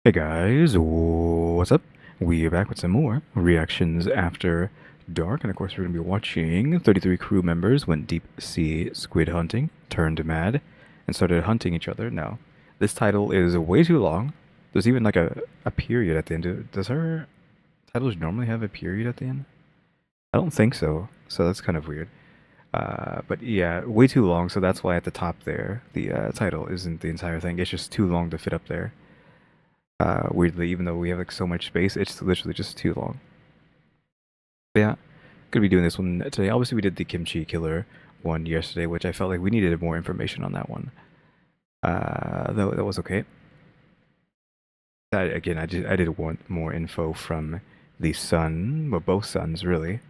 Hey guys, what's up? We are back with some more reactions after dark, and of course we're going to be watching 33 crew members went deep sea squid hunting, turned mad, and started hunting each other. Now, this title is way too long. There's even like a period at the end. Does her titles normally have a period at the end? I don't think so, so that's kind of weird. But yeah, way too long, so that's why at the top there, the title isn't the entire thing. It's just too long to fit up there. Weirdly, even though we have like so much space, it's literally just too long. But yeah, gonna be doing this one today. Obviously, we did the kimchi killer one yesterday, which I felt like we needed more information on that one. Though that was okay. Again, I did want more info from the son, well, both sons really.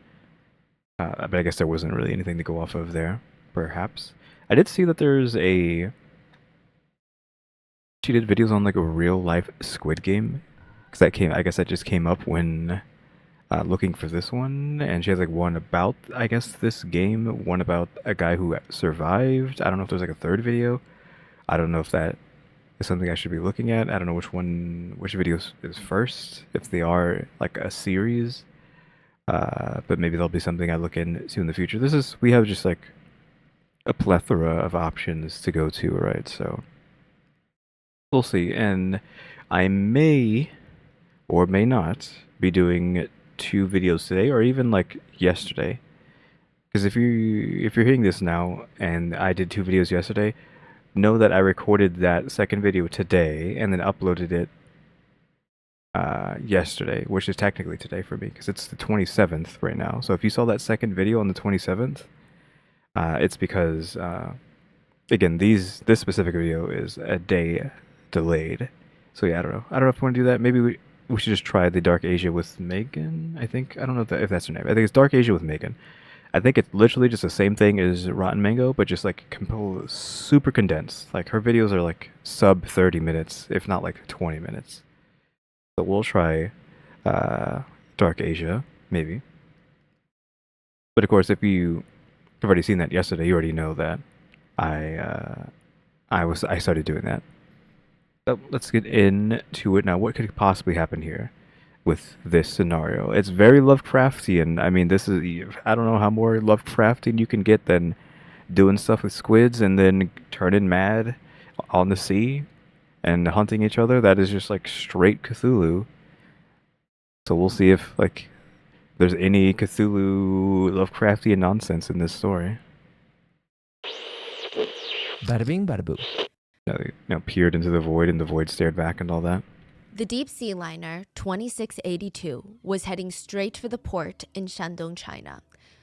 But I guess there wasn't really anything to go off of there. Perhaps I did see that there's a she did videos on like a real life Squid game because that came. I guess that just came up when looking for this one, and she has like one about, I guess, this game, one about a guy who survived. I don't know if there's like a third video. I don't know if that is something I should be looking at. I don't know which video is first, if they are like a series. But maybe there'll be something I look into in the future. We have just like a plethora of options to go to, right? So we'll see. And I may or may not be doing two videos today or even like yesterday. Because if you're hearing this now and I did two videos yesterday, know that I recorded that second video today and then uploaded it yesterday, which is technically today for me because it's the 27th right now. So if you saw that second video on the 27th, it's because again this specific video is a day delayed. So yeah, I don't know. I don't know if we want to do that. Maybe we should just try the Dark Asia with Megan. I think I don't know if that's her name. I think it's Dark Asia with Megan. I think it's literally just the same thing as Rotten Mango, but just like super condensed. Like her videos are like sub 30 minutes, if not like 20 minutes. So we'll try uh, Dark Asia, maybe. But of course, if you have already seen that yesterday, you already know that I I started doing that. So let's get into it now. What could possibly happen here with this scenario? It's very Lovecraftian. I mean, this is I don't know how more Lovecraftian you can get than doing stuff with squids and then turning mad on the sea and hunting each other. That is just like straight Cthulhu. So we'll see if like there's any Cthulhu Lovecraftian nonsense in this story. Bada bing, bada boo. Peered into the void and the void stared back and all that. The deep sea liner 2682 was heading straight for the port in Shandong, China.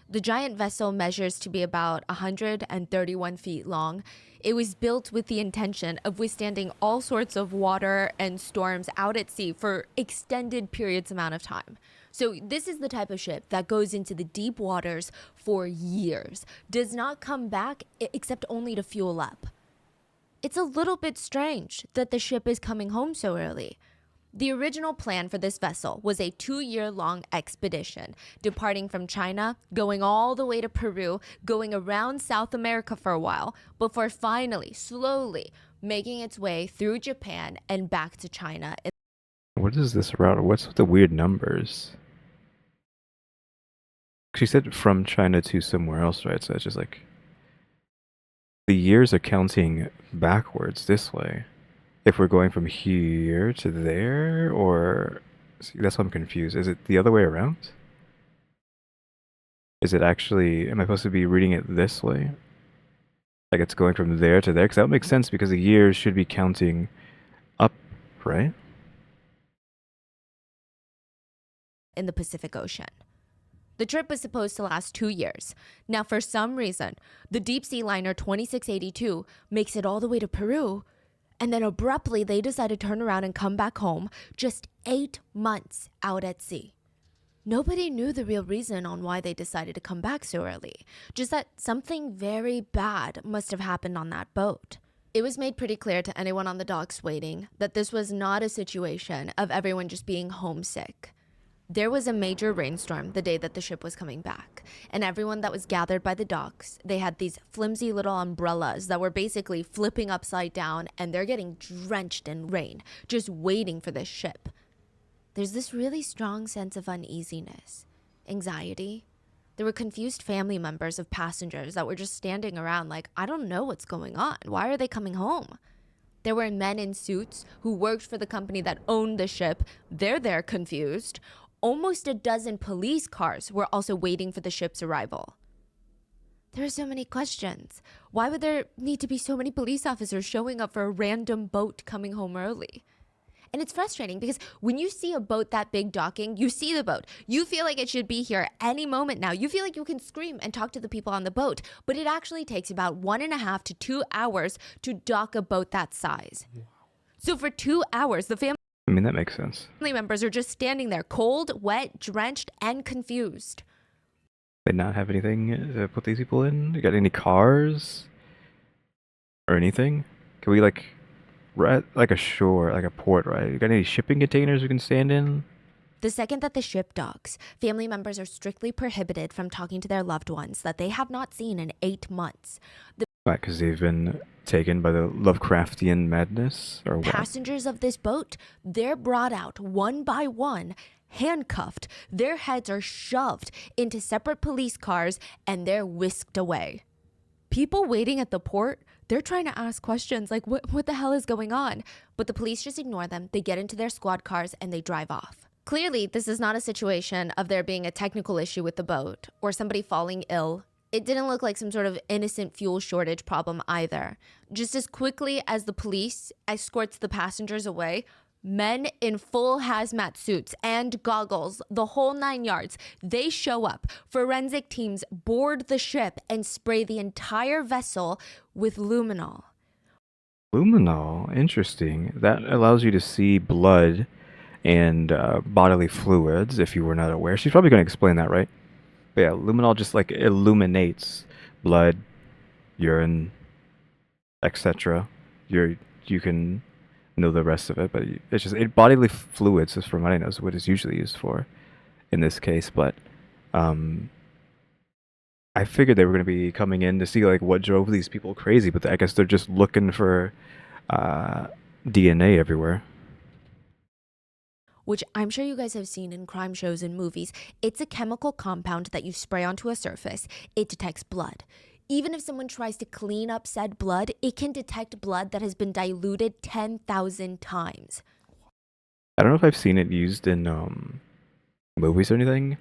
The giant vessel measures to be about 131 feet long. It was built with the intention of withstanding all sorts of water and storms out at sea for extended periods amount of time. So this is the type of ship that goes into the deep waters for years, does not come back except only to fuel up. It's a little bit strange that the ship is coming home so early. The original plan for this vessel was a 2-year-long expedition, departing from China, going all the way to Peru, going around South America for a while, before finally, slowly, making its way through Japan and back to China. What is this route? What's with the weird numbers? She said from China to somewhere else, right? So it's just like the years are counting backwards this way. If we're going from here to there, or see, that's why I'm confused. Is it the other way around? Is it actually, am I supposed to be reading it this way? Like it's going from there to there? Because that would make sense because the years should be counting up, right? In the Pacific Ocean. The trip was supposed to last 2 years. Now, for some reason, the deep sea liner 2682 makes it all the way to Peru, and then abruptly they decide to turn around and come back home just 8 months out at sea. Nobody knew the real reason on why they decided to come back so early, just that something very bad must have happened on that boat. It was made pretty clear to anyone on the docks waiting that this was not a situation of everyone just being homesick. There was a major rainstorm the day that the ship was coming back, and everyone that was gathered by the docks, they had these flimsy little umbrellas that were basically flipping upside down, and they're getting drenched in rain, just waiting for this ship. There's this really strong sense of uneasiness, anxiety. There were confused family members of passengers that were just standing around like, I don't know what's going on. Why are they coming home? There were men in suits who worked for the company that owned the ship. They're there confused. Almost a dozen police cars were also waiting for the ship's arrival. There are so many questions. Why would there need to be so many police officers showing up for a random boat coming home early? And it's frustrating because when you see a boat that big docking, you see the boat. You feel like it should be here any moment now. You feel like you can scream and talk to the people on the boat. But it actually takes about 1.5 to 2 hours to dock a boat that size. So for 2 hours, the family I mean, that makes sense. members are just standing there, cold, wet, drenched, and confused. They not have anything to put these people in? You got any cars? Or anything? Can we, like, we're at, like, a shore, like a port, right? You got any shipping containers we can stand in? The second that the ship docks, family members are strictly prohibited from talking to their loved ones that they have not seen in 8 months. The Right, because they've been taken by the Lovecraftian madness, or what? passengers of this boat, they're brought out one by one, handcuffed. Their heads are shoved into separate police cars, and they're whisked away. People waiting at the port, they're trying to ask questions like, what the hell is going on? But the police just ignore them. They get into their squad cars and they drive off. Clearly, this is not a situation of there being a technical issue with the boat or somebody falling ill. It didn't look like some sort of innocent fuel shortage problem either. Just as quickly as the police escorts the passengers away, men in full hazmat suits and goggles, the whole 9 yards, they show up. Forensic teams board the ship and spray the entire vessel with luminol. Luminol, interesting. That allows you to see blood and bodily fluids if you were not aware. She's probably going to explain that, right? But yeah, luminol just like illuminates blood, urine, etc. You can know the rest of it, but it's just bodily fluids is from what I know is what it's usually used for in this case. But I figured they were going to be coming in to see like what drove these people crazy, but I guess they're just looking for DNA everywhere. Which I'm sure you guys have seen in crime shows and movies. It's a chemical compound that you spray onto a surface. It detects blood. Even if someone tries to clean up said blood, it can detect blood that has been diluted 10,000 times. I don't know if I've seen it used in movies or anything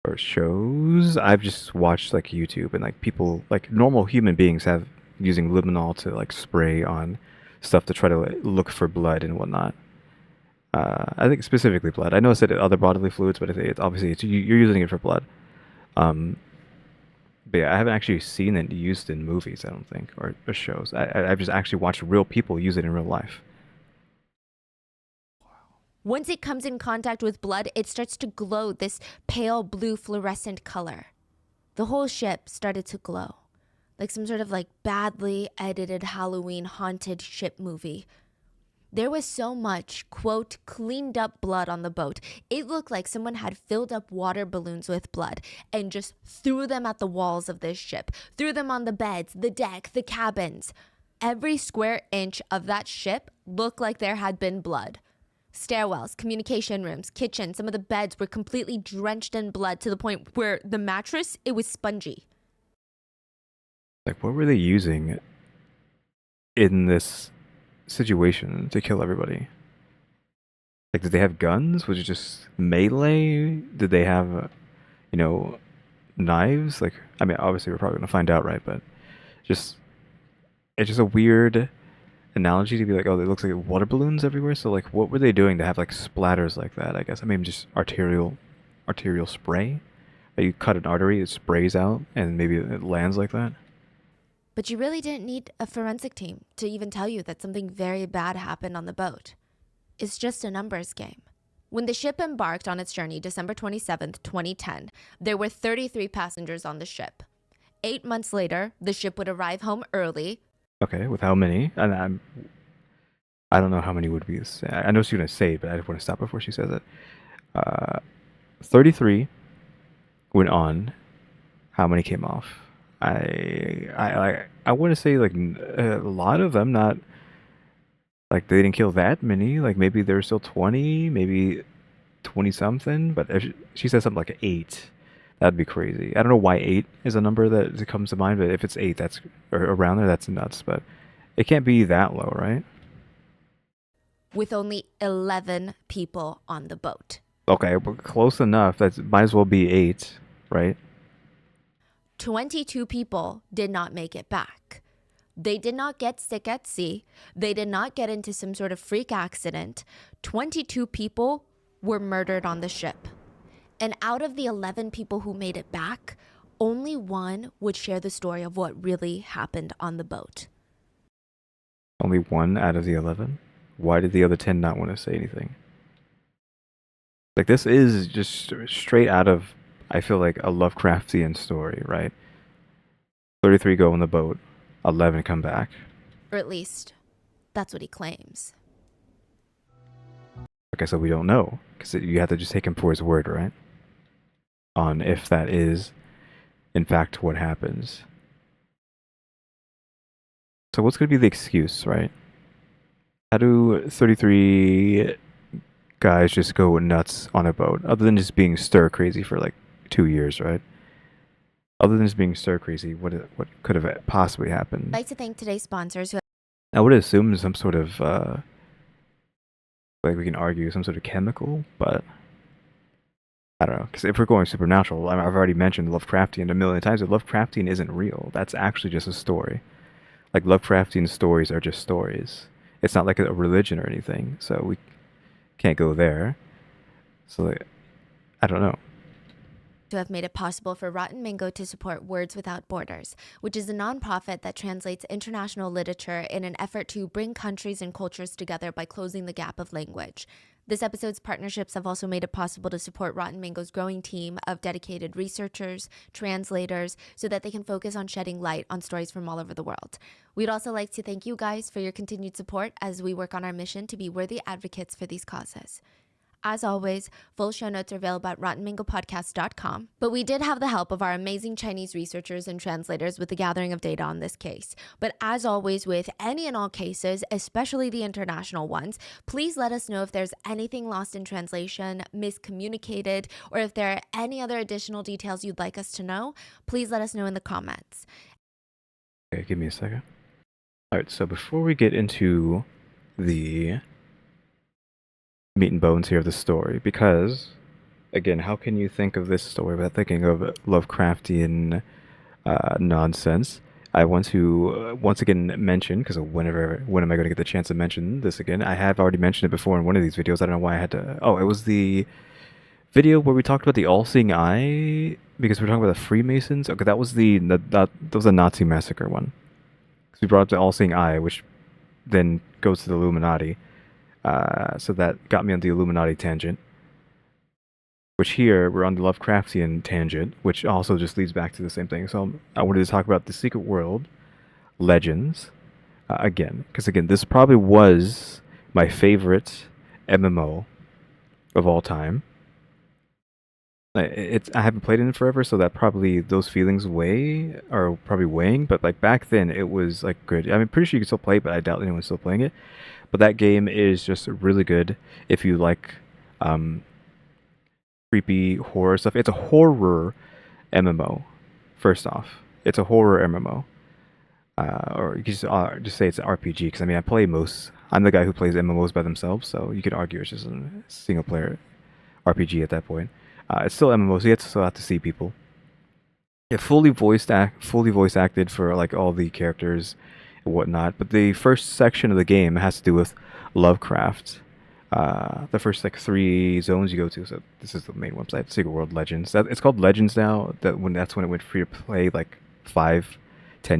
or shows. I've just watched like YouTube and like people, like normal human beings, have using luminol to like spray on stuff to try to like, look for blood and whatnot. I think specifically blood. I know I said other bodily fluids, but I think you're using it for blood. But yeah, I haven't actually seen it used in movies, I don't think, or shows. I've just actually watched real people use it in real life. Once it comes in contact with blood, it starts to glow this pale blue fluorescent color. The whole ship started to glow, like some sort of like badly edited Halloween haunted ship movie. There was so much, quote, cleaned up blood on the boat. It looked like someone had filled up water balloons with blood and just threw them at the walls of this ship, threw them on the beds, the deck, the cabins. Every square inch of that ship looked like there had been blood. Stairwells, communication rooms, kitchen, some of the beds were completely drenched in blood to the point where the mattress, it was spongy. Like, what were they using in this situation to kill everybody? Like, did they have guns? Was it just melee? Did they have, knives? Like, I mean, obviously we're probably gonna find out, right? But it's just a weird analogy to be like, oh, it looks like water balloons everywhere. So like, what were they doing to have like splatters like that? I guess I mean just arterial spray. Like, you cut an artery, it sprays out, and maybe it lands like that. But you really didn't need a forensic team to even tell you that something very bad happened on the boat. It's just a numbers game. When the ship embarked on its journey December 27th, 2010, there were 33 passengers on the ship. 8 months later, the ship would arrive home early. Okay, with how many? And I don't know how many would be. I know she's gonna say it, but I just want to stop before she says it. Uh, 33 went on. How many came off? I want to say like a lot of them. Not like they didn't kill that many. Like maybe there's still 20, maybe 20 something. But if she says something like 8, that'd be crazy. I don't know why 8 is a number that comes to mind, but if it's 8, that's or around there, that's nuts. But it can't be that low, right? with only 11 people on the boat. Okay, but close enough. That might as well be 8, right? 22 people did not make it back. They did not get sick at sea. They did not get into some sort of freak accident. 22 people were murdered on the ship. And out of the 11 people who made it back, only one would share the story of what really happened on the boat. Only 1 out of the 11. Why did the other 10 not want to say anything? Like this is just straight out of, I feel like, a Lovecraftian story, right? 33 go on the boat, 11 come back. Or at least, that's what he claims. Okay, so we don't know because you have to just take him for his word, right? On if that is, in fact, what happens. So what's going to be the excuse, right? How do 33 guys just go nuts on a boat, other than just being stir crazy for like 2 years, right? Other than just being stir crazy, what could have possibly happened? I'd like to thank today's sponsors who I would assume some sort of like we can argue some sort of chemical, but I don't know. Because if we're going supernatural, I've already mentioned Lovecraftian a million times. But Lovecraftian isn't real. That's actually just a story. Like Lovecraftian stories are just stories. It's not like a religion or anything, so we can't go there. So like, I don't know. have made it possible for Rotten Mango to support Words Without Borders, which is a nonprofit that translates international literature in an effort to bring countries and cultures together by closing the gap of language. This episode's partnerships have also made it possible to support Rotten Mango's growing team of dedicated researchers, translators, so that they can focus on shedding light on stories from all over the world. We'd also like to thank you guys for your continued support as we work on our mission to be worthy advocates for these causes. As always, full show notes are available at rottenmangopodcast.com. But we did have the help of our amazing Chinese researchers and translators with the gathering of data on this case. But as always with any and all cases, especially the international ones, please let us know if there's anything lost in translation, miscommunicated, or if there are any other additional details you'd like us to know. Please let us know in the comments. Okay, give me a second. Alright, so before we get into the meat and bones here of the story, because again, how can you think of this story without thinking of Lovecraftian nonsense? I want to once again mention, because when am I going to get the chance to mention this again? I have already mentioned it before in one of these videos. I don't know why I had to. Oh, it was the video where we talked about the all-seeing eye, because we're talking about the Freemasons. Okay, that was that was a Nazi massacre one. Because we brought up the all-seeing eye, which then goes to the Illuminati. So that got me on the Illuminati tangent. Which here, we're on the Lovecraftian tangent, which also just leads back to the same thing. So I wanted to talk about the Secret World Legends again. Because again, this probably was my favorite MMO of all time. I haven't played it in forever, so that probably those feelings are probably weighing. But like back then, it was like good. I mean, pretty sure you can still play it, but I doubt anyone's still playing it. But that game is just really good if you like creepy horror stuff. It's a horror MMO. First off, it's a horror MMO. Or you can just say it's an RPG, because I mean I'm the guy who plays MMOs by themselves, so you could argue it's just a single player RPG at that point. It's still MMO, so you still have to see people. It fully voice acted for like all the characters and whatnot. But the first section of the game has to do with Lovecraft. The first like 3 zones you go to. So this is the main website, Secret World Legends. It's called Legends now. That's when it went free to play like 5-10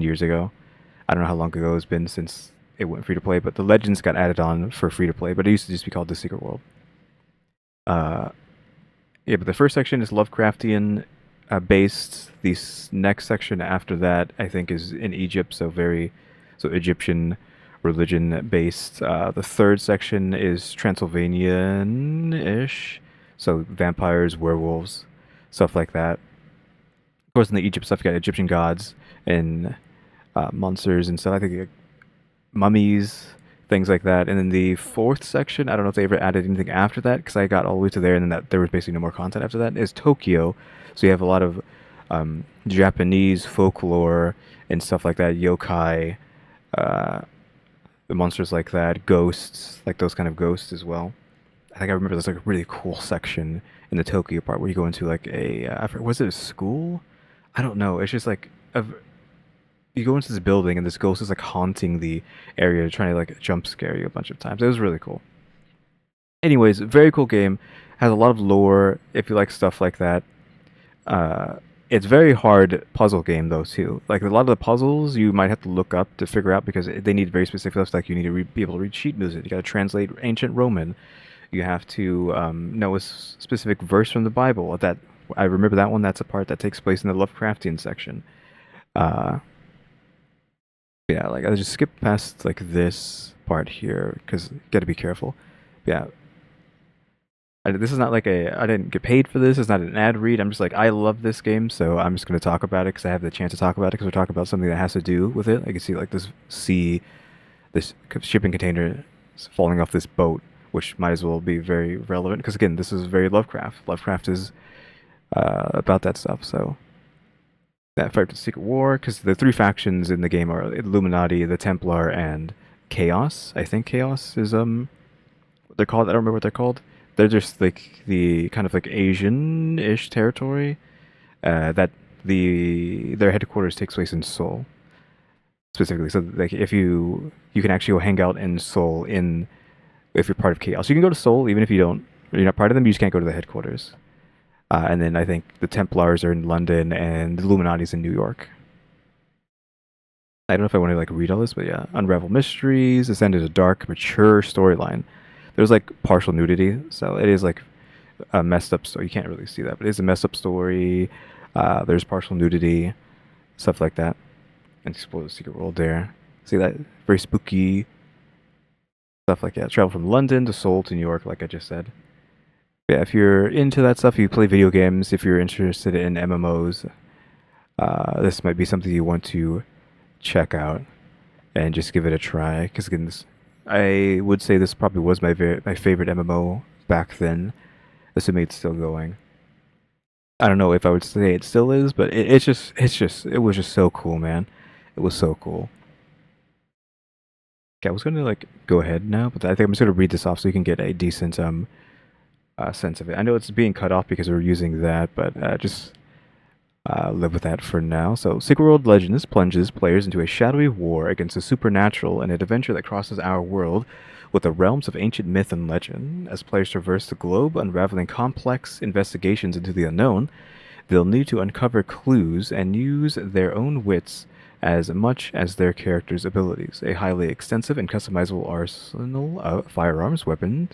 years ago. I don't know how long ago it's been since it went free to play, but the Legends got added on for free to play. But it used to just be called the Secret World. Yeah, but the first section is Lovecraftian based. The next section after that, I think, is in Egypt, so Egyptian religion based. The third section is Transylvanian-ish, So vampires, werewolves, stuff like that. Of course, in the Egypt stuff, you got Egyptian gods and monsters and stuff. I think like mummies, things like that. And then the fourth section, I don't know if they ever added anything after that because I got all the way to there, and then there was basically no more content after that. Is Tokyo, so you have a lot of Japanese folklore and stuff like that, yokai, uh, the monsters like that, ghosts, like those kind of ghosts as well. I think I remember there's like a really cool section in the Tokyo part where you go into like was it a school? I don't know. It's just like you go into this building and this ghost is like haunting the area, trying to like jump scare you a bunch of times. It was really cool. Anyways, very cool game. Has a lot of lore if you like stuff like that. Uh, it's very hard puzzle game though too. Like a lot of the puzzles you might have to look up to figure out because they need very specific stuff. Like you need to be able to read sheet music. You got to translate ancient Roman. You have to know a specific verse from the Bible. That I remember that one. That's a part that takes place in the Lovecraftian section. Uh, yeah, like I just skip past like this part here because got to be careful. Yeah, this is not like I didn't get paid for this. It's not an ad read. I'm just like I love this game, so I'm just gonna talk about it because I have the chance to talk about it because we're talking about something that has to do with it. I can see like this shipping container falling off this boat, which might as well be very relevant because again, this is very Lovecraft. Lovecraft is about that stuff. So that fight to Secret War, because the three factions in the game are Illuminati, the Templar, and Chaos. I think Chaos is what they're called. I don't remember what they're called. They're just like the kind of like Asian-ish territory. That their headquarters takes place in Seoul specifically. So like if you can actually go hang out in Seoul in if you're part of Chaos. You can go to Seoul even if you're not part of them. You just can't go to the headquarters. And then I think the Templars are in London and the Illuminati's in New York. I don't know if I want to like read all this, but yeah, unravel mysteries, ascend into a dark, mature storyline. There's like partial nudity, so it is like a messed up story. You can't really see that, but it is a messed up story. There's partial nudity, stuff like that. And explore the secret world there. See that? Very spooky stuff like that. Travel from London to Seoul to New York, like I just said. Yeah, if you're into that stuff, you play video games, if you're interested in MMOs, this might be something you want to check out and just give it a try. Because again, I would say this probably was my favorite MMO back then, assuming it's still going. I don't know if I would say it still is, but it was just so cool, man. It was so cool. Okay, I was gonna like go ahead now, but I think I'm just gonna read this off so you can get a decent sense of it. I know it's being cut off because we're using that, but just live with that for now. So, Secret World Legends plunges players into a shadowy war against the supernatural and an adventure that crosses our world with the realms of ancient myth and legend. As players traverse the globe, unraveling complex investigations into the unknown, they'll need to uncover clues and use their own wits as much as their characters' abilities. A highly extensive and customizable arsenal of firearms, weapons,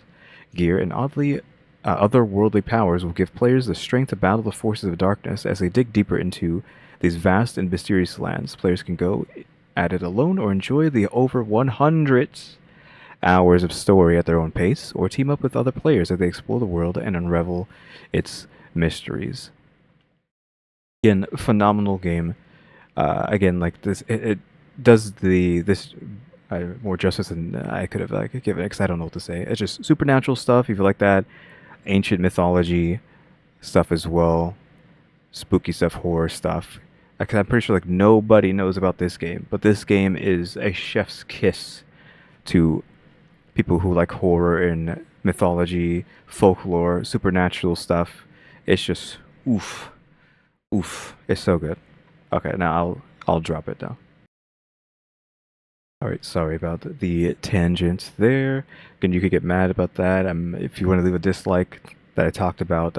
gear, and otherworldly powers will give players the strength to battle the forces of darkness as they dig deeper into these vast and mysterious lands. Players can go at it alone or enjoy the over 100 hours of story at their own pace, or team up with other players as they explore the world and unravel its mysteries. Again, phenomenal game. Again, like this, it does this more justice than I could have like given it because I don't know what to say. It's just supernatural stuff. If you like that, ancient mythology stuff as well, spooky stuff, horror stuff. Because I'm pretty sure like nobody knows about this game, but this game is a chef's kiss to people who like horror and mythology, folklore, supernatural stuff. It's just oof, oof. It's so good. Okay, now I'll drop it down. All right, sorry about the tangent there. Again, you could get mad about that. If you want to leave a dislike that I talked about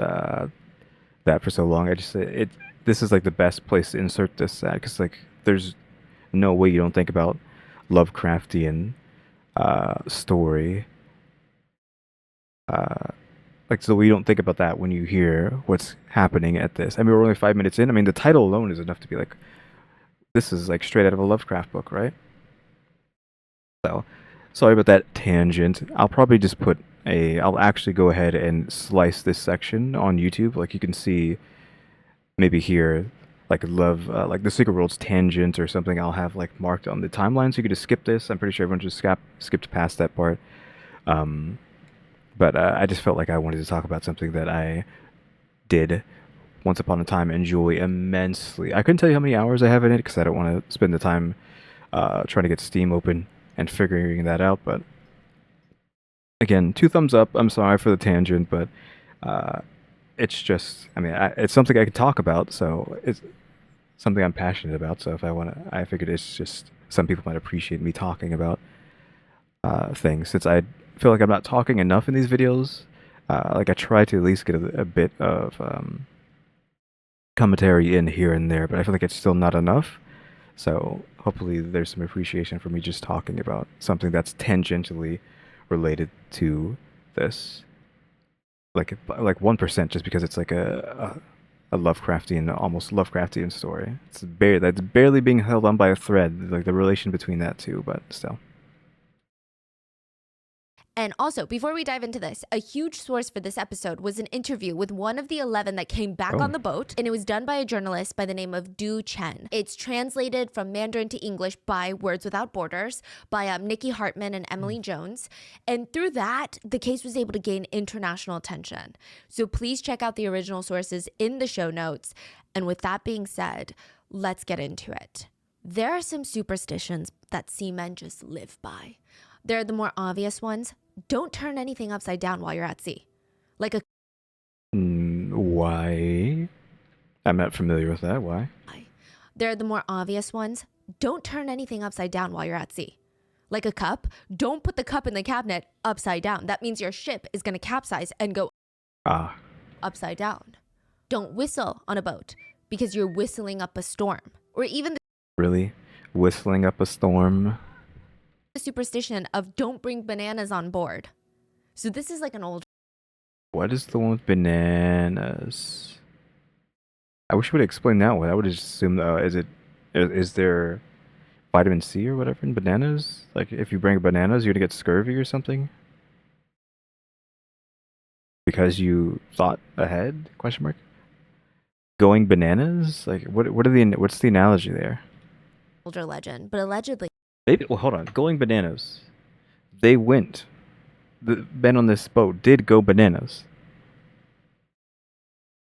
that for so long, I just it. This is like the best place to insert this at because like there's no way you don't think about Lovecraftian story. Uh, like so we don't think about that when you hear what's happening at this. I mean, we're only 5 minutes in. I mean, the title alone is enough to be like, this is like straight out of a Lovecraft book, right? So, sorry about that tangent. I'll probably just put I'll actually go ahead and slice this section on YouTube. Like you can see maybe here, like like the Secret World's tangent or something. I'll have like marked on the timeline, so you could just skip this. I'm pretty sure everyone just skipped past that part. Um, but I just felt like I wanted to talk about something that I did once upon a time enjoy immensely. I couldn't tell you how many hours I have in it because I don't want to spend the time trying to get Steam open and figuring that out. But again, 2 thumbs up. I'm sorry for the tangent, but uh, it's just, I mean, it's something I can talk about, so it's something I'm passionate about. So if I want to, I figured it's just some people might appreciate me talking about things since I feel like I'm not talking enough in these videos. Like I try to at least get a bit of commentary in here and there, but I feel like it's still not enough. So hopefully there's some appreciation for me just talking about something that's tangentially related to this, like 1%, just because it's like a Lovecraftian, almost Lovecraftian story. That's barely being held on by a thread, like the relation between that two, but still. And also, before we dive into this, a huge source for this episode was an interview with one of the 11 that came back on the boat, and it was done by a journalist by the name of Du Chen. It's translated from Mandarin to English by Words Without Borders, by Nikki Hartman and Emily Jones, and through that, the case was able to gain international attention. So please check out the original sources in the show notes, and with that being said, let's get into it. There are some superstitions that seamen just live by. There are the more obvious ones. Don't turn anything upside down while you're at sea. Like a... Why? I'm not familiar with that. Why? There are the more obvious ones. Don't turn anything upside down while you're at sea. Like a cup. Don't put the cup in the cabinet upside down. That means your ship is going to capsize and go upside down. Don't whistle on a boat because you're whistling up a storm. Or even Really? Whistling up a storm? the superstition of don't bring bananas on board. So this is like an old... What is the one with bananas? I wish you would explain that one. I would just assume, is there vitamin C or whatever in bananas? Like, if you bring bananas, you're gonna get scurvy or something? Because you thought ahead? Question mark. Going bananas? Like, what's the analogy there? older legend, but allegedly Well, hold on. Going bananas. They went. The men on this boat did go bananas.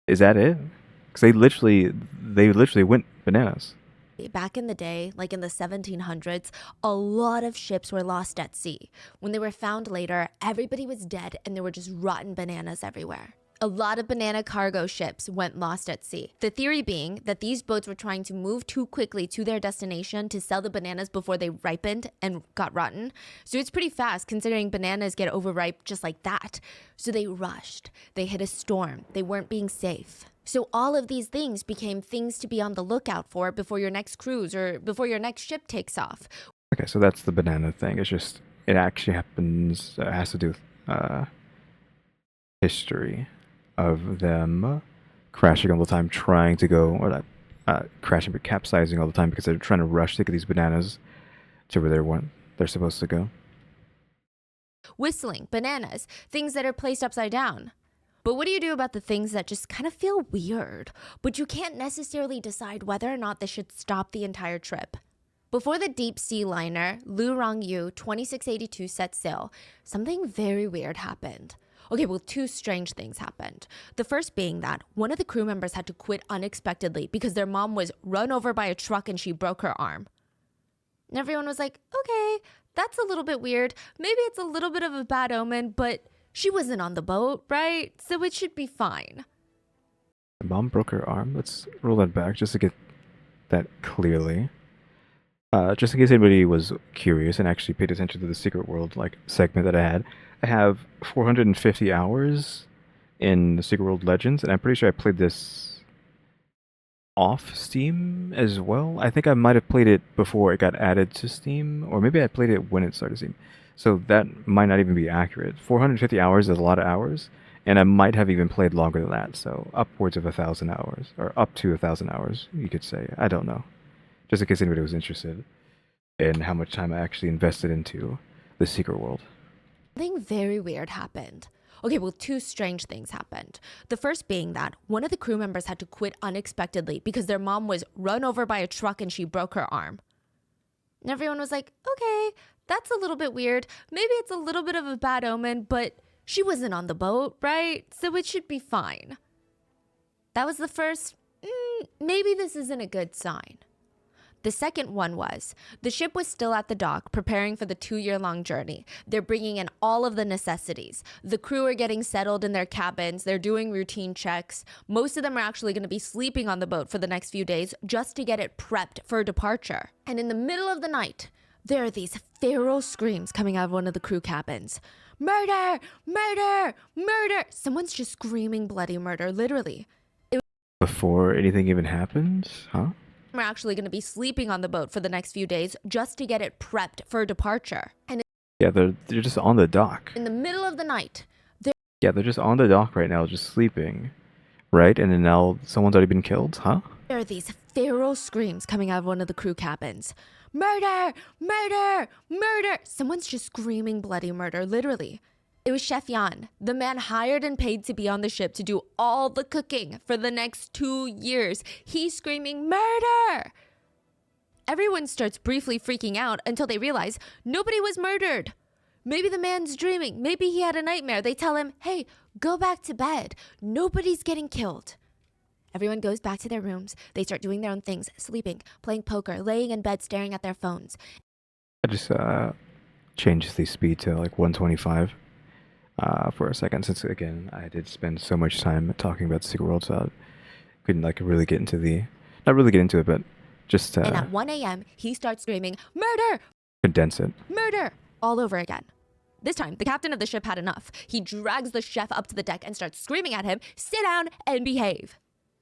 Is that it? Because they literally went bananas. back in the day, like in the 1700s, a lot of ships were lost at sea. When they were found later, everybody was dead and there were just rotten bananas everywhere. A lot of banana cargo ships went lost at sea. The theory being that these boats were trying to move too quickly to their destination to sell the bananas before they ripened and got rotten. So it's pretty fast considering bananas get overripe just like that. So they rushed. They hit a storm. They weren't being safe. So all of these things became things to be on the lookout for before your next cruise or before your next ship takes off. Okay, so that's the banana thing. It's just, it actually happens, it has to do with history of them crashing all the time, trying to go, or not crashing, but capsizing all the time because they're trying to rush to get these bananas to where they're supposed to go. Whistling, bananas, things that are placed upside down. But what do you do about the things that just kind of feel weird, but you can't necessarily decide whether or not they should stop the entire trip? Before the deep sea liner Lu Rongyu 2682 set sail, something very weird happened. Okay, well, 2 strange things happened. The first being that one of the crew members had to quit unexpectedly because their mom was run over by a truck and she broke her arm. And everyone was like, okay, that's a little bit weird. Maybe it's a little bit of a bad omen, but she wasn't on the boat, right? So it should be fine. The mom broke her arm? Let's roll that back just to get that clearly. Just in case anybody was curious and actually paid attention to the Secret World like segment that I have 450 hours in the Secret World Legends, and I'm pretty sure I played this off Steam as well. I think I might have played it before it got added to Steam, or maybe I played it when it started Steam. So that might not even be accurate. 450 hours is a lot of hours, and I might have even played longer than that. So upwards of 1,000 hours, or up to 1,000 hours, you could say. I don't know. Just in case anybody was interested in how much time I actually invested into the Secret World. Something very weird happened. Okay, well, two strange things happened. The first being that one of the crew members had to quit unexpectedly because their mom was run over by a truck and she broke her arm. And everyone was like, okay, that's a little bit weird. Maybe it's a little bit of a bad omen, but she wasn't on the boat, right? So it should be fine. That was the first, maybe this isn't a good sign. The second one was, the ship was still at the dock preparing for the 2-year-long journey. They're bringing in all of the necessities. The crew are getting settled in their cabins. They're doing routine checks. Most of them are actually going to be sleeping on the boat for the next few days just to get it prepped for departure. And in the middle of the night, there are these feral screams coming out of one of the crew cabins. Murder! Murder! Murder! Someone's just screaming bloody murder, literally. Before anything even happens, huh? We're actually going to be sleeping on the boat for the next few days just to get it prepped for departure. And Yeah, they're just on the dock. in the middle of the night, Yeah, they're just on the dock right now, just sleeping, right? And then now someone's already been killed, huh? there are these feral screams coming out of one of the crew cabins. Murder! Murder! Murder! Someone's just screaming bloody murder, literally. It was Chef Yan, the man hired and paid to be on the ship to do all the cooking for the next 2 years. He's screaming, murder! Everyone starts briefly freaking out until they realize nobody was murdered. Maybe the man's dreaming. Maybe he had a nightmare. They tell him, hey, go back to bed. Nobody's getting killed. Everyone goes back to their rooms. They start doing their own things, sleeping, playing poker, laying in bed, staring at their phones. I just changed the speed to like 125 for a second, since again I did spend so much time talking about the Secret World, so I couldn't like really get into not really get into it, but just And at 1 a.m., he starts screaming, murder! condense it. Murder! All over again. This time, the captain of the ship had enough. He drags the chef up to the deck and starts screaming at him, sit down and behave.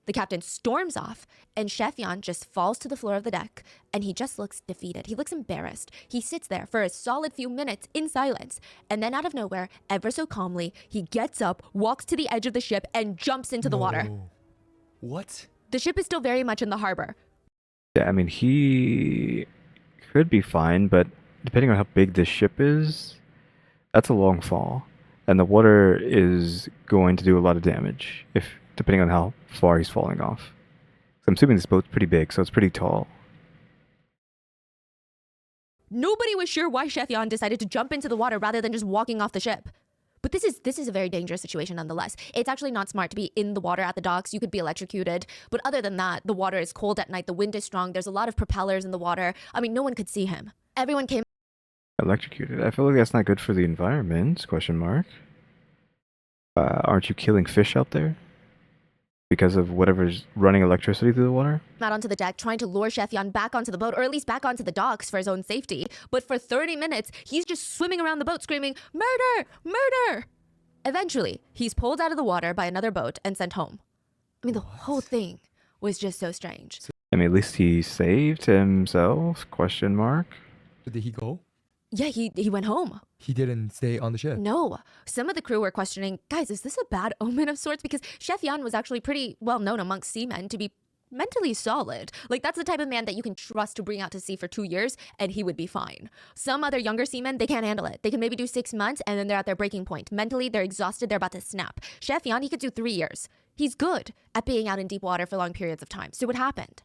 The captain storms off, and Chef Yan just falls to the floor of the deck, and he just looks defeated. He looks embarrassed. He sits there for a solid few minutes in silence, and then out of nowhere, ever so calmly, he gets up, walks to the edge of the ship, and jumps into the water. What? The ship is still very much in the harbor. Yeah, I mean, he could be fine, but depending on how big this ship is, that's a long fall, and the water is going to do a lot of damage depending on how far he's falling off. So I'm assuming this boat's pretty big, so it's pretty tall. Nobody was sure why Chef Yan decided to jump into the water rather than just walking off the ship. But this is a very dangerous situation nonetheless. It's actually not smart to be in the water at the docks. You could be electrocuted. But other than that, the water is cold at night. The wind is strong. There's a lot of propellers in the water. I mean, no one could see him. Everyone came. Electrocuted. I feel like that's not good for the environment, question mark. Aren't you killing fish out there? Because of whatever's running electricity through the water? Out onto the deck, trying to lure Chef Yan back onto the boat, or at least back onto the docks for his own safety. But for 30 minutes, he's just swimming around the boat screaming, murder! Murder! Eventually, he's pulled out of the water by another boat and sent home. I mean, the whole thing was just so strange. I mean, at least he saved himself, question mark. So did he go? Yeah, he went home. He didn't stay on the ship. No. Some of the crew were questioning, guys, is this a bad omen of sorts? Because Chef Yan was actually pretty well known amongst seamen to be mentally solid. Like, that's the type of man that you can trust to bring out to sea for 2 years and he would be fine. Some other younger seamen, they can't handle it. They can maybe do 6 months and then they're at their breaking point. Mentally, they're exhausted, they're about to snap. Chef Yan, he could do 3 years. He's good at being out in deep water for long periods of time. So what happened?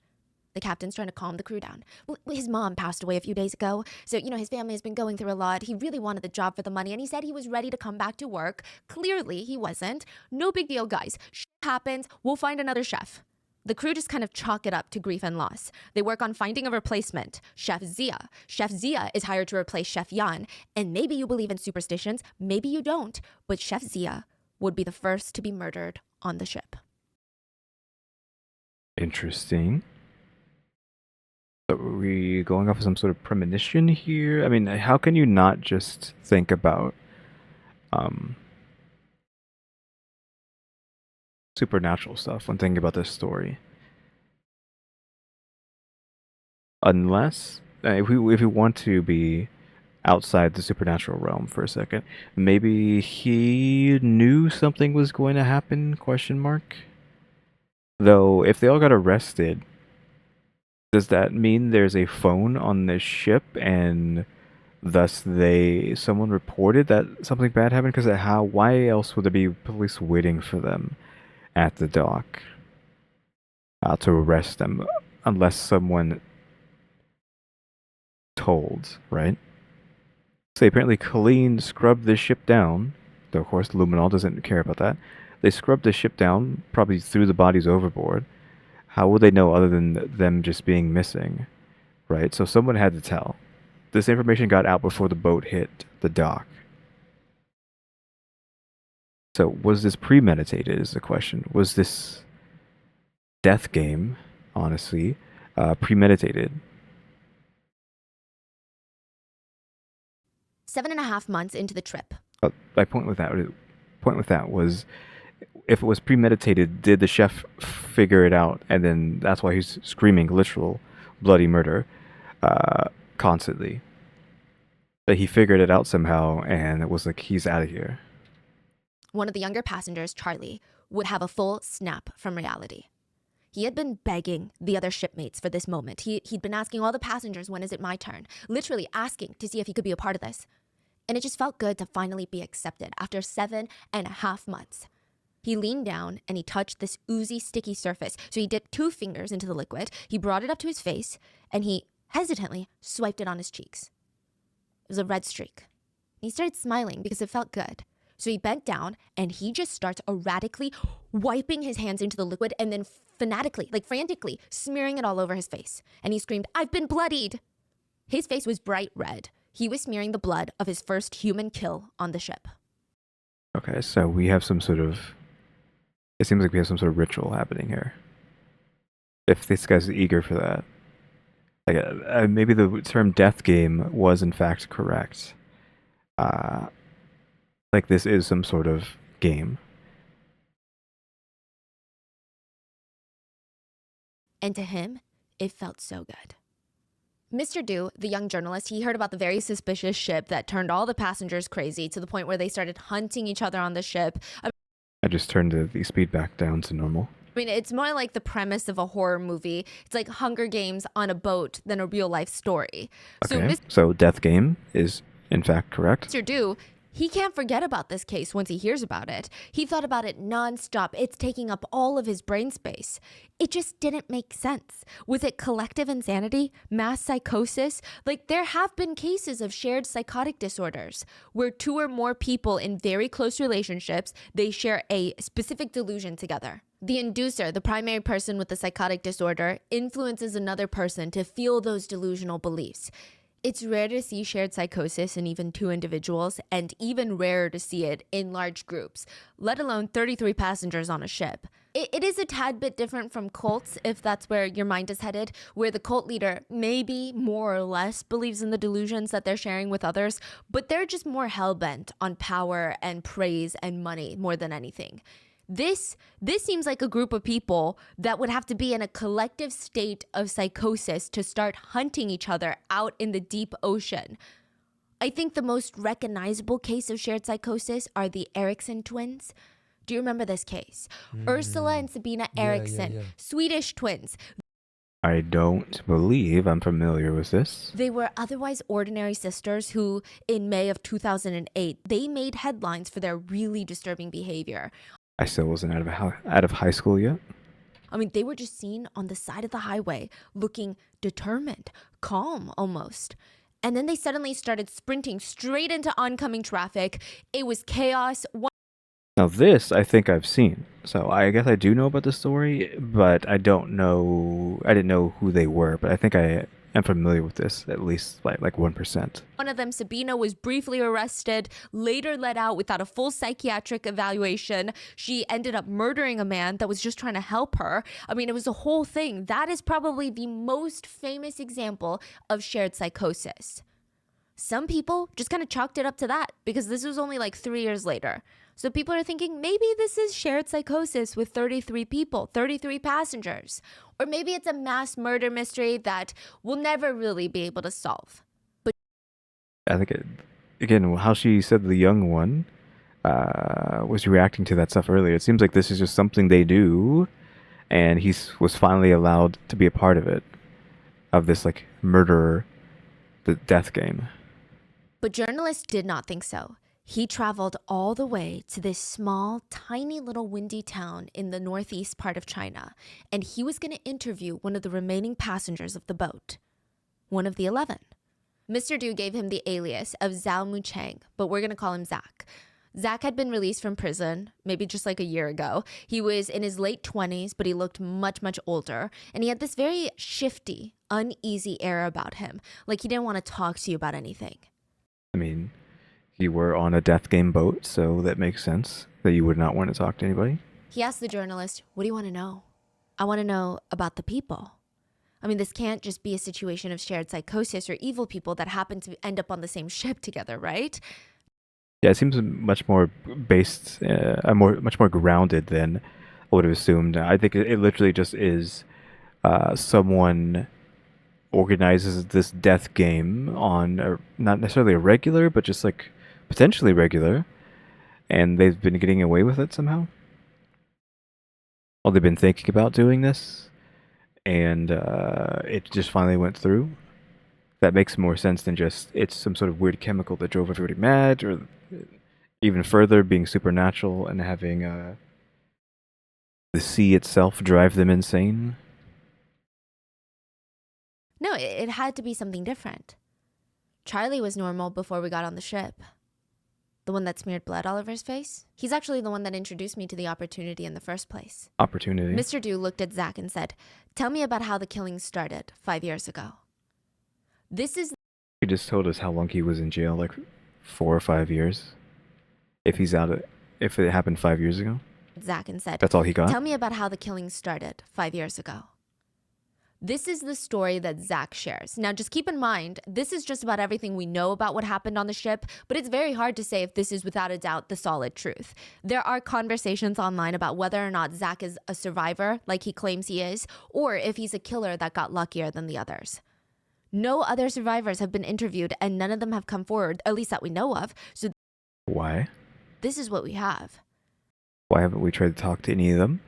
The captain's trying to calm the crew down. Well, his mom passed away a few days ago, so, his family has been going through a lot. He really wanted the job for the money, and he said he was ready to come back to work. Clearly, he wasn't. No big deal, guys. Shit happens. We'll find another chef. The crew just kind of chalk it up to grief and loss. They work on finding a replacement, Chef Zia. Chef Zia is hired to replace Chef Yan, and maybe you believe in superstitions, maybe you don't, but Chef Zia would be the first to be murdered on the ship. Interesting. Are we going off of some sort of premonition here? I mean, how can you not just think about supernatural stuff when thinking about this story? Unless, if we want to be outside the supernatural realm for a second, maybe he knew something was going to happen, question mark? Though, if they all got arrested, does that mean there's a phone on this ship and Thus, someone reported that something bad happened. Because why else would there be police waiting for them at the dock to arrest them, unless someone told, right? So apparently, Colleen scrubbed the ship down. Though of course, Luminol doesn't care about that. They scrubbed the ship down, probably threw the bodies overboard. How would they know other than them just being missing, right? So someone had to tell. This information got out before the boat hit the dock. So was this premeditated is the question. Was this death game, honestly, premeditated? 7.5 months into the trip. My point with that was, if it was premeditated, did the chef figure it out, and then that's why he's screaming literal bloody murder constantly? That he figured it out somehow, and it was like, he's out of here. One of the younger passengers, Charlie, would have a full snap from reality. He had been begging the other shipmates for this moment. He'd been asking all the passengers, when is it my turn? Literally asking to see if he could be a part of this. And it just felt good to finally be accepted after 7.5 months. He leaned down and he touched this oozy, sticky surface. So he dipped 2 fingers into the liquid. He brought it up to his face and he hesitantly swiped it on his cheeks. It was a red streak. He started smiling because it felt good. So he bent down and he just starts erratically wiping his hands into the liquid and then frantically smearing it all over his face. And he screamed, "I've been bloodied!" His face was bright red. He was smearing the blood of his first human kill on the ship. Okay, so we have some sort of... It seems like we have some sort of ritual happening here. If this guy's eager for that. Like, maybe the term death game was in fact correct. Like this is some sort of game. And to him, it felt so good. Mr. Du, the young journalist, he heard about the very suspicious ship that turned all the passengers crazy to the point where they started hunting each other on the ship. I just turned the speed back down to normal. I mean, it's more like the premise of a horror movie. It's like Hunger Games on a boat than a real life story. Okay, so death game is in fact correct. Mr. Du, he can't forget about this case once he hears about it. He thought about it nonstop. It's taking up all of his brain space. It just didn't make sense. Was it collective insanity? Mass psychosis? Like, there have been cases of shared psychotic disorders where 2 or more people in very close relationships, they share a specific delusion together. The inducer, the primary person with the psychotic disorder, influences another person to feel those delusional beliefs. It's rare to see shared psychosis in even 2 individuals, and even rarer to see it in large groups, let alone 33 passengers on a ship. It is a tad bit different from cults, if that's where your mind is headed, where the cult leader maybe more or less believes in the delusions that they're sharing with others, but they're just more hell-bent on power and praise and money more than anything. This seems like a group of people that would have to be in a collective state of psychosis to start hunting each other out in the deep ocean. I think the most recognizable case of shared psychosis are the Eriksson twins. Do you remember this case? Ursula and Sabina Eriksson, Swedish twins. I don't believe I'm familiar with this. They were otherwise ordinary sisters who, in May of 2008, they made headlines for their really disturbing behavior. I still wasn't out of high school yet. I mean, they were just seen on the side of the highway, looking determined, calm almost. And then they suddenly started sprinting straight into oncoming traffic. It was chaos. Now this, I think I've seen. So I guess I do know about the story, but I didn't know who they were, but I think I am familiar with this, at least like 1%. One of them, Sabina, was briefly arrested, later let out without a full psychiatric evaluation. She ended up murdering a man that was just trying to help her. I mean, it was a whole thing. That is probably the most famous example of shared psychosis. Some people just kind of chalked it up to that because this was only like 3 years later. So people are thinking maybe this is shared psychosis with 33 people, 33 passengers. Or maybe it's a mass murder mystery that we'll never really be able to solve. But I think, again, how she said the young one was reacting to that stuff earlier. It seems like this is just something they do, and he was finally allowed to be a part of it, of this like murder, the death game. But journalists did not think so. He traveled all the way to this small, tiny little windy town in the northeast part of China, and he was going to interview one of the remaining passengers of the boat, one of the 11. Mr. Du gave him the alias of Zhao Mucheng, but we're going to call him Zach. Zach had been released from prison, maybe just like a year ago. He was in his late 20s, but he looked much, much older, and he had this very shifty, uneasy air about him, like he didn't want to talk to you about anything. I mean, you were on a death game boat, so that makes sense that you would not want to talk to anybody. He asked the journalist, "What do you want to know?" "I want to know about the people." I mean, this can't just be a situation of shared psychosis or evil people that happen to end up on the same ship together, right? Yeah, it seems much more based, much more grounded than I would have assumed. I think it literally just is someone organizes this death game on not necessarily a regular, but just like potentially regular, and they've been getting away with it somehow. Well, they've been thinking about doing this, and it just finally went through. That makes more sense than just it's some sort of weird chemical that drove everybody mad, or even further, being supernatural and having the sea itself drive them insane. No, it had to be something different. Charlie was normal before we got on the ship. The one that smeared blood all over his face? He's actually the one that introduced me to the opportunity in the first place. Opportunity. Mr. Du looked at Zach and said, "Tell me about how the killings started 5 years ago." This is... He just told us how long he was in jail, like 4 or 5 years. If it happened 5 years ago. Zach and said, That's all he got? "Tell me about how the killings started 5 years ago." This is the story that Zach shares. Now, just keep in mind, this is just about everything we know about what happened on the ship, but it's very hard to say if this is without a doubt the solid truth. There are conversations online about whether or not Zach is a survivor, like he claims he is, or if he's a killer that got luckier than the others. No other survivors have been interviewed, and none of them have come forward, at least that we know of. So Why? this is what we have. Why haven't we tried to talk to any of them?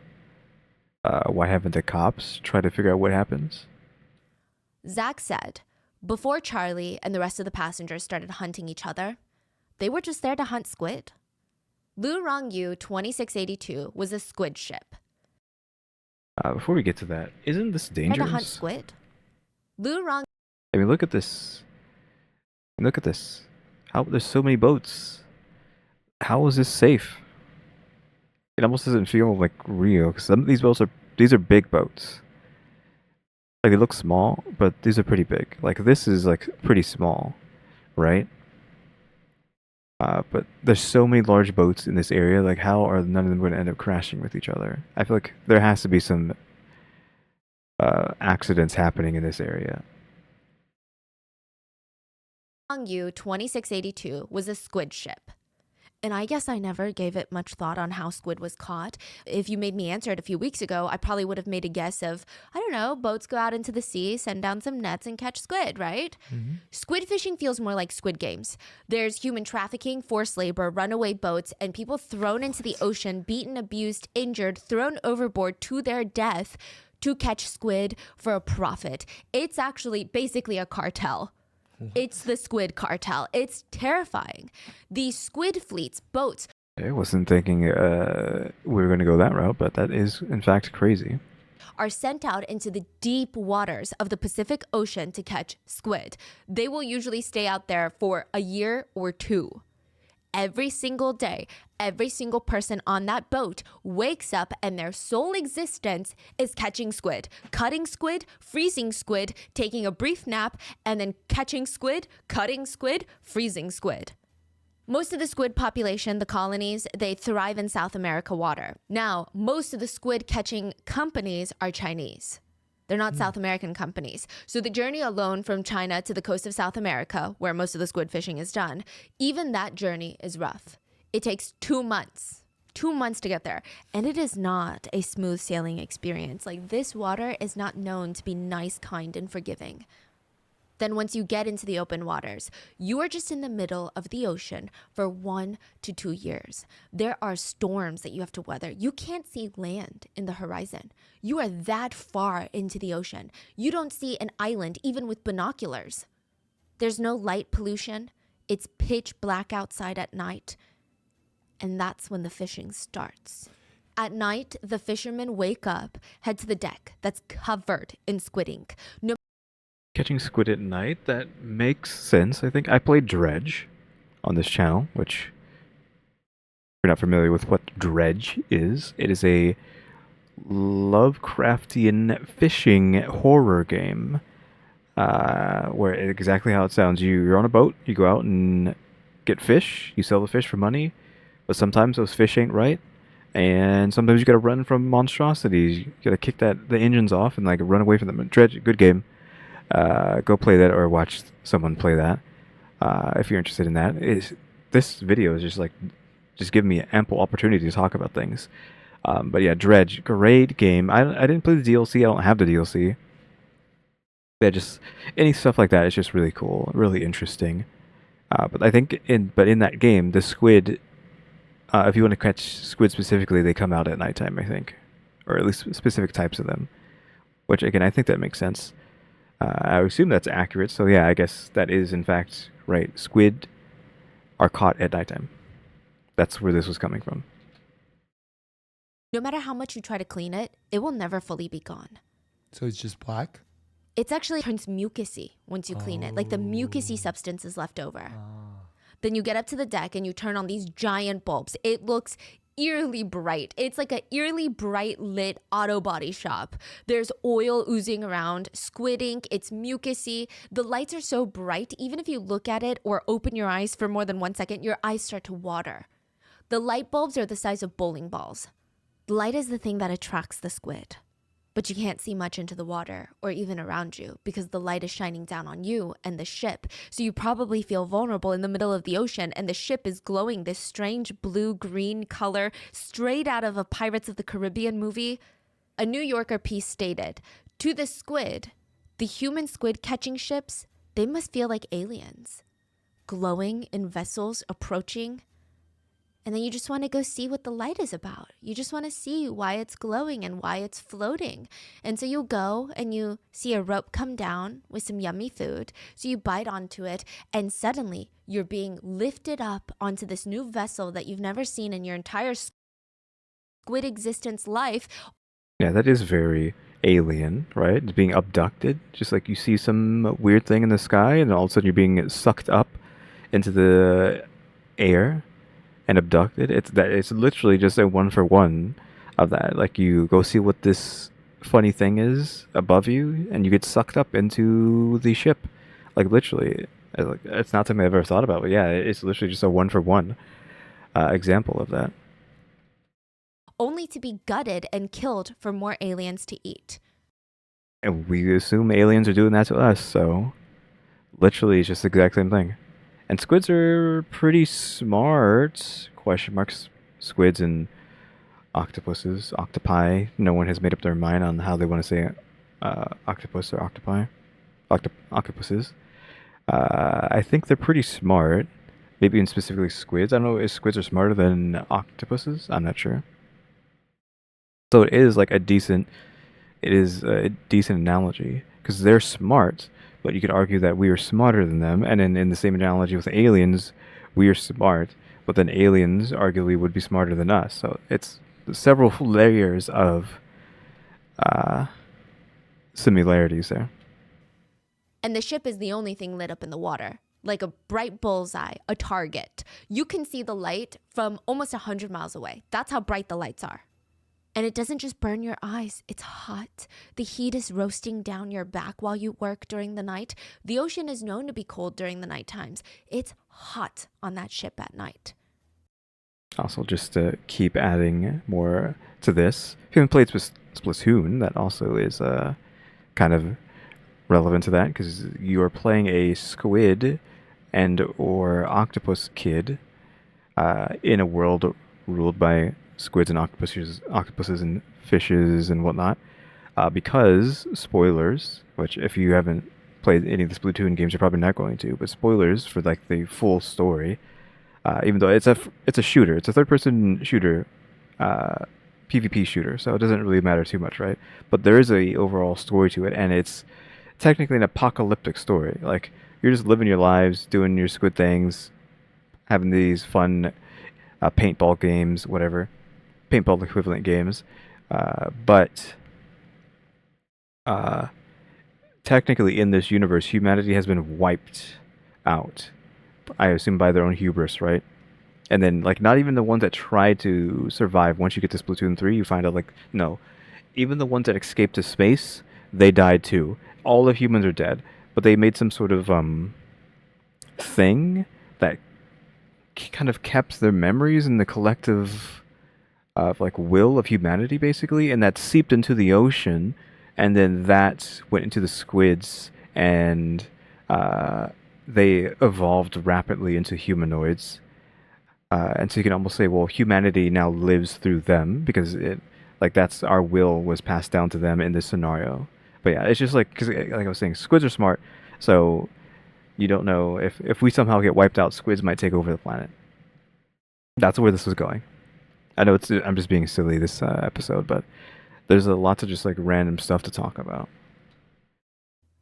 Why haven't the cops tried to figure out what happens? Zach said, before Charlie and the rest of the passengers started hunting each other, they were just there to hunt squid. Lu Rongyu 2682 was a squid ship. Before we get to that, isn't this There dangerous? to hunt squid? Lu Rong... I mean, look at this. Look at this. How there's so many boats. How is this safe? It almost doesn't feel like real because some of these these are big boats. Like they look small, but these are pretty big. Like this is like pretty small, right? But there's so many large boats in this area. Like how are none of them going to end up crashing with each other? I feel like there has to be some accidents happening in this area. Rongyu 2682 was a squid ship. And I guess I never gave it much thought on how squid was caught. If you made me answer it a few weeks ago, I probably would have made a guess of, I don't know, boats go out into the sea, send down some nets and catch squid, right? Mm-hmm. Squid fishing feels more like Squid Games. There's human trafficking, forced labor, runaway boats, and people thrown into the ocean, beaten, abused, injured, thrown overboard to their death to catch squid for a profit. It's actually basically a cartel. It's the squid cartel. It's terrifying. These squid fleets, boats. I wasn't thinking we were going to go that route, but that is, in fact, crazy. Are sent out into the deep waters of the Pacific Ocean to catch squid. They will usually stay out there for a year or two. Every single day, every single person on that boat wakes up and their sole existence is catching squid, cutting squid, freezing squid, taking a brief nap, and then catching squid, cutting squid, freezing squid. Most of the squid population, the colonies, they thrive in South America water. Now, most of the squid catching companies are Chinese. They're not South American companies. So the journey alone from China to the coast of South America, where most of the squid fishing is done, even that journey is rough. It takes 2 months. 2 months to get there. And it is not a smooth sailing experience. Like, this water is not known to be nice, kind, and forgiving. Then once you get into the open waters, you are just in the middle of the ocean for 1 to 2 years. There are storms that you have to weather. You can't see land in the horizon. You are that far into the ocean. You don't see an island even with binoculars. There's no light pollution. It's pitch black outside at night. And that's when the fishing starts. At night, the fishermen wake up, head to the deck that's covered in squid ink. No Catching squid at night, that makes sense. I think I played Dredge on this channel, which if you're not familiar with what Dredge is, it is a Lovecraftian fishing horror game. Where exactly how it sounds. You're on a boat, you go out and get fish, you sell the fish for money, but sometimes those fish ain't right, and sometimes you gotta run from monstrosities. You gotta kick the engines off and like run away from them. Dredge, good game. Go play that or watch someone play that. If you're interested in that, this video is just giving me ample opportunity to talk about things. But yeah, Dredge, great game. I didn't play the DLC. I don't have the DLC. Yeah, just any stuff like that is just really cool, really interesting. But I think in that game, the squid, if you want to catch squid specifically, they come out at nighttime, I think, or at least specific types of them. Which again, I think that makes sense. I assume that's accurate. So yeah, I guess that is in fact right. Squid are caught at nighttime. That's where this was coming from. matter how much you try to clean it, it will never fully be gone. So it's just black? It's actually turns mucusy once you clean it. Like the mucusy substance is left over. Then you get up to the deck and you turn on these giant bulbs. It looks eerily bright. It's like an eerily bright lit auto body shop. There's oil oozing around, squid ink, it's mucusy. The lights are so bright, even if you look at it or open your eyes for more than 1 second, your eyes start to water. The light bulbs are the size of bowling balls. The light is the thing that attracts the squid. But you can't see much into the water or even around you because the light is shining down on you and the ship. So you probably feel vulnerable in the middle of the ocean and the ship is glowing this strange blue-green color straight out of a Pirates of the Caribbean movie. A New Yorker piece stated, "To the squid, the human squid catching ships, they must feel like aliens. Glowing in vessels approaching. And then you just want to go see what the light is about. You just want to see why it's glowing and why it's floating. And so you'll go and you see a rope come down with some yummy food. So you bite onto it and suddenly you're being lifted up onto this new vessel that you've never seen in your entire squid existence life." Yeah, that is very alien, right? It's being abducted. Just like you see some weird thing in the sky and all of a sudden you're being sucked up into the air and abducted. It's literally just a 1-for-1 of that. Like you go see what this funny thing is above you and you get sucked up into the ship. Like literally. It's not something I've ever thought about, but yeah, it's literally just a 1-for-1 example of that. Only to be gutted and killed for more aliens to eat. And we assume aliens are doing that to us, so literally it's just the exact same thing. And squids are pretty smart, question marks, squids and octopuses, octopi. No one has made up their mind on how they want to say octopus or octopi. Octopuses. I think they're pretty smart. Maybe in specifically squids. I don't know if squids are smarter than octopuses. I'm not sure. So it is a decent analogy because they're smart, but you could argue that we are smarter than them. And in the same analogy with aliens, we are smart, but then aliens arguably would be smarter than us. So it's several layers of similarities there. And the ship is the only thing lit up in the water, like a bright bullseye, a target. You can see the light from almost 100 miles away. That's how bright the lights are. And it doesn't just burn your eyes, it's hot. The heat is roasting down your back while you work during the night. The ocean is known to be cold during the night times. It's hot on that ship at night. Also, just to keep adding more to this, if you haven't played Splatoon, that also is kind of relevant to that, because you are playing a squid and or octopus kid in a world ruled by squids and octopuses and fishes and whatnot. Because spoilers, which if you haven't played any of the Splatoon games, you're probably not going to, but spoilers for like the full story. Even though it's a shooter, it's a third-person shooter, PvP shooter, so it doesn't really matter too much, right? But there is a overall story to it, and it's technically an apocalyptic story. Like You're just living your lives, doing your squid things, having these fun paintball games, whatever, paintball equivalent games. But uh, technically, in this universe, humanity has been wiped out. I assume by their own hubris, right? And then, like, not even the ones that try to survive. Once you get to Splatoon 3, you find out, like, no, even the ones that escaped to space, they died too. All the humans are dead, but they made some sort of thing that kind of kept their memories in the collective like will of humanity, basically, and that seeped into the ocean, and then that went into the squids, and they evolved rapidly into humanoids. And so you can almost say, well, humanity now lives through them because it, like, that's our will was passed down to them in this scenario. But yeah, it's just like, because like I was saying, squids are smart, so you don't know if we somehow get wiped out, squids might take over the planet. That's where this was going. I know I'm just being silly this episode, but there's a lot of just like random stuff to talk about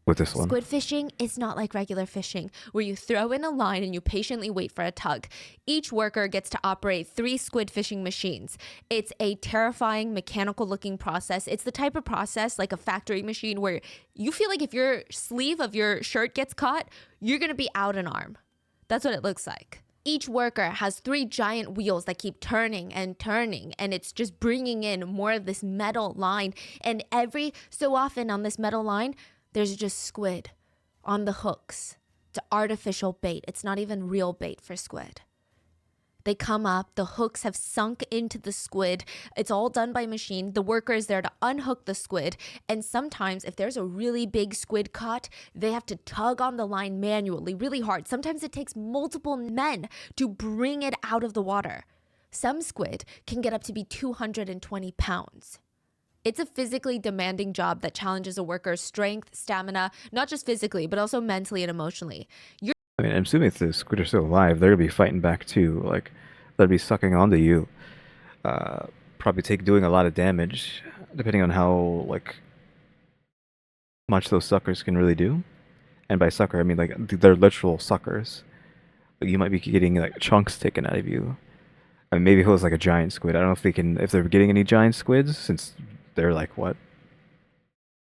with this one. Squid fishing is not like regular fishing, where you throw in a line and you patiently wait for a tug. Each worker gets to operate 3 squid fishing machines. It's a terrifying mechanical looking process. It's the type of process like a factory machine where you feel like if your sleeve of your shirt gets caught, you're going to be out an arm. That's what it looks like. Each worker has 3 giant wheels that keep turning and turning, and it's just bringing in more of this metal line. And every so often on this metal line, there's just squid on the hooks. It's artificial bait. It's not even real bait for squid. They come up, the hooks have sunk into the squid. It's all done by machine. The worker is there to unhook the squid. And sometimes if there's a really big squid caught, they have to tug on the line manually, really hard. Sometimes it takes multiple men to bring it out of the water. Some squid can get up to be 220 pounds. It's a physically demanding job that challenges a worker's strength, stamina, not just physically, but also mentally and emotionally. I mean, I'm assuming if the squid are still alive, they're gonna be fighting back too. Like, they'll be sucking onto you. Probably doing a lot of damage, depending on how like much those suckers can really do. And by sucker, I mean like they're literal suckers. Like, you might be getting like chunks taken out of you. I mean, maybe if it was like a giant squid. I don't know if they're getting any giant squids, since they're like what,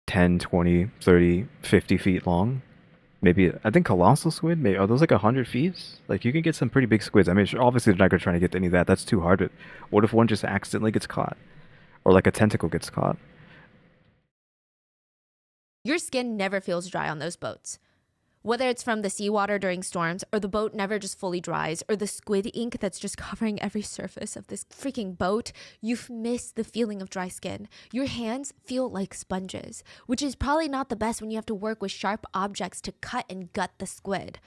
10, 20, 30, 50 feet long. Maybe, I think colossal squid, maybe, are those like 100 feet? Like, you can get some pretty big squids. I mean, obviously they're not going to try to get any of that. That's too hard. But what if one just accidentally gets caught? Or like a tentacle gets caught? Your skin never feels dry on those boats. Whether it's from the seawater during storms, or the boat never just fully dries, or the squid ink that's just covering every surface of this freaking boat, you've missed the feeling of dry skin. Your hands feel like sponges, which is probably not the best when you have to work with sharp objects to cut and gut the squid.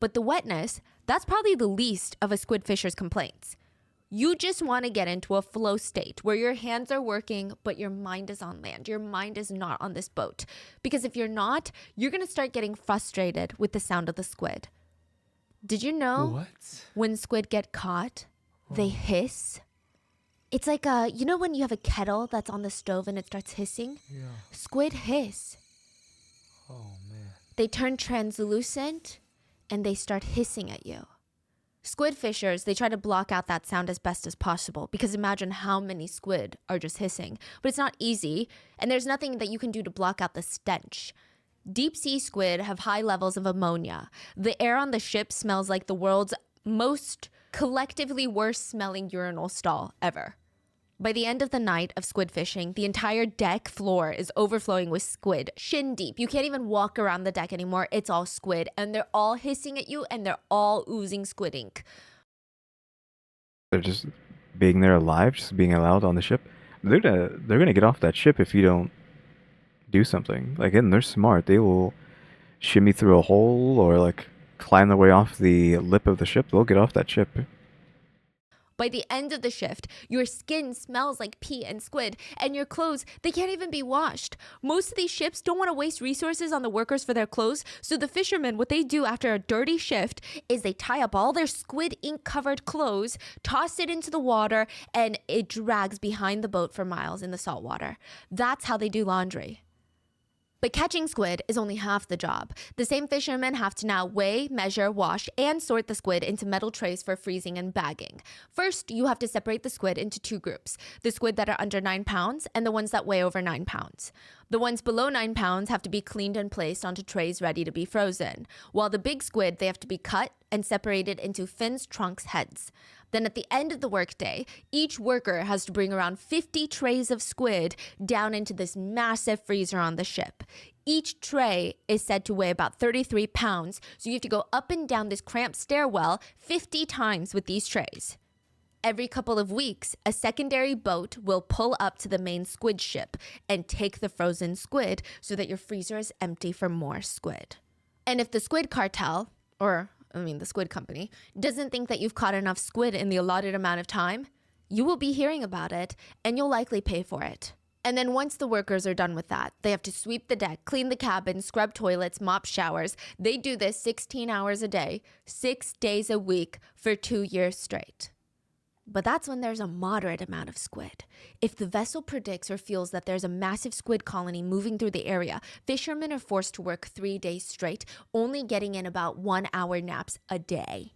But the wetness, that's probably the least of a squid fisher's complaints. You just want to get into a flow state where your hands are working, but your mind is on land. Your mind is not on this boat. Because if you're not, you're going to start getting frustrated with the sound of the squid. Did you know when squid get caught, they hiss? It's like you know when you have a kettle that's on the stove and it starts hissing? Yeah. Squid hiss. Oh, man. They turn translucent and they start hissing at you. Squid fishers, they try to block out that sound as best as possible, because imagine how many squid are just hissing. But it's not easy, and there's nothing that you can do to block out the stench. Deep sea squid have high levels of ammonia. The air on the ship smells like the world's most collectively worst smelling urinal stall ever. By the end of the night of squid fishing, the entire deck floor is overflowing with squid, shin deep. You can't even walk around the deck anymore. It's all squid, and they're all hissing at you, and they're all oozing squid ink. They're just being there alive, just being allowed on the ship. They're gonna get off that ship if you don't do something. Like, and they're smart. They will shimmy through a hole or like climb their way off the lip of the ship. They'll get off that ship. By the end of the shift, your skin smells like pee and squid, and your clothes, they can't even be washed. Most of these ships don't want to waste resources on the workers for their clothes, so the fishermen, what they do after a dirty shift is they tie up all their squid ink covered clothes, toss it into the water, and it drags behind the boat for miles in the salt water. That's how they do laundry. But catching squid is only half the job. The same fishermen have to now weigh, measure, wash, and sort the squid into metal trays for freezing and bagging. First, you have to separate the squid into two groups, the squid that are under 9 pounds and the ones that weigh over 9 pounds. The ones below 9 pounds have to be cleaned and placed onto trays ready to be frozen, while the big squid, they have to be cut and separated into fins, trunks, heads. Then at the end of the workday, each worker has to bring around 50 trays of squid down into this massive freezer on the ship. Each tray is said to weigh about 33 pounds, so you have to go up and down this cramped stairwell 50 times with these trays. Every couple of weeks, a secondary boat will pull up to the main squid ship and take the frozen squid so that your freezer is empty for more squid. And if the squid cartel, the squid company, doesn't think that you've caught enough squid in the allotted amount of time, you will be hearing about it and you'll likely pay for it. And then once the workers are done with that, they have to sweep the deck, clean the cabin, scrub toilets, mop showers. They do this 16 hours a day, 6 days a week for 2 years straight. But that's when there's a moderate amount of squid. If the vessel predicts or feels that there's a massive squid colony moving through the area, fishermen are forced to work 3 days straight, only getting in about 1 hour naps a day.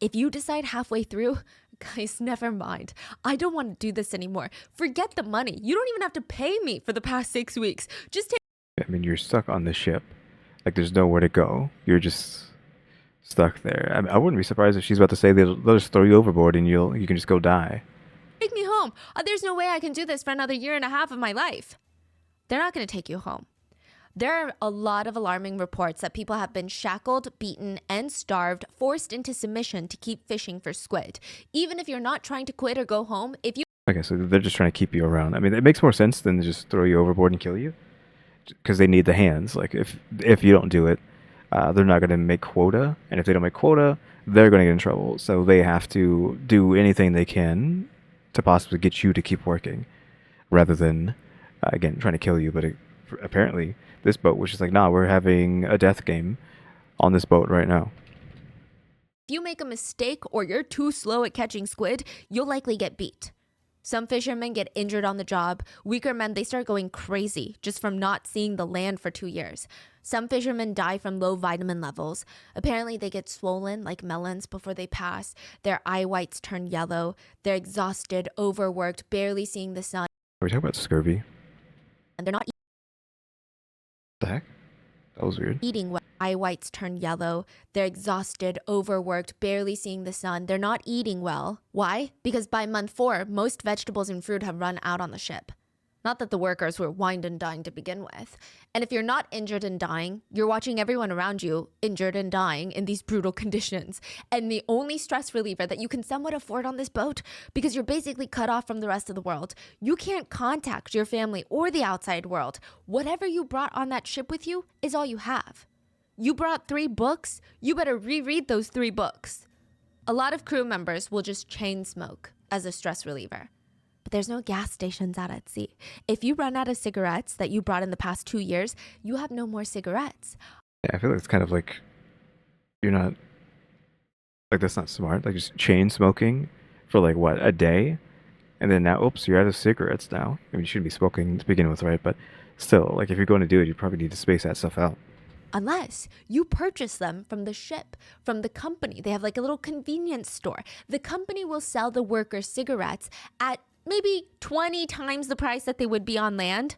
If you decide halfway through, guys, never mind. I don't want to do this anymore. Forget the money. You don't even have to pay me for the past 6 weeks. Just take. I mean, you're stuck on the ship. Like, there's nowhere to go. You're just stuck there. I wouldn't be surprised if she's about to say they'll just throw you overboard and you can just go die. Take me home. There's no way I can do this for another 1.5 years of my life. They're not going to take you home. There are a lot of alarming reports that people have been shackled, beaten, and starved, forced into submission to keep fishing for squid. Even if you're not trying to quit or go home, if you... Okay, so they're just trying to keep you around. I mean, it makes more sense than to just throw you overboard and kill you, because they need the hands. Like, if you don't do it, they're not going to make quota, and if they don't make quota, they're going to get in trouble. So they have to do anything they can to possibly get you to keep working, rather than, again, trying to kill you. But apparently, this boat was just like, nah, we're having a death game on this boat right now. If you make a mistake or you're too slow at catching squid, you'll likely get beat. Some fishermen get injured on the job. Weaker men, they start going crazy just from not seeing the land for 2 years. Some fishermen die from low vitamin levels. Apparently, they get swollen like melons before they pass. Their eye whites turn yellow. They're exhausted, overworked, barely seeing the sun. Are we talking about scurvy? And they're not The heck? That was weird. eating well. Eye whites turn yellow. They're exhausted, overworked, barely seeing the sun. They're not eating well. Why? Because by month 4, most vegetables and fruit have run out on the ship. Not that the workers were wined and dined to begin with. And if you're not injured and dying, you're watching everyone around you injured and dying in these brutal conditions. And the only stress reliever that you can somewhat afford on this boat, because you're basically cut off from the rest of the world. You can't contact your family or the outside world. Whatever you brought on that ship with you is all you have. You brought 3 books, you better reread those 3 books. A lot of crew members will just chain smoke as a stress reliever. But there's no gas stations out at sea. If you run out of cigarettes that you brought in the past 2 years, you have no more cigarettes. Yeah, I feel like it's kind of like you're not, like, that's not smart. Like, just chain smoking for like what, a day, and then now, oops, you're out of cigarettes now. I mean, you shouldn't be smoking to begin with, right? But still, like, if you're going to do it, you probably need to space that stuff out. Unless you purchase them from the ship, from the company. They have like a little convenience store. The company will sell the workers cigarettes at maybe 20 times the price that they would be on land.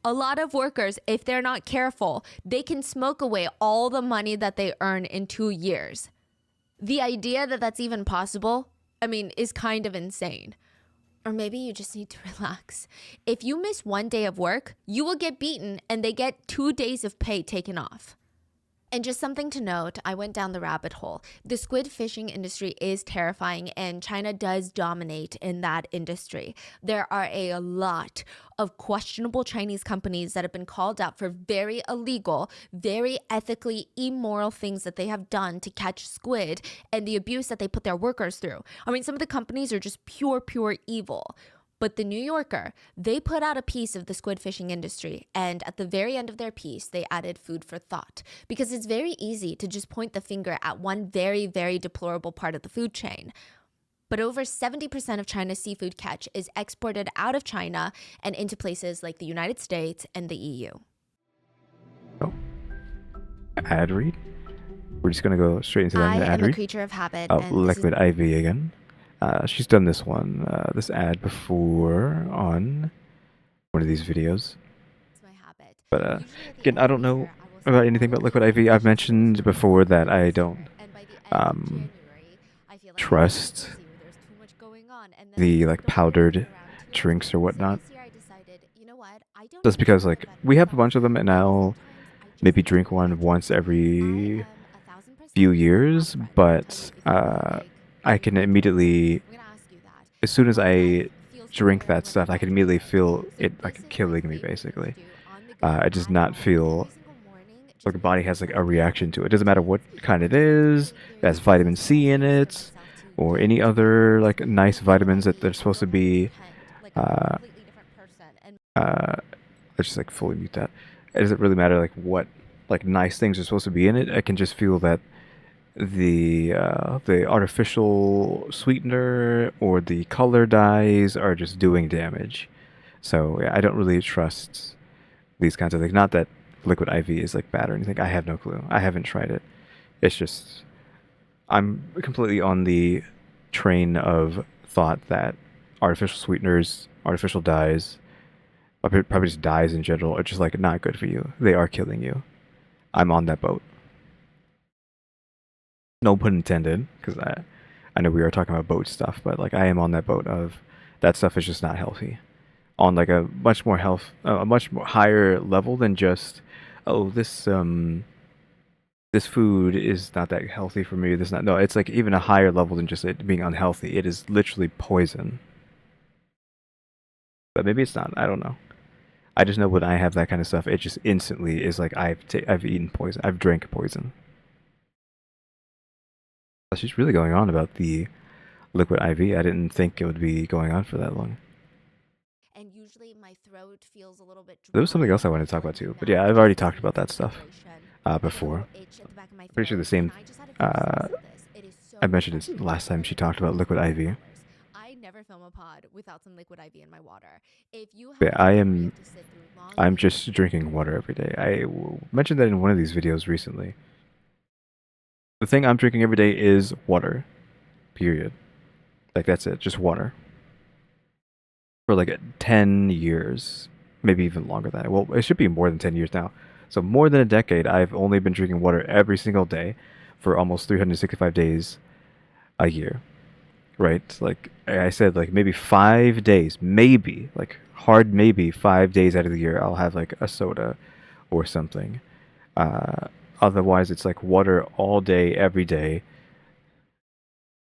A lot of workers, if they're not careful, they can smoke away all the money that they earn in 2 years. The idea that that's even possible, is kind of insane. Or maybe you just need to relax. If you miss 1 day of work, you will get beaten and they get 2 days of pay taken off. And just something to note, I went down the rabbit hole. The squid fishing industry is terrifying and China does dominate in that industry. There are a lot of questionable Chinese companies that have been called out for very illegal, very ethically immoral things that they have done to catch squid and the abuse that they put their workers through. Some of the companies are just pure evil. But the New Yorker, they put out a piece of the squid fishing industry, and at the very end of their piece, they added food for thought. Because it's very easy to just point the finger at one very deplorable part of the food chain. but over 70% of China's seafood catch is exported out of China and into places like the United States and the EU. Oh, ad read. We're just gonna go straight into that I ad am a read. creature of habit, Oh, and this is Liquid IV again. She's done this one, this ad before on one of these videos. my habit. But Usually at the again, end I of don't the know year, I will about send anything all about of the Liquid IV. I've mentioned before that I don't and by the end of January, I feel like trust I'm busy where there's too much going on, and then the things like don't powdered around too drinks or much. whatnot. So this year I decided, you know what? I don't Just need to because feel like bad we have a myself, bunch of them, and because I'll sometimes I just maybe need to drink be one once enjoyed. I every am 1000% few not years, friend. but Tell me if you feel like I can immediately, I'm gonna ask you that. as soon as My life I feels drink better that when stuff, I I can vibe immediately with it. feel So it this like is my killing me, favorite thing to basically. do on the go I just at not home feel every single morning, like just the because body it has makes like me a feel reaction to it. It good. doesn't matter what kind it I just is. feel It like has there's no vitamin small C in ways for it, myself to or any to other relax. like nice Liquid vitamins that IV, they're I supposed don't to have to be. pretend like I'm a Uh, completely different person. And let's just like fully mute that. It doesn't really matter like what like nice things are supposed to be in it. I can just feel that the artificial sweetener or the color dyes are just doing damage. So yeah, I don't really trust these kinds of things. Not that Liquid IV is like bad or anything. I have no clue. I haven't tried it. It's just I'm completely on the train of thought that artificial sweeteners, artificial dyes, probably just dyes in general, are just like not good for you. They are killing you. I'm on that boat. No pun intended, because I know we are talking about boat stuff, but like I am on that boat of that stuff is just not healthy. On like a much more a much more higher level than just, oh, this food is not that healthy for me. This not no, it's like even a higher level than just it being unhealthy. It is literally poison. But maybe it's not. I don't know. I just know when I have that kind of stuff, it just instantly is like I've eaten poison. I've drank poison. She's really going on about the Liquid IV. I didn't think it would be going on for that long. and usually my throat feels a little bit There was something dry else I wanted to talk or about my too, but mouth yeah, I've already just talked doesn't about get that the stuff hydration. I get a before. little itch at the back of my Pretty sure the throat, same. and I just had a few Uh, sips of this. It is so I mentioned this refreshing. last time But she it talked took me about Liquid over 2 IV. hours. I never film a pod without some Liquid IV in my water. If you have Yeah, a job where you have to sit through long I'm meetings, just drinking water every day. Mentioned that in one of these videos recently. The thing I'm drinking every day is water. Period. Like that's it, just water. For like 10 years, maybe even longer than that. Well, it should be more than 10 years now. So more than a decade, I've only been drinking water every single day for almost 365 days a year. Right? Like I said, like maybe 5 days, maybe like hard maybe 5 days out of the year, I'll have like a soda or something. Uh, Otherwise, it's like water all day, every day,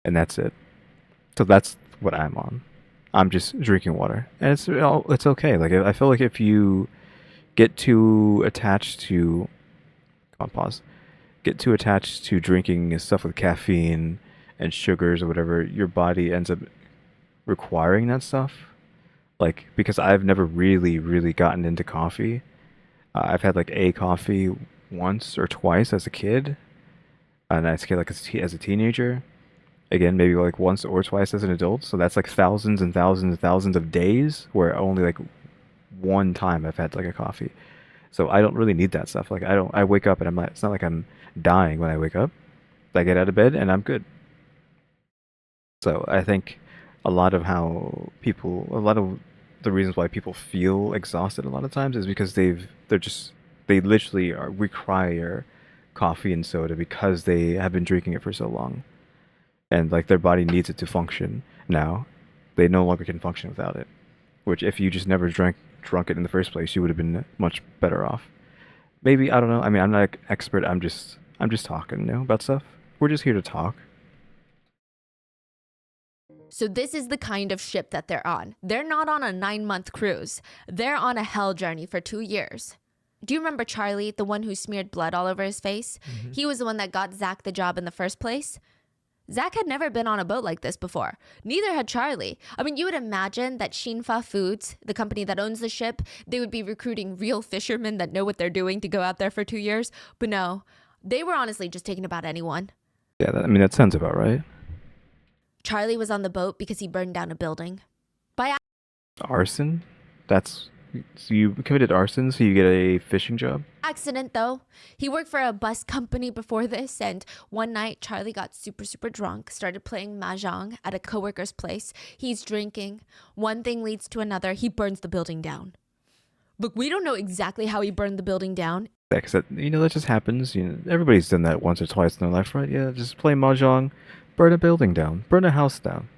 and that's it. So that's what I'm on. I'm just drinking water, and it's okay. Like I feel like if you get too attached to, come on, pause. Get too attached to drinking stuff with caffeine and sugars or whatever, your body ends up requiring that stuff. Like because I've never really gotten into coffee. I've had like a coffee once or twice as a kid, and as a kid like as a teenager. Again, maybe like once or twice as an adult. So that's like thousands and thousands and thousands of days where only like one time I've had like a coffee. So I don't really need that stuff. Like I don't. I wake up and I'm not. It's not like I'm dying when I wake up. I get out of bed and I'm good. So I think a lot of the reasons why people feel exhausted a lot of times is because they literally require coffee and soda because they have been drinking it for so long, and like their body needs it to function. Now, they no longer can function without it. Which if you just never drunk it in the first place, you would have been much better off. Maybe I don't know. I mean, I'm not an expert. I'm just talking, about stuff. We're just here to talk. so this is the kind of ship that they're on. They're not on a 9-month cruise. They're on a hell journey for 2 years. Do you remember Charlie, the one who smeared blood all over his face? Mm-hmm. He was the one that got Zach the job in the first place. Zach had never been on a boat like this before. Neither had Charlie. I mean, you would imagine that Shinfa Foods, the company that owns the ship, they would be recruiting real fishermen that know what they're doing to go out there for 2 years. But no, they were honestly just taking about anyone. Yeah, I mean that sounds about right. Charlie was on the boat because he burned down a building. By Arson? That's so you committed arson, so you get a fishing job? accident, though. He worked for a bus company before this, and one night Charlie got super, super drunk, started playing mahjong at a coworker's place. He's drinking. One thing leads to another. He burns the building down. Look, we don't know exactly how he burned the building down. Yeah, 'cause that, that just happens. Everybody's done that once or twice in their life, right? Yeah, just play mahjong, burn a building down, burn a house down.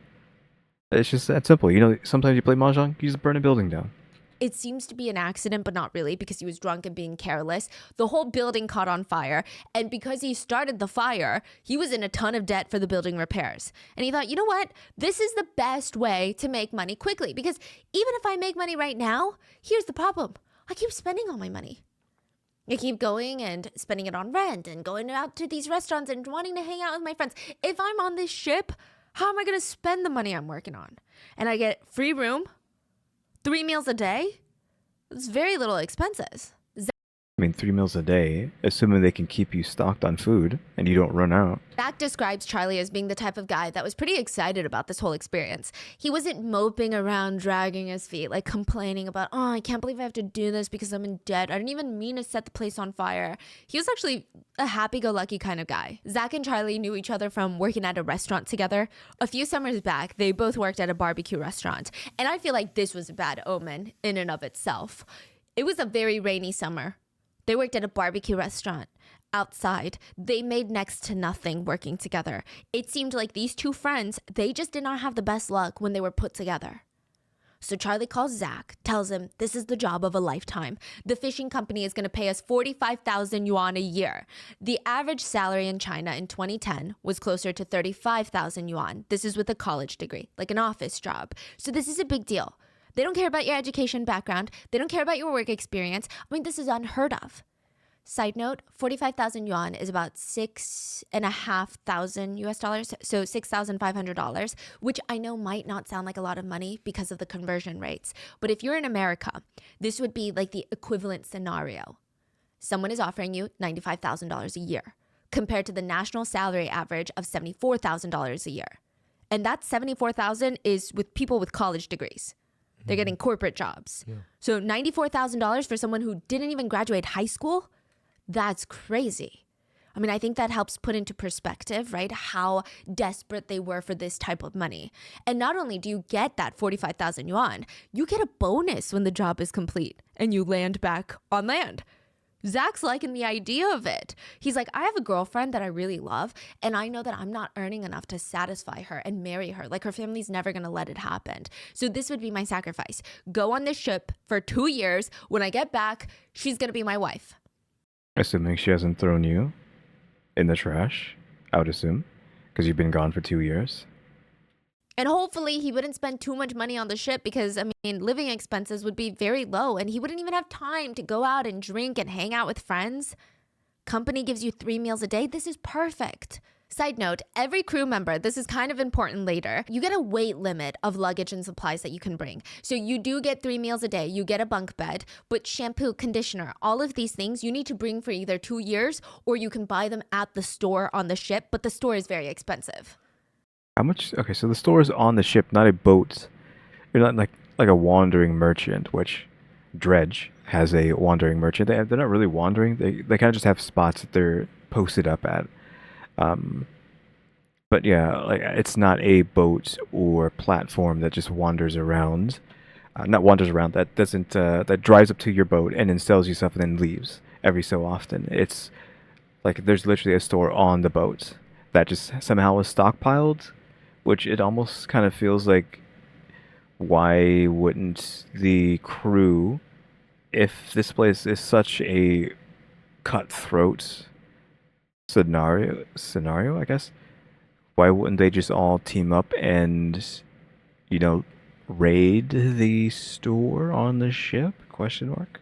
It's just that simple. Sometimes you play mahjong, you just burn a building down. It seems to be an accident, but not really, because he was drunk and being careless. The whole building caught on fire, and because he started the fire, he was in a ton of debt for the building repairs. And he thought, you know what? This is the best way to make money quickly, because even if I make money right now, here's the problem. I keep spending all my money. I keep going and spending it on rent and going out to these restaurants and wanting to hang out with my friends. If I'm on this ship, how am I going to spend the money I'm working on? And I get free room, 3 meals a day. It's very little expenses. I mean, 3 meals a day, assuming they can keep you stocked on food and you don't run out. Zach describes Charlie as being the type of guy that was pretty excited about this whole experience. He wasn't moping around, dragging his feet, like complaining about, oh, I can't believe I have to do this because I'm in debt. I didn't even mean to set the place on fire. He was actually a happy-go-lucky kind of guy. Zach and Charlie knew each other from working at a restaurant together. A few summers back, they both worked at a barbecue restaurant. And I feel like this was a bad omen in and of itself. It was a very rainy summer. They worked at a barbecue restaurant outside. They made next to nothing working together. It seemed like these two friends, they just did not have the best luck when they were put together. So Charlie calls Zach, tells him this is the job of a lifetime. The fishing company is going to pay us 45,000 yuan a year. The average salary in China in 2010 was closer to 35,000 yuan. This is with a college degree, like an office job. So this is a big deal. They don't care about your education background. They don't care about your work experience. I mean, this is unheard of. Side note, 45,000 yuan is about $6,500 US dollars, so $6,500, which I know might not sound like a lot of money because of the conversion rates. But if you're in America, this would be like the equivalent scenario. Someone is offering you $95,000 a year compared to the national salary average of $74,000 a year. And that $74,000 is with people with college degrees. They're getting corporate jobs. Yeah. So $94,000 for someone who didn't even graduate high school? That's crazy. I mean, I think that helps put into perspective, right, how desperate they were for this type of money. And not only do you get that 45,000 yuan, you get a bonus when the job is complete and you land back on land. Zach's liking the idea of it. He's like, I have a girlfriend that I really love, and I know that I'm not earning enough to satisfy her and marry her. Like, her family's never going to let it happen. So this would be my sacrifice. Go on this ship for 2 years. When I get back, she's going to be my wife. Assuming she hasn't thrown you in the trash, I would assume, because you've been gone for 2 years. And hopefully he wouldn't spend too much money on the ship because, I mean, living expenses would be very low and he wouldn't even have time to go out and drink and hang out with friends. Company gives you 3 meals a day. This is perfect. Side note, every crew member, this is kind of important later, you get a weight limit of luggage and supplies that you can bring. So you do get 3 meals a day, you get a bunk bed, but shampoo, conditioner, all of these things you need to bring for either 2 years or you can buy them at the store on the ship, but the store is very expensive. How much? Okay, so the store is on the ship, not a boat. You're not like a wandering merchant, which Dredge has a wandering merchant. They're not really wandering. They kind of just have spots that they're posted up at. But yeah, like it's not a boat or platform that just wanders around. Not wanders around. That doesn't. That drives up to your boat and then sells you stuff and then leaves every so often. It's like there's literally a store on the boat that just somehow is stockpiled, which it almost kind of feels like, why wouldn't the crew, if this place is such a cutthroat scenario, I guess, why wouldn't they just all team up and, raid the store on the ship? Question mark.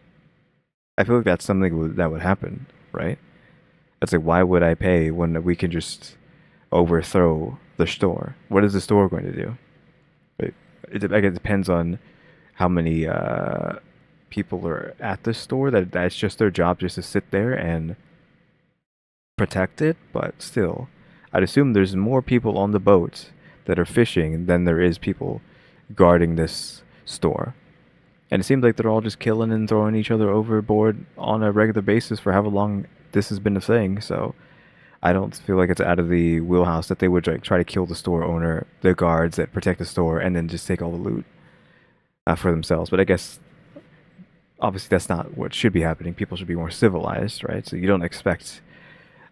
I feel like that's something that would happen, right? It's like, why would I pay when we can just overthrow the store? What is the store going to do? I guess it depends on how many people are at the store. That's just their job, just to sit there and protect it. But still, I'd assume there's more people on the boat that are fishing than there is people guarding this store. And it seems like they're all just killing and throwing each other overboard on a regular basis for however long this has been a thing. So I don't feel like it's out of the wheelhouse that they would like try to kill the store owner, the guards that protect the store, and then just take all the loot for themselves. But I guess obviously that's not what should be happening. People should be more civilized, right? So you don't expect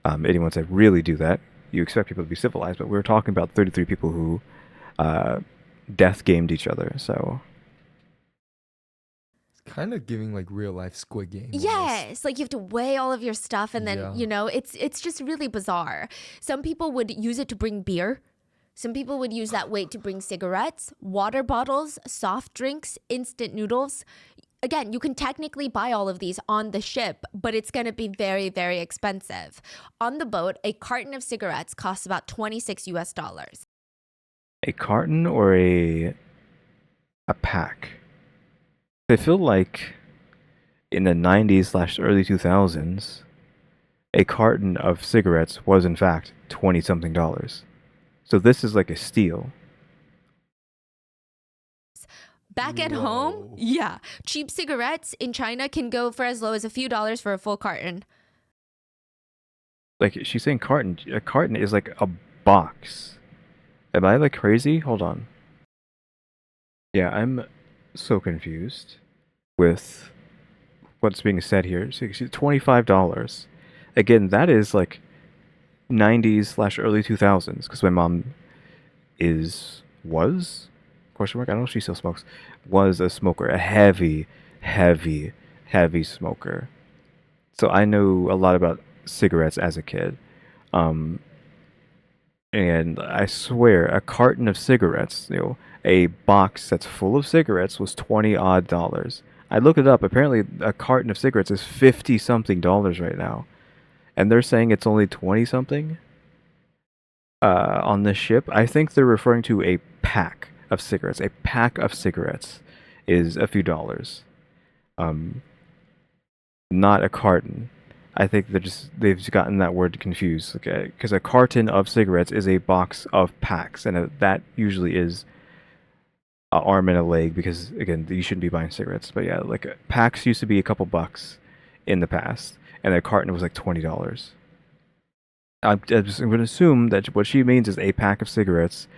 anyone to really do that. You expect people to be civilized, but we're talking about 33 people who death gamed each other. So It's kind of giving like real life Squid Game. almost. Yes, like you have to weigh all of your stuff, and then Yeah. it's just really bizarre. Some people would use it to bring beer. Some people would use that weight to bring cigarettes, water bottles, soft drinks, instant noodles. Again, you can technically buy all of these on the ship, but it's going to be very, very expensive. On the boat, a carton of cigarettes costs about 26 US dollars. a carton or a pack. I feel like in the 90s/early 2000s, a carton of cigarettes was in fact 20 something dollars. So this is like a steal. Back at home, Whoa. yeah, cheap cigarettes in China can go for as low as a few dollars for a full carton. Like she's saying carton. A carton is like a box. Am I like crazy? Hold on. Yeah, I'm so confused with what's being said here. So $25. Again, that is like 90s/early 2000s because my mom was question mark. I don't know if she still smokes. Was a smoker, a heavy, heavy, heavy smoker. So I know a lot about cigarettes as a kid. And I swear, a carton of cigarettes, a box that's full of cigarettes was 20 odd dollars. I looked it up. Apparently, a carton of cigarettes is 50 something dollars right now. And they're saying it's only 20 something on this ship. I think they're referring to a pack of cigarettes. A pack of cigarettes is a few dollars. Not a carton. I think they've just gotten that word confused. Okay, because a carton of cigarettes is a box of packs, and that usually is an arm and a leg. Because again, you shouldn't be buying cigarettes. But yeah, like packs used to be a couple bucks in the past, and a carton was like $20. I'm going to assume that what she means is a pack of cigarettes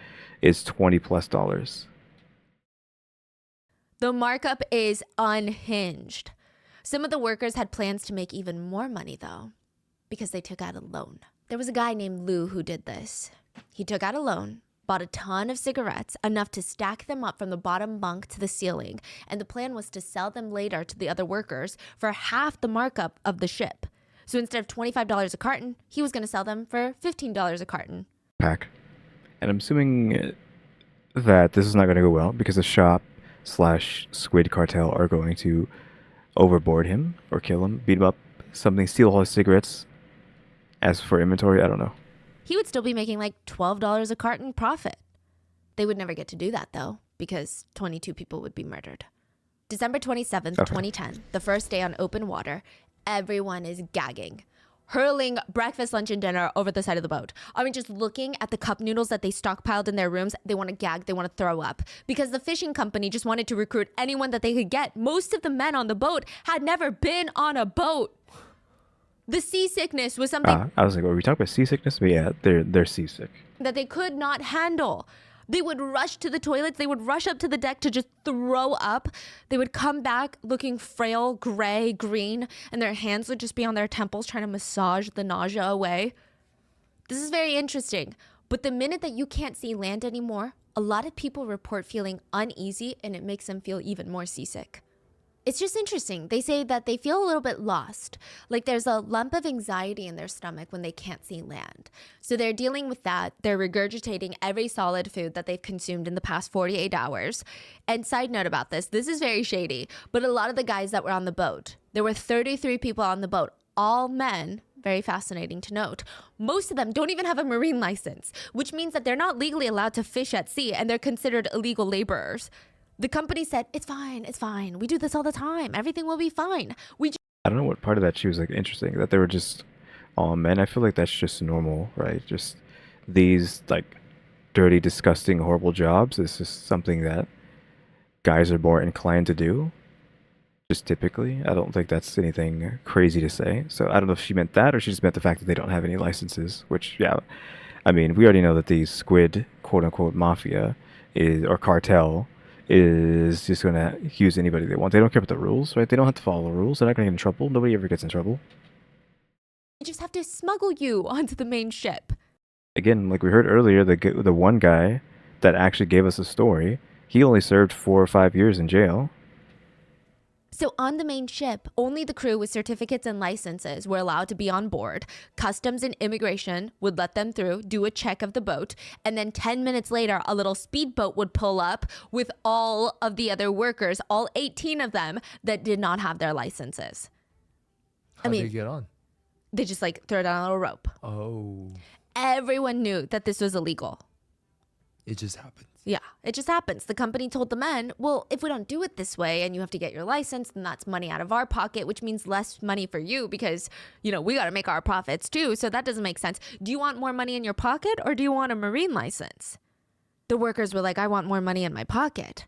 is $20+. The markup is unhinged. Some of the workers had plans to make even more money, though, because they took out a loan. There was a guy named Lou who did this. He took out a loan, bought a ton of cigarettes, enough to stack them up from the bottom bunk to the ceiling, and the plan was to sell them later to the other workers for half the markup of the ship. So instead of $25 a carton, he was going to sell them for $15 a carton. Pack. And I'm assuming that this is not going to go well because the shop/Squid cartel are going to overboard him or kill him, beat him up, something, steal all his cigarettes. As for inventory, I don't know. He would still be making like $12 a carton profit. They would never get to do that, though, because 22 people would be murdered. December 27th, 2010, the first day on open water, everyone is gagging, hurling breakfast, lunch, and dinner over the side of the boat. I mean, just looking at the cup noodles that they stockpiled in their rooms, they want to gag, they want to throw up. Because the fishing company just wanted to recruit anyone that they could get. Most of the men on the boat had never been on a boat. The seasickness was something I was like, are we talking about seasickness? But yeah, they're seasick. that they could not handle. They would rush to the toilets. They would rush up to the deck to just throw up. They would come back looking frail, gray, green, and their hands would just be on their temples trying to massage the nausea away. This is very interesting. But the minute that you can't see land anymore, a lot of people report feeling uneasy, and it makes them feel even more seasick. It's just interesting. They say that they feel a little bit lost, like there's a lump of anxiety in their stomach when they can't see land. So they're dealing with that. They're regurgitating every solid food that they've consumed in the past 48 hours. And side note about this is very shady, but a lot of the guys that were on the boat, there were 33 people on the boat, all men. Very fascinating to note. Most of them don't even have a marine license, which means that they're not legally allowed to fish at sea, and they're considered illegal laborers. The company said, it's fine. We do this all the time. Everything will be fine. I don't know what part of that she was like interesting, that they were just all men. I feel like that's just normal, right? Just these like dirty, disgusting, horrible jobs is just something that guys are more inclined to do. Just typically, I don't think that's anything crazy to say. So I don't know if she meant that or she just meant the fact that they don't have any licenses. Which, yeah, I mean, we already know that the Squid quote unquote mafia is or cartel is just gonna use anybody they want. They don't care about the rules, right? They don't have to follow the rules. They're not gonna get in trouble. Nobody ever gets in trouble. They just have to smuggle you onto the main ship. Again, like we heard earlier, the one guy that actually gave us a story, he only served 4 or 5 years in jail. So on the main ship, only the crew with certificates and licenses were allowed to be on board. Customs and immigration would let them through, do a check of the boat, and then 10 minutes later, a little speedboat would pull up with all of the other workers, all 18 of them, that did not have their licenses. How'd they get on? They just like throw down a little rope. Oh, Everyone knew that this was illegal. it just happens. Yeah, it just happens. The company told the men, well, if we don't do it this way and you have to get your license, then that's money out of our pocket, which means less money for you because, you know, we got to make our profits too. So that doesn't make sense. Do you want more money in your pocket or do you want a marine license? The workers were like, I want more money in my pocket.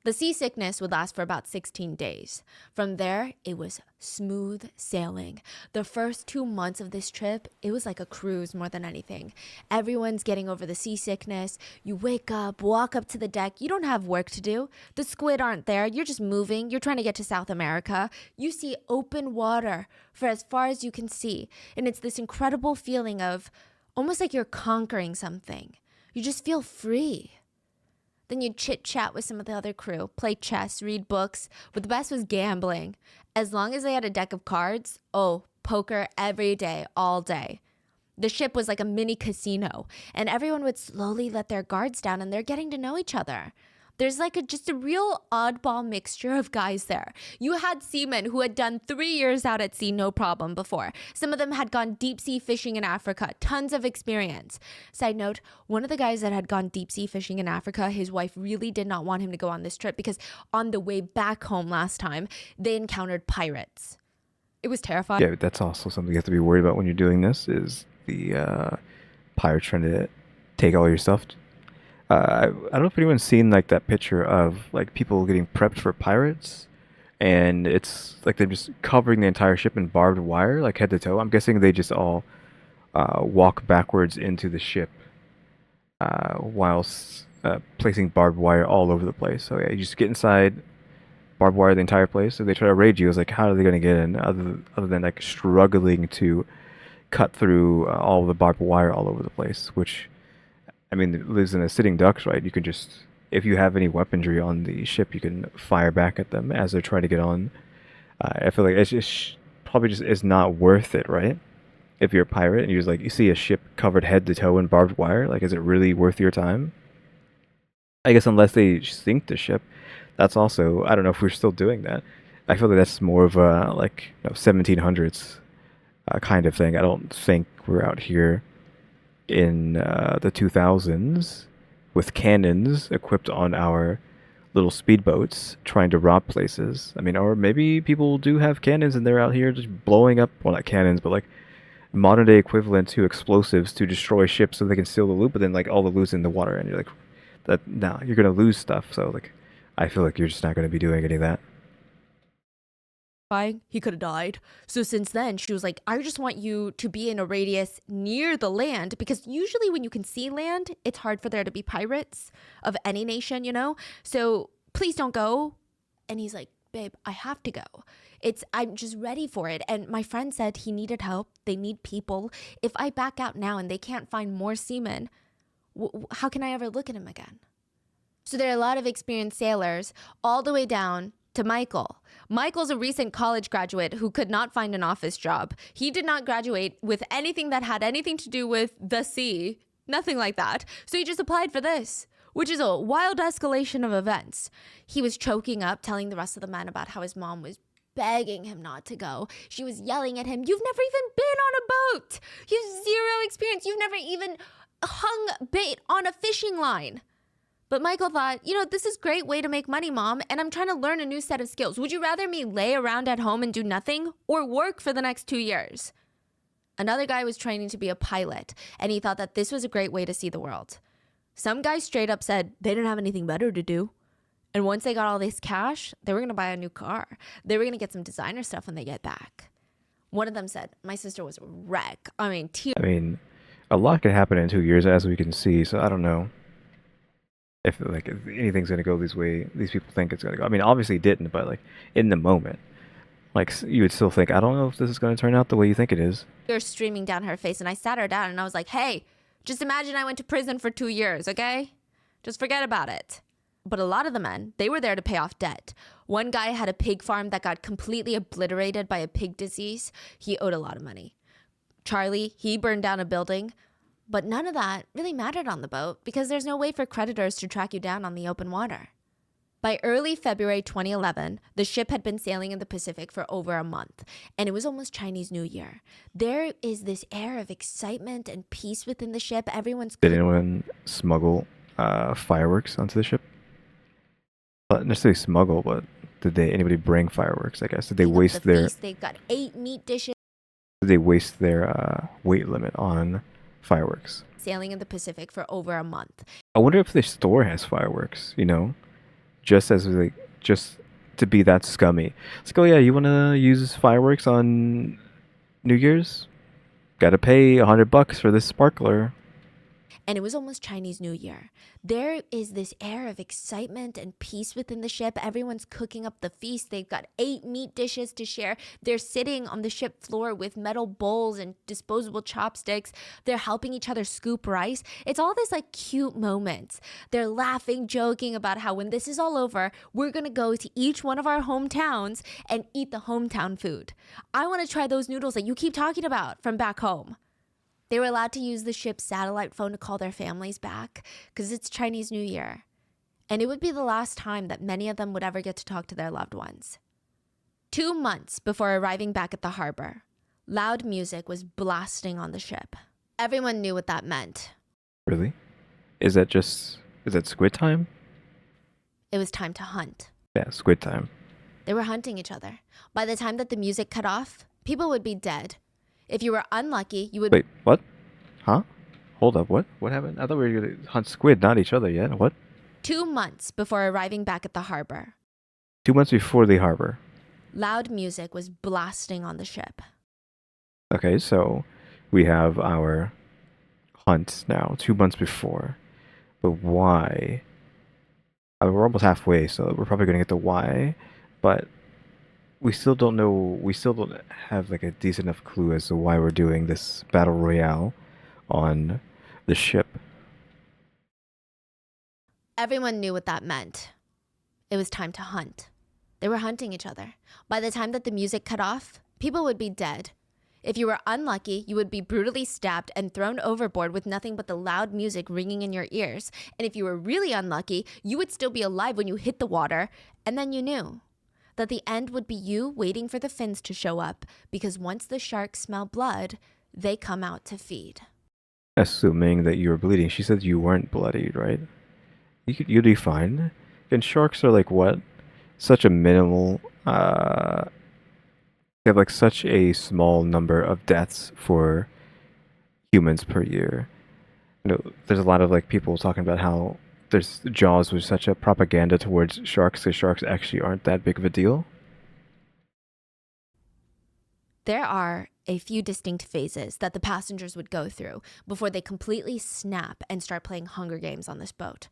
The seasickness would last for about 16 days. From there, it was smooth sailing. The first 2 months of this trip, it was like a cruise more than anything. Everyone's getting over the seasickness. You wake up, walk up to the deck. You don't have work to do. The squid aren't there. You're just moving. You're trying to get to South America. You see open water for as far as you can see. And it's this incredible feeling of almost like you're conquering something. You just feel free. Then you'd chit-chat with some of the other crew, play chess, read books, but the best was gambling. As long as they had a deck of cards, poker every day, all day. The ship was like a mini casino, and everyone would slowly let their guards down, and they're getting to know each other. There's like just a real oddball mixture of guys there. You had seamen who had done 3 years out at sea, no problem before. Some of them had gone deep sea fishing in Africa, tons of experience. Side note, one of the guys that had gone deep sea fishing in Africa, his wife really did not want him to go on this trip because on the way back home last time, they encountered pirates. It was terrifying. Yeah, but that's also something you have to be worried about when you're doing this is the pirates trying to take all your stuff. I don't know if anyone's seen like that picture of like people getting prepped for pirates, and it's like they're just covering the entire ship in barbed wire, like head to toe. I'm guessing they just all walk backwards into the ship whilst placing barbed wire all over the place. So yeah, you just get inside, barbed wire the entire place. So they try to raid you. It's like, how are they going to get in other than like struggling to cut through all the barbed wire all over the place, which I mean, it lives in a sitting ducks, right? You can just, if you have any weaponry on the ship, you can fire back at them as they're trying to get on. I feel like it's just probably just is not worth it, right? If you're a pirate and you see a ship covered head to toe in barbed wire, like, is it really worth your time? I guess unless they sink the ship, that's also, I don't know if we're still doing that. I feel like that's more of a 1700s kind of thing. I don't think we're out here in the 2000s with cannons equipped on our little speedboats trying to rob places. I mean, or maybe people do have cannons and they're out here just blowing up, well, not cannons, but like modern day equivalent to explosives to destroy ships so they can steal the loot, but then like all the loot's in the water and you're like, nah, you're gonna lose stuff. So like, I feel like you're just not gonna be doing any of that. He could have died. So since then, she was like, I just want you to be in a radius near the land because usually when you can see land, it's hard for there to be pirates of any nation, you know? So please don't go. And he's like, babe, I have to go. I'm just ready for it. And my friend said he needed help. They need people. If I back out now and they can't find more seamen, how can I ever look at him again? So there are a lot of experienced sailors all the way down to Michael. Michael's a recent college graduate who could not find an office job. He did not graduate with anything that had anything to do with the sea, nothing like that. So he just applied for this, which is a wild escalation of events. He was choking up, telling the rest of the men about how his mom was begging him not to go. She was yelling at him, you've never even been on a boat. You have zero experience. You've never even hung bait on a fishing line. But Michael thought, this is a great way to make money, Mom, and I'm trying to learn a new set of skills. Would you rather me lay around at home and do nothing or work for the next 2 years? Another guy was training to be a pilot, and he thought that this was a great way to see the world. Some guys straight up said they didn't have anything better to do. And once they got all this cash, they were going to buy a new car. They were going to get some designer stuff when they get back. One of them said, my sister was a wreck. I mean, a lot could happen in 2 years, as we can see. So I don't know if anything's gonna go this way. These people think it's gonna go. I mean, obviously it didn't, but like in the moment, like you would still think, I don't know if this is gonna turn out the way you think it is. tears streaming down her face, and I sat her down and I was like, hey, just imagine I went to prison for 2 years, okay? Just forget about it. But a lot of the men, they were there to pay off debt. One guy had a pig farm that got completely obliterated by a pig disease. He owed a lot of money. Charlie, he burned down a building. But none of that really mattered on the boat because there's no way for creditors to track you down on the open water. By early February 2011, the ship had been sailing in the Pacific for over a month, and it was almost Chinese New Year. There is this air of excitement and peace within the ship. Did anyone smuggle fireworks onto the ship? Not necessarily smuggle, but did anybody bring fireworks? I guess did they waste their? They've got 8 meat dishes. Did they waste their weight limit on fireworks? Sailing in the Pacific for over a month. I wonder if the store has fireworks. You know, just to be that scummy. Let's go. Yeah, you want to use fireworks on New Year's? Got to pay $100 for this sparkler. And it was almost Chinese New Year. There is this air of excitement and peace within the ship. Everyone's cooking up the feast. They've got 8 meat dishes to share. They're sitting on the ship floor with metal bowls and disposable chopsticks. They're helping each other scoop rice. It's all this like cute moments. They're laughing, joking about how when this is all over, we're going to go to each one of our hometowns and eat the hometown food. I want to try those noodles that you keep talking about from back home. They were allowed to use the ship's satellite phone to call their families back because it's Chinese New Year. And it would be the last time that many of them would ever get to talk to their loved ones. 2 months before arriving back at the harbor, loud music was blasting on the ship. Everyone knew what that meant. Really? Is that Squid time? It was time to hunt. Yeah, Squid time. They were hunting each other. By the time that the music cut off, people would be dead. If you were unlucky, you would... Wait, what? Huh? Hold up, what? What happened? I thought we were going to hunt squid, not each other yet. What? 2 months before arriving back at the harbor. 2 months before the harbor. Loud music was blasting on the ship. Okay, so we have our hunt now, 2 months before. But why? I mean, we're almost halfway, so we're probably going to get the why. But we still don't know, we still don't have like a decent enough clue as to why we're doing this battle royale on the ship. Everyone knew what that meant. It was time to hunt. They were hunting each other. By the time that the music cut off, people would be dead. If you were unlucky, you would be brutally stabbed and thrown overboard with nothing but the loud music ringing in your ears. And if you were really unlucky, you would still be alive when you hit the water, and then you knew that the end would be you waiting for the fins to show up, because once the sharks smell blood, they come out to feed. Assuming that you were bleeding. She said you weren't bloodied, right? You'd be fine. And sharks are like what? Such a minimal, they have like such a small number of deaths for humans per year. You know, there's a lot of like people talking about how there's Jaws was such a propaganda towards sharks because sharks actually aren't that big of a deal. There are a few distinct phases that the passengers would go through before they completely snap and start playing Hunger Games on this boat.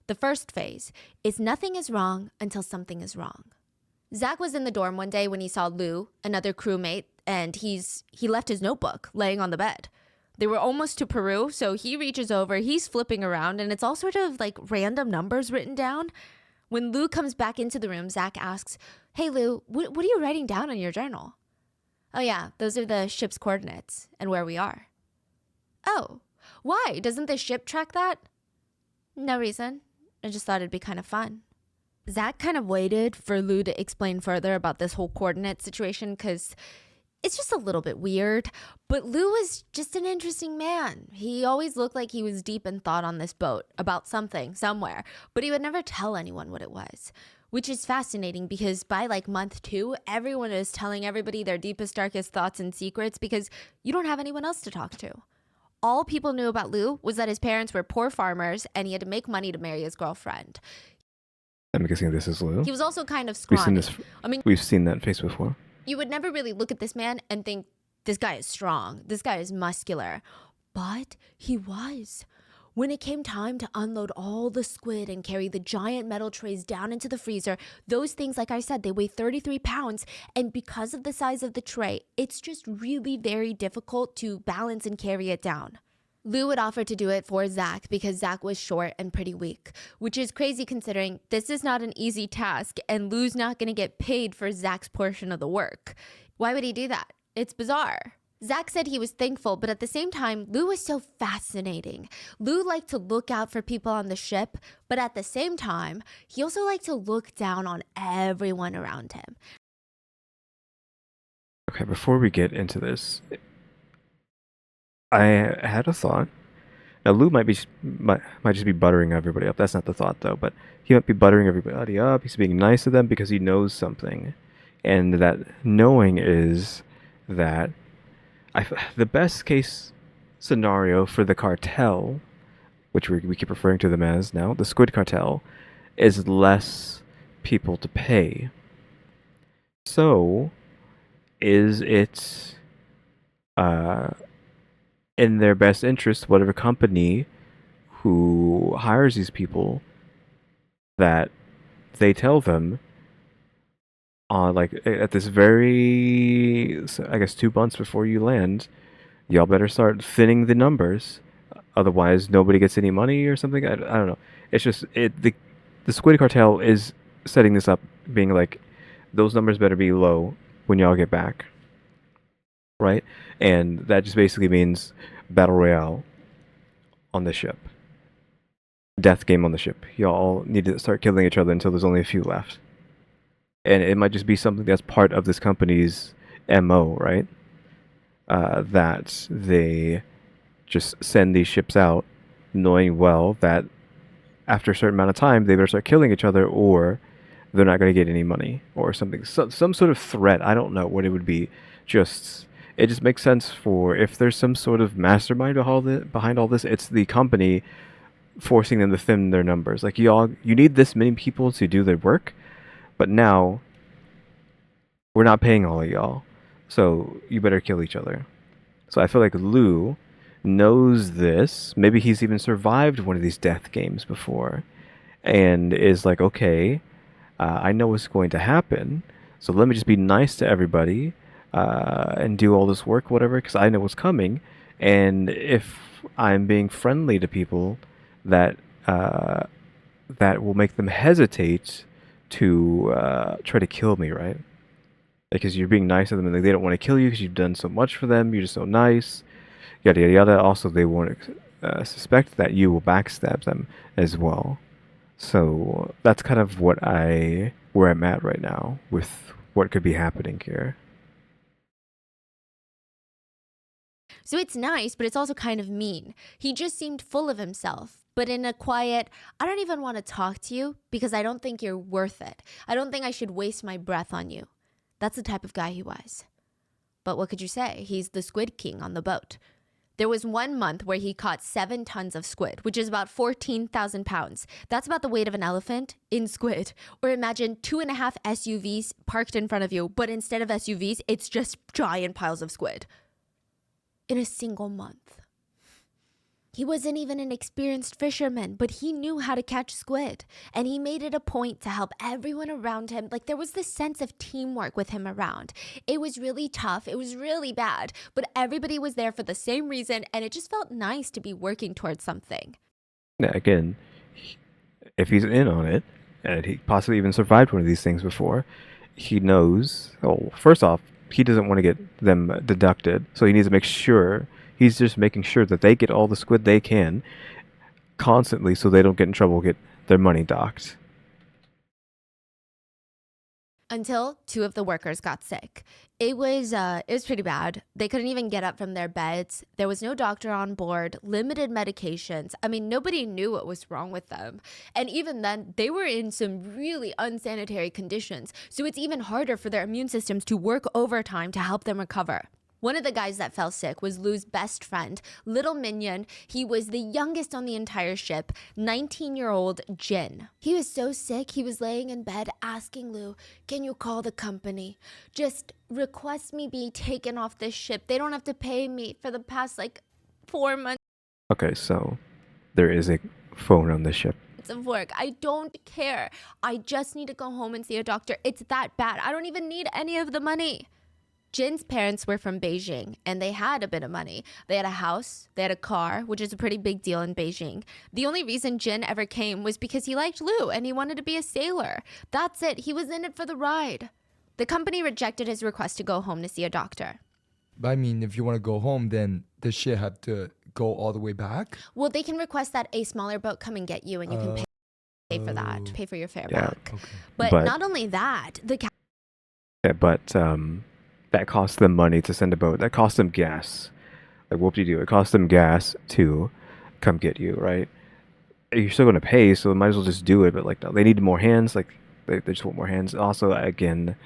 The first phase is nothing is wrong until something is wrong. Zach was in the dorm one day when he saw Lou, another crewmate, and he left his notebook laying on the bed. They were almost to Peru, so he reaches over, he's flipping around, and it's all sort of like random numbers written down. When Lou comes back into the room, Zach asks, "Hey Lou, what are you writing down in your journal?" "Oh yeah, those are the ship's coordinates and where we are." "Oh, why? Doesn't the ship track that?" "No reason. I just thought it'd be kind of fun." Zach kind of waited for Lou to explain further about this whole coordinate situation because it's just a little bit weird. But Lou was just an interesting man. He always looked like he was deep in thought on this boat about something, somewhere, but he would never tell anyone what it was. Which is fascinating because by like month 2, everyone is telling everybody their deepest, darkest thoughts and secrets because you don't have anyone else to talk to. All people knew about Lu was that his parents were poor farmers and he had to make money to marry his girlfriend. I'm guessing this is Lu. He was also kind of We've scrawny. seen this. We've seen that face before. You would never really look at this man and think, this guy is strong, this guy is muscular. But he was. When it came time to unload all the squid and carry the giant metal trays down into the freezer, those things, like I said, they weigh 33 pounds. And because of the size of the tray, it's just really very difficult to balance and carry it down. Lu would offer to do it for Zach because Zach was short and pretty weak, which is crazy considering this is not an easy task and Lu's not going to get paid for Zach's portion of the work. Why would he do that? It's bizarre. Zach said he was thankful, but at the same time, Lu was so fascinating. Lu liked to look out for people on the ship, but at the same time, he also liked to look down on everyone around him. Okay, before we get into this, I had a thought. Now, Lu might just be buttering everybody up. That's not the thought, though. But he might be buttering everybody up. He's being nice to them because he knows something, and that knowing is that the best case scenario for the cartel, which we keep referring to them as now, the Squid cartel, is less people to pay. So, is it in their best interest, whatever company who hires these people, that they tell them like at this very, I guess, 2 months before you land, y'all better start thinning the numbers, otherwise nobody gets any money or something. I don't know. It's just the Squid cartel is setting this up, being like, those numbers better be low when y'all get back, right? And that just basically means battle royale on the ship, death game on the ship. Y'all need to start killing each other until there's only a few left. And it might just be something that's part of this company's MO, right? That they just send these ships out knowing well that after a certain amount of time, they better start killing each other or they're not going to get any money or something. Some sort of threat. I don't know what it would be. It just makes sense for if there's some sort of mastermind behind all this, it's the company forcing them to thin their numbers. Like, you need this many people to do their work, but now we're not paying all of y'all, so you better kill each other. So I feel like Lu knows this. Maybe he's even survived one of these death games before and is like, okay, I know what's going to happen, so let me just be nice to everybody and do all this work, whatever, because I know what's coming. And if I'm being friendly to people, that will make them hesitate to try to kill me, right? Because you're being nice to them and like, they don't want to kill you because you've done so much for them. You're just so nice, yada yada yada. Also, they won't suspect that you will backstab them as well. So that's kind of where I'm at right now with what could be happening here. So it's nice, but it's also kind of mean. He just seemed full of himself, but in a quiet, I don't even want to talk to you because I don't think you're worth it. I don't think I should waste my breath on you. That's the type of guy he was. But what could you say? He's the Squid King on the boat. There was 1 month where he caught 7 tons of squid, which is about 14,000 pounds. That's about the weight of an elephant in squid. Or imagine 2.5 SUVs parked in front of you, but instead of SUVs, it's just giant piles of squid. In a single month. He wasn't even an experienced fisherman, but he knew how to catch squid. And he made it a point to help everyone around him. Like, there was this sense of teamwork with him around. It was really tough. It was really bad. But everybody was there for the same reason. And it just felt nice to be working towards something. Yeah, again, if he's in on it, and he possibly even survived one of these things before, he knows, first off, he doesn't want to get them deducted. So he needs to make sure, he's just making sure that they get all the squid they can constantly so they don't get in trouble, get their money docked. Until 2 of the workers got sick. It was pretty bad. They couldn't even get up from their beds. There was no doctor on board, limited medications. I mean, nobody knew what was wrong with them. And even then, they were in some really unsanitary conditions. So it's even harder for their immune systems to work overtime to help them recover. One of the guys that fell sick was Lu's best friend, Little Minion. He was the youngest on the entire ship, 19-year-old Jin. He was so sick, he was laying in bed asking Lu, can you call the company? Just request me be taken off this ship. They don't have to pay me for the past 4 months Okay, so there is a phone on the ship. of work. I don't care. I just need to go home and see a doctor. It's that bad. I don't even need any of the money. Jin's parents were from Beijing, and they had a bit of money. They had a house, they had a car, which is a pretty big deal in Beijing. The only reason Jin ever came was because he liked Lu and he wanted to be a sailor. That's it. He was in it for the ride. The company rejected his request to go home to see a doctor. But I mean, if you want to go home, then the ship have to go all the way back? Well, they can request that a smaller boat come and get you, and you can pay for that, pay for your fare back. Okay. But not only that, that cost them money to send a boat. That cost them gas. Like, whoop-de-doo. It cost them gas to come get you, right? You're still going to pay, so they might as well just do it. But, no, they need more hands. They just want more hands. Also, again,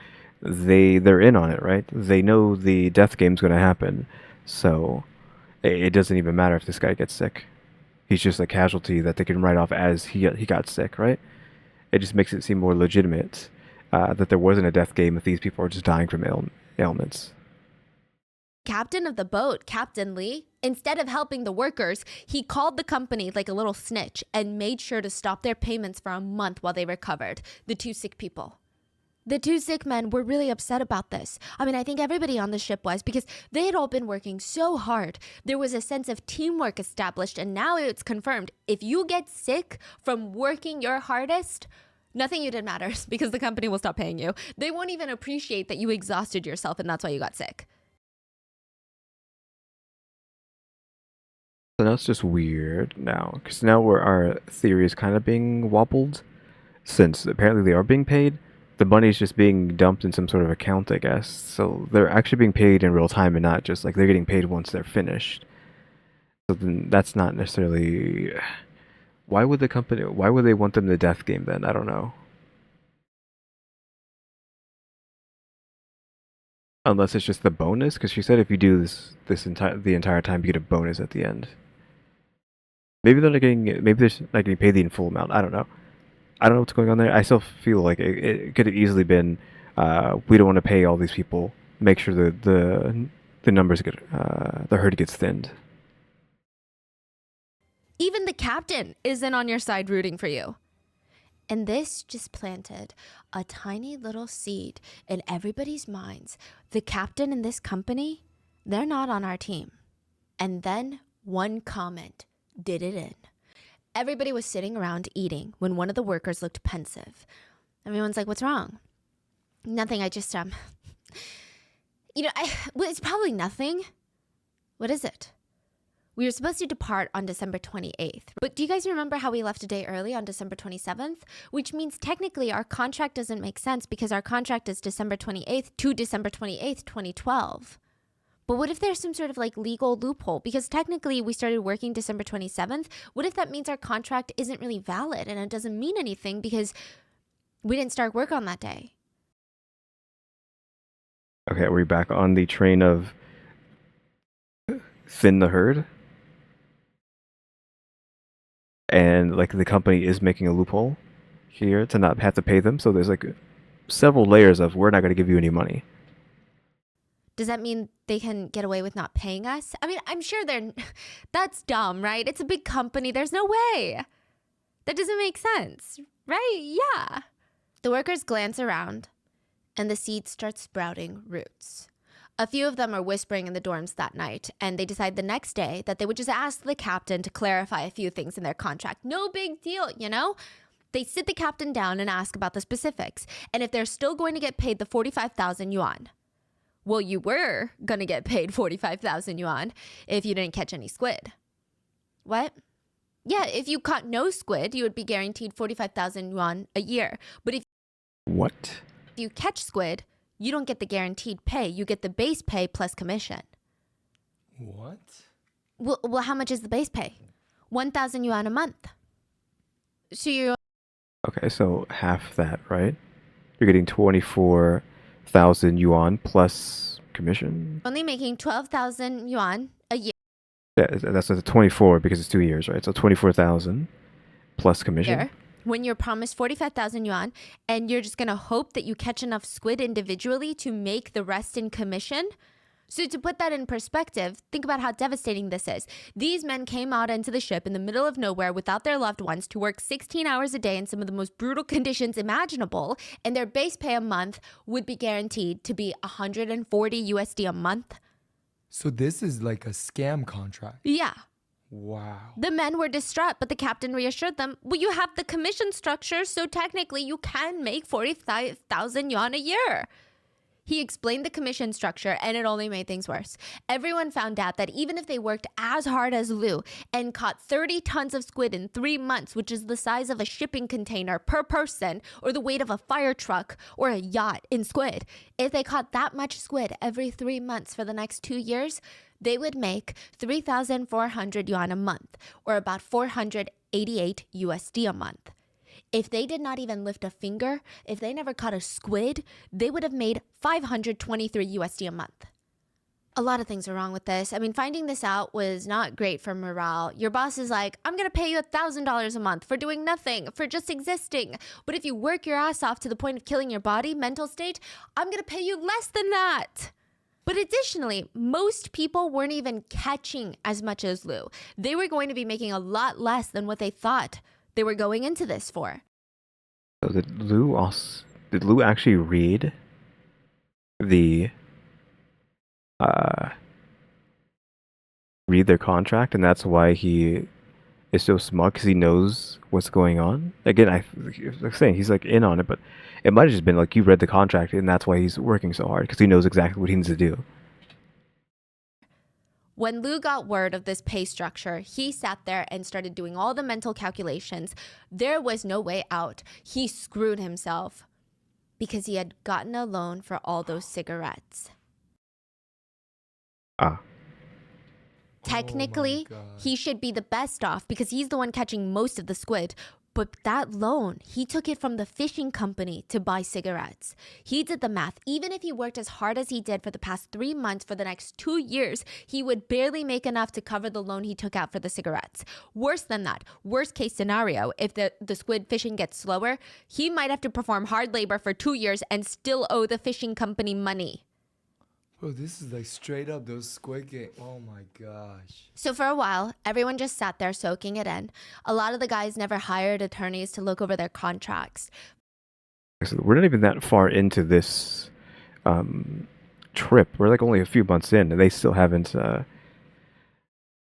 they're in on it, right? They know the death game's going to happen. So it doesn't even matter if this guy gets sick. He's just a casualty that they can write off as he got sick, right? It just makes it seem more legitimate that there wasn't a death game if these people are just dying from ailments. Captain of the boat, Captain Lee, instead of helping the workers, he called the company like a little snitch and made sure to stop their payments for a month while they recovered, the 2 sick people. The 2 sick men were really upset about this. I mean, I think everybody on the ship was, because they had all been working so hard. There was a sense of teamwork established, and now it's confirmed. If you get sick from working your hardest, nothing you did matters, because the company will stop paying you. They won't even appreciate that you exhausted yourself and that's why you got sick. So now it's just weird now, because now our theory is kind of being wobbled, since apparently they are being paid. The money's just being dumped in some sort of account, I guess. So they're actually being paid in real time and not just they're getting paid once they're finished. So then that's not necessarily... Why would they want them to death game then? I don't know. Unless it's just the bonus, because she said if you do the entire time, you get a bonus at the end. Maybe they're not getting paid the in full amount. I don't know. I don't know what's going on there. I still feel like it could have easily been, we don't want to pay all these people. Make sure the numbers get, the herd gets thinned. Even the captain isn't on your side rooting for you. And this just planted a tiny little seed in everybody's minds. The captain in this company, they're not on our team. And then one comment did it in. Everybody was sitting around eating when one of the workers looked pensive. Everyone's like, what's wrong? Nothing, I just, well, it's probably nothing. What is it? We were supposed to depart on December 28th. But do you guys remember how we left a day early on December 27th? Which means technically our contract doesn't make sense because our contract is December 28th to December 28th, 2012. But what if there's some sort of legal loophole? Because technically we started working December 27th. What if that means our contract isn't really valid and it doesn't mean anything because we didn't start work on that day? Okay, are we back on the train of thin the herd? And the company is making a loophole here to not have to pay them. So there's several layers of we're not going to give you any money. Does that mean they can get away with not paying us? I mean, I'm sure that's dumb, right? It's a big company. There's no way. That doesn't make sense, right? Yeah. The workers glance around and the seeds start sprouting roots. A few of them are whispering in the dorms that night, and they decide the next day that they would just ask the captain to clarify a few things in their contract. No big deal, They sit the captain down and ask about the specifics, and if they're still going to get paid the 45,000 yuan. Well, you were going to get paid 45,000 yuan if you didn't catch any squid. What? Yeah, if you caught no squid, you would be guaranteed 45,000 yuan a year. But if you catch squid, you don't get the guaranteed pay. You get the base pay plus commission. What? Well, how much is the base pay? 1,000 yuan a month. So you're... Okay, so half that, right? You're getting 24,000 yuan plus commission. Only making 12,000 yuan a year. Yeah, that's a 24 because it's 2 years, right? So 24,000 plus commission. When you're promised 45,000 yuan and you're just going to hope that you catch enough squid individually to make the rest in commission. So to put that in perspective, think about how devastating this is. These men came out into the ship in the middle of nowhere without their loved ones to work 16 hours a day in some of the most brutal conditions imaginable, and their base pay a month would be guaranteed to be 140 USD a month. So this is like a scam contract. Yeah. Wow. The men were distraught, but the captain reassured them, well, you have the commission structure, so technically you can make 45,000 yuan a year. He explained the commission structure, and it only made things worse. Everyone found out that even if they worked as hard as Lu and caught 30 tons of squid in 3 months, which is the size of a shipping container per person, or the weight of a fire truck or a yacht in squid, if they caught that much squid every 3 months for the next 2 years, they would make 3,400 yuan a month, or about 488 USD a month. If they did not even lift a finger, if they never caught a squid, they would have made 523 USD a month. A lot of things are wrong with this. I mean, finding this out was not great for morale. Your boss is like, I'm going to pay you $1,000 a month for doing nothing, for just existing. But if you work your ass off to the point of killing your body, mental state, I'm going to pay you less than that. But additionally, most people weren't even catching as much as Lu. They were going to be making a lot less than what they thought they were going into this for. So did Lu actually read the read their contract, and that's why he is so smug, because he knows what's going on? Again, like saying he's like in on it, but it might have just been like you read the contract and that's why he's working so hard, because he knows exactly what he needs to do. When Lu got word of this pay structure, he sat there and started doing all the mental calculations. There was no way out. He screwed himself because he had gotten a loan for all those cigarettes. Technically, he should be the best off because he's the one catching most of the squid. But that loan, he took it from the fishing company to buy cigarettes. He did the math. Even if he worked as hard as he did for the past 3 months for the next 2 years, he would barely make enough to cover the loan he took out for the cigarettes. Worse than that, worst case scenario, if the squid fishing gets slower, he might have to perform hard labor for 2 years and still owe the fishing company money. Bro, this is like straight up those Squid Game. Oh my gosh. So for a while, everyone just sat there soaking it in. A lot of the guys never hired attorneys to look over their contracts. So we're not even that far into this trip. We're like only a few months in, and they still haven't. I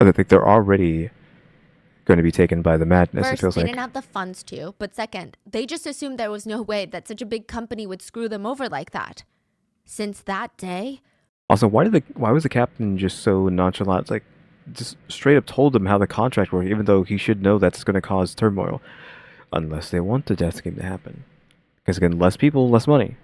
think they're already going to be taken by the madness. First, it feels they like. didn't have the funds to, but second, they just assumed there was no way that such a big company would screw them over like that. Since that day. Also, why was the captain just so nonchalant? It's like, just straight up told them how the contract worked, even though he should know that's going to cause turmoil, unless they want the death game to happen. Because again, less people, less money.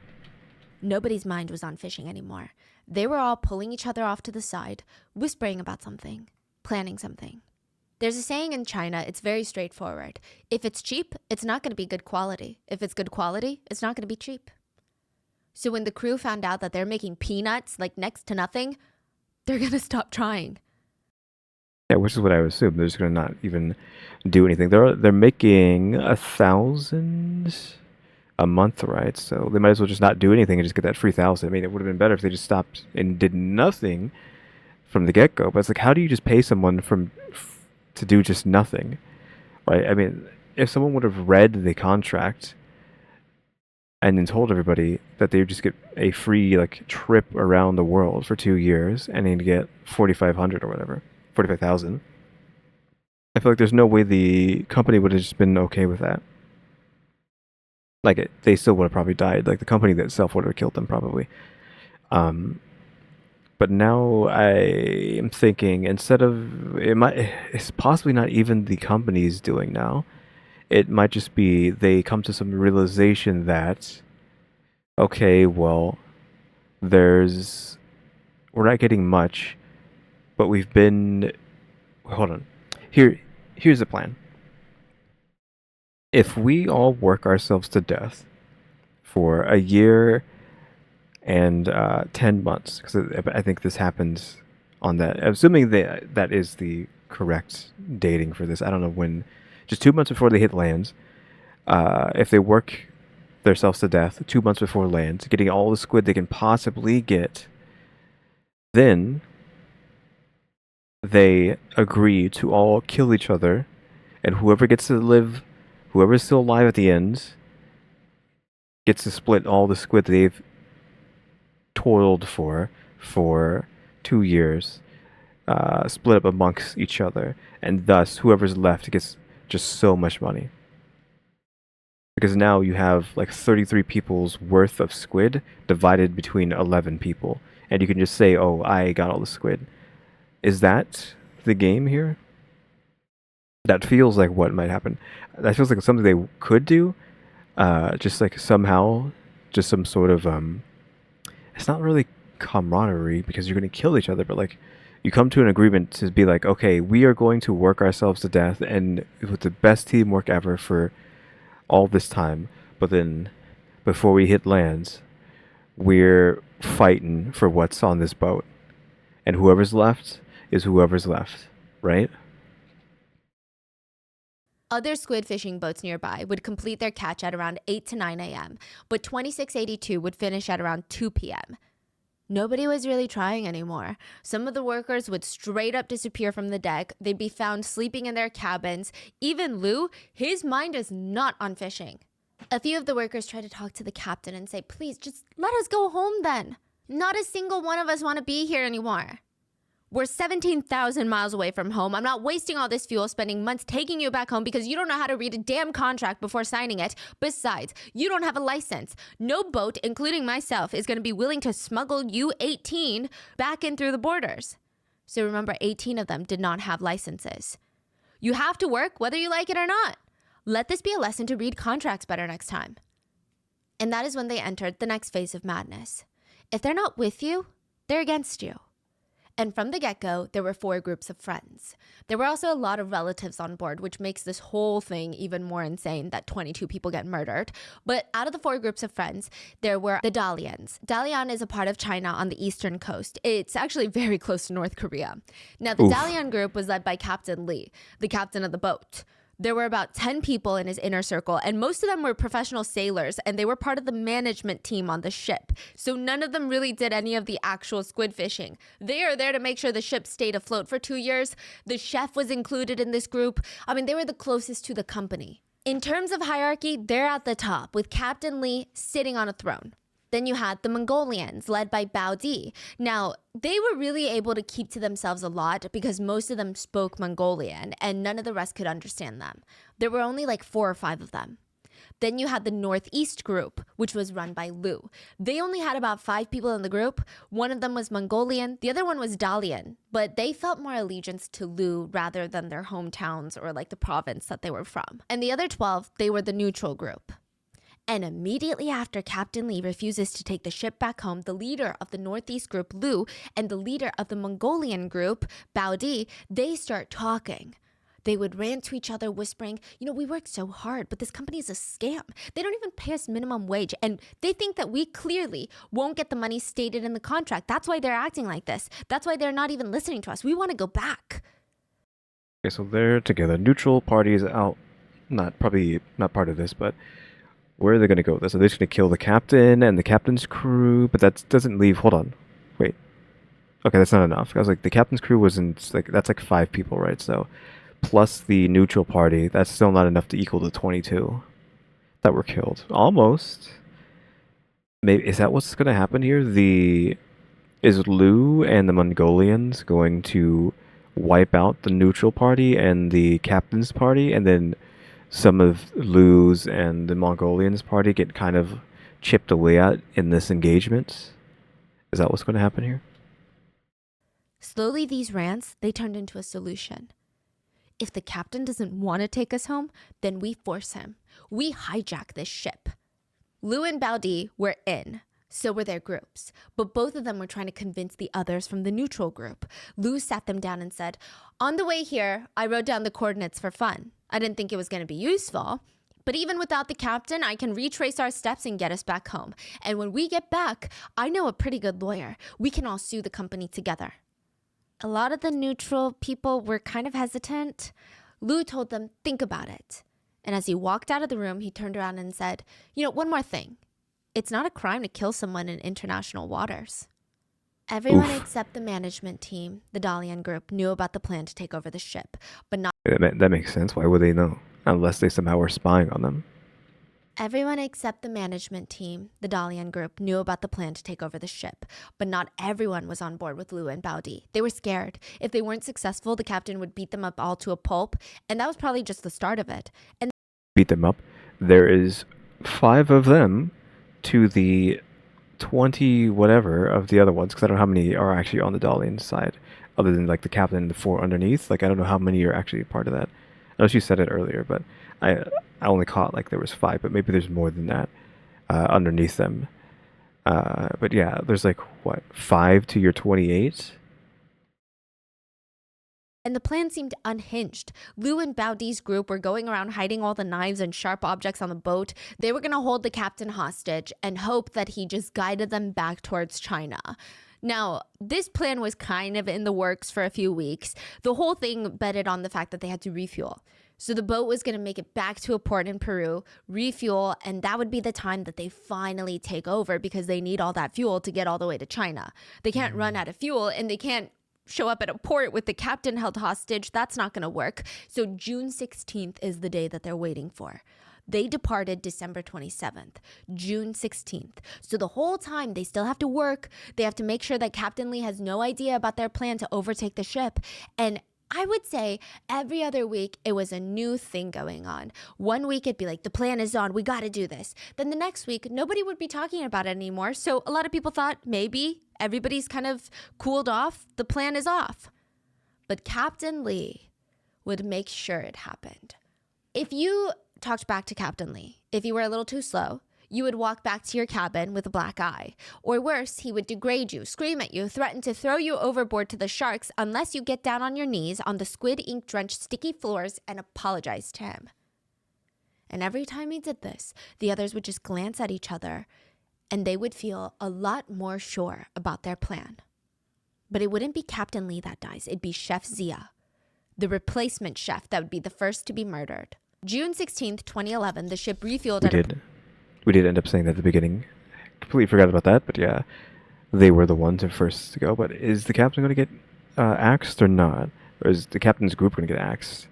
Nobody's mind was on fishing anymore. They were all pulling each other off to the side, whispering about something, planning something. There's a saying in China, it's very straightforward. If it's cheap, it's not going to be good quality. If it's good quality, it's not going to be cheap. So when the crew found out that they're making peanuts, like next to nothing, they're going to stop trying. Yeah, which is what I would assume. They're just going to not even do anything. They're making 1,000 a month, right? So they might as well just not do anything and just get that free 1,000. I mean, it would have been better if they just stopped and did nothing from the get-go. But it's like, how do you just pay someone to do just nothing, right? I mean, if someone would have read the contract and then told everybody that they would just get a free like trip around the world for 2 years and they'd get 4,500 or whatever, 45,000. I feel like there's no way the company would have just been okay with that. Like they still would have probably died. Like the company itself would have killed them probably. But now I am thinking it's possibly not even the company's doing now. It might just be they come to some realization that, okay, well, we're not getting much, but hold on. Here's the plan. If we all work ourselves to death for a year and 10 months. Because I think this happens on that. Assuming that is the correct dating for this. I don't know when. Just 2 months before they hit lands. If they work themselves to death 2 months before lands, getting all the squid they can possibly get, then they agree to all kill each other, and whoever gets to live, whoever's still alive at the end, gets to split all the squid they've toiled for 2 years, split up amongst each other, and thus whoever's left gets just so much money. Because now you have like 33 people's worth of squid divided between 11 people, and you can just say, "Oh, I got all the squid." Is that the game here? That feels like what might happen. That feels like something they could do. Just like somehow, just some sort of it's not really camaraderie because you're going to kill each other, but like you come to an agreement to be like, okay, we are going to work ourselves to death and with the best teamwork ever for all this time, but then before we hit lands, we're fighting for what's on this boat, and whoever's left is whoever's left, right? Other squid fishing boats nearby would complete their catch at around 8 to 9 a.m., but 2682 would finish at around 2 p.m. Nobody was really trying anymore. Some of the workers would straight up disappear from the deck. They'd be found sleeping in their cabins. Even Lou, his mind is not on fishing. A few of the workers tried to talk to the captain and say, please, just let us go home then. Not a single one of us want to be here anymore. We're 17,000 miles away from home. I'm not wasting all this fuel spending months taking you back home because you don't know how to read a damn contract before signing it. Besides, you don't have a license. No boat, including myself, is going to be willing to smuggle you 18 back in through the borders. So remember, 18 of them did not have licenses. You have to work whether you like it or not. Let this be a lesson to read contracts better next time. And that is when they entered the next phase of madness. If they're not with you, they're against you. And from the get-go, there were 4 groups of friends. There were also a lot of relatives on board, which makes this whole thing even more insane that 22 people get murdered. But out of the 4 groups of friends, there were the Dalians. Dalian is a part of China on the eastern coast. It's actually very close to North Korea. Now, the Dalian group was led by Captain Lee, the captain of the boat. There were about 10 people in his inner circle, and most of them were professional sailors, and they were part of the management team on the ship. So none of them really did any of the actual squid fishing. They are there to make sure the ship stayed afloat for 2 years. The chef was included in this group. I mean, they were the closest to the company. In terms of hierarchy, they're at the top, with Captain Lee sitting on a throne. Then you had the Mongolians, led by Bao Di. Now, they were really able to keep to themselves a lot because most of them spoke Mongolian and none of the rest could understand them. There were only like 4 or 5 of them. Then you had the Northeast group, which was run by Lu. They only had about 5 people in the group. One of them was Mongolian, the other one was Dalian, but they felt more allegiance to Lu rather than their hometowns or like the province that they were from. And the other 12, they were the neutral group. And immediately after Captain Lee refuses to take the ship back home, the leader of the Northeast group, Lu, and the leader of the Mongolian group, Bao Di, they start talking. They would rant to each other, whispering, we work so hard, but this company is a scam. They don't even pay us minimum wage, and they think that we clearly won't get the money stated in the contract. That's why they're acting like this. That's why they're not even listening to us. We want to go back. Okay, so they're together. Neutral parties out. Probably not part of this, but where are they going to go with this? Are they just going to kill the captain and the captain's crew? But that doesn't leave... Hold on. Wait. Okay, that's not enough. I was like, the captain's crew wasn't... That's like 5 people, right? So, plus the neutral party, that's still not enough to equal the 22 that were killed. Almost. Maybe... Is that what's going to happen here? Is Lu and the Mongolians going to wipe out the neutral party and the captain's party, and then some of Lu's and the Mongolians' party get kind of chipped away at in this engagement? Is that what's going to happen here? Slowly, these rants, they turned into a solution. If the captain doesn't want to take us home, then we force him. We hijack this ship. Lu and Bao Di were in. So were their groups, but both of them were trying to convince the others from the neutral group. Lu sat them down and said, on the way here, I wrote down the coordinates for fun. I didn't think it was going to be useful, But even without the captain, I can retrace our steps and get us back home. And when we get back, I know a pretty good lawyer. We can all sue the company together. A lot of the neutral people were kind of hesitant. Lu told them, think about it. And as he walked out of the room, he turned around and said, one more thing. It's not a crime to kill someone in international waters. Everyone except the management team, the Dalian group, knew about the plan to take over the ship, but not That makes sense. Why would they know? Unless they somehow were spying on them. Everyone except the management team, the Dalian group, knew about the plan to take over the ship, but not everyone was on board with Lu and Baodi. They were scared. If they weren't successful, the captain would beat them up all to a pulp, and that was probably just the start of it. And beat them up. There is 5 of them to the 20 whatever of the other ones, because I don't know how many are actually on the Dalian side, other than like the captain and the 4 underneath. Like I don't know how many are actually part of that. I know she said it earlier, but I only caught like there was 5, but maybe there's more than that underneath them. But yeah, there's like what, 5 to your 28. And the plan seemed unhinged. Lu and Baodi's group were going around hiding all the knives and sharp objects on the boat. They were going to hold the captain hostage and hope that he just guided them back towards China. Now, this plan was kind of in the works for a few weeks. The whole thing betted on the fact that they had to refuel. So the boat was going to make it back to a port in Peru, refuel, and that would be the time that they finally take over because they need all that fuel to get all the way to China. They can't run out of fuel, and they can't show up at a port with the captain held hostage. That's not going to work. So June 16th is the day that they're waiting for. They departed December 27th, June 16th. So the whole time they still have to work. They have to make sure that Captain Lee has no idea about their plan to overtake the ship. And I would say every other week it was a new thing going on. One week it'd be like, the plan is on, we got to do this. Then the next week, nobody would be talking about it anymore. So a lot of people thought maybe everybody's kind of cooled off, the plan is off. But Captain Lee would make sure it happened. If you talked back to Captain Lee, if you were a little too slow, you would walk back to your cabin with a black eye. Or worse, he would degrade you, scream at you, threaten to throw you overboard to the sharks unless you get down on your knees on the squid ink-drenched sticky floors and apologize to him. And every time he did this, the others would just glance at each other and they would feel a lot more sure about their plan. But it wouldn't be Captain Lee that dies, it'd be Chef Zia, the replacement chef that would be the first to be murdered. June 16th, 2011, the ship refueled We did end up saying that at the beginning. Completely forgot about that, but yeah, they were the ones at first to go. But is the captain going to get axed or not? Or is the captain's group going to get axed?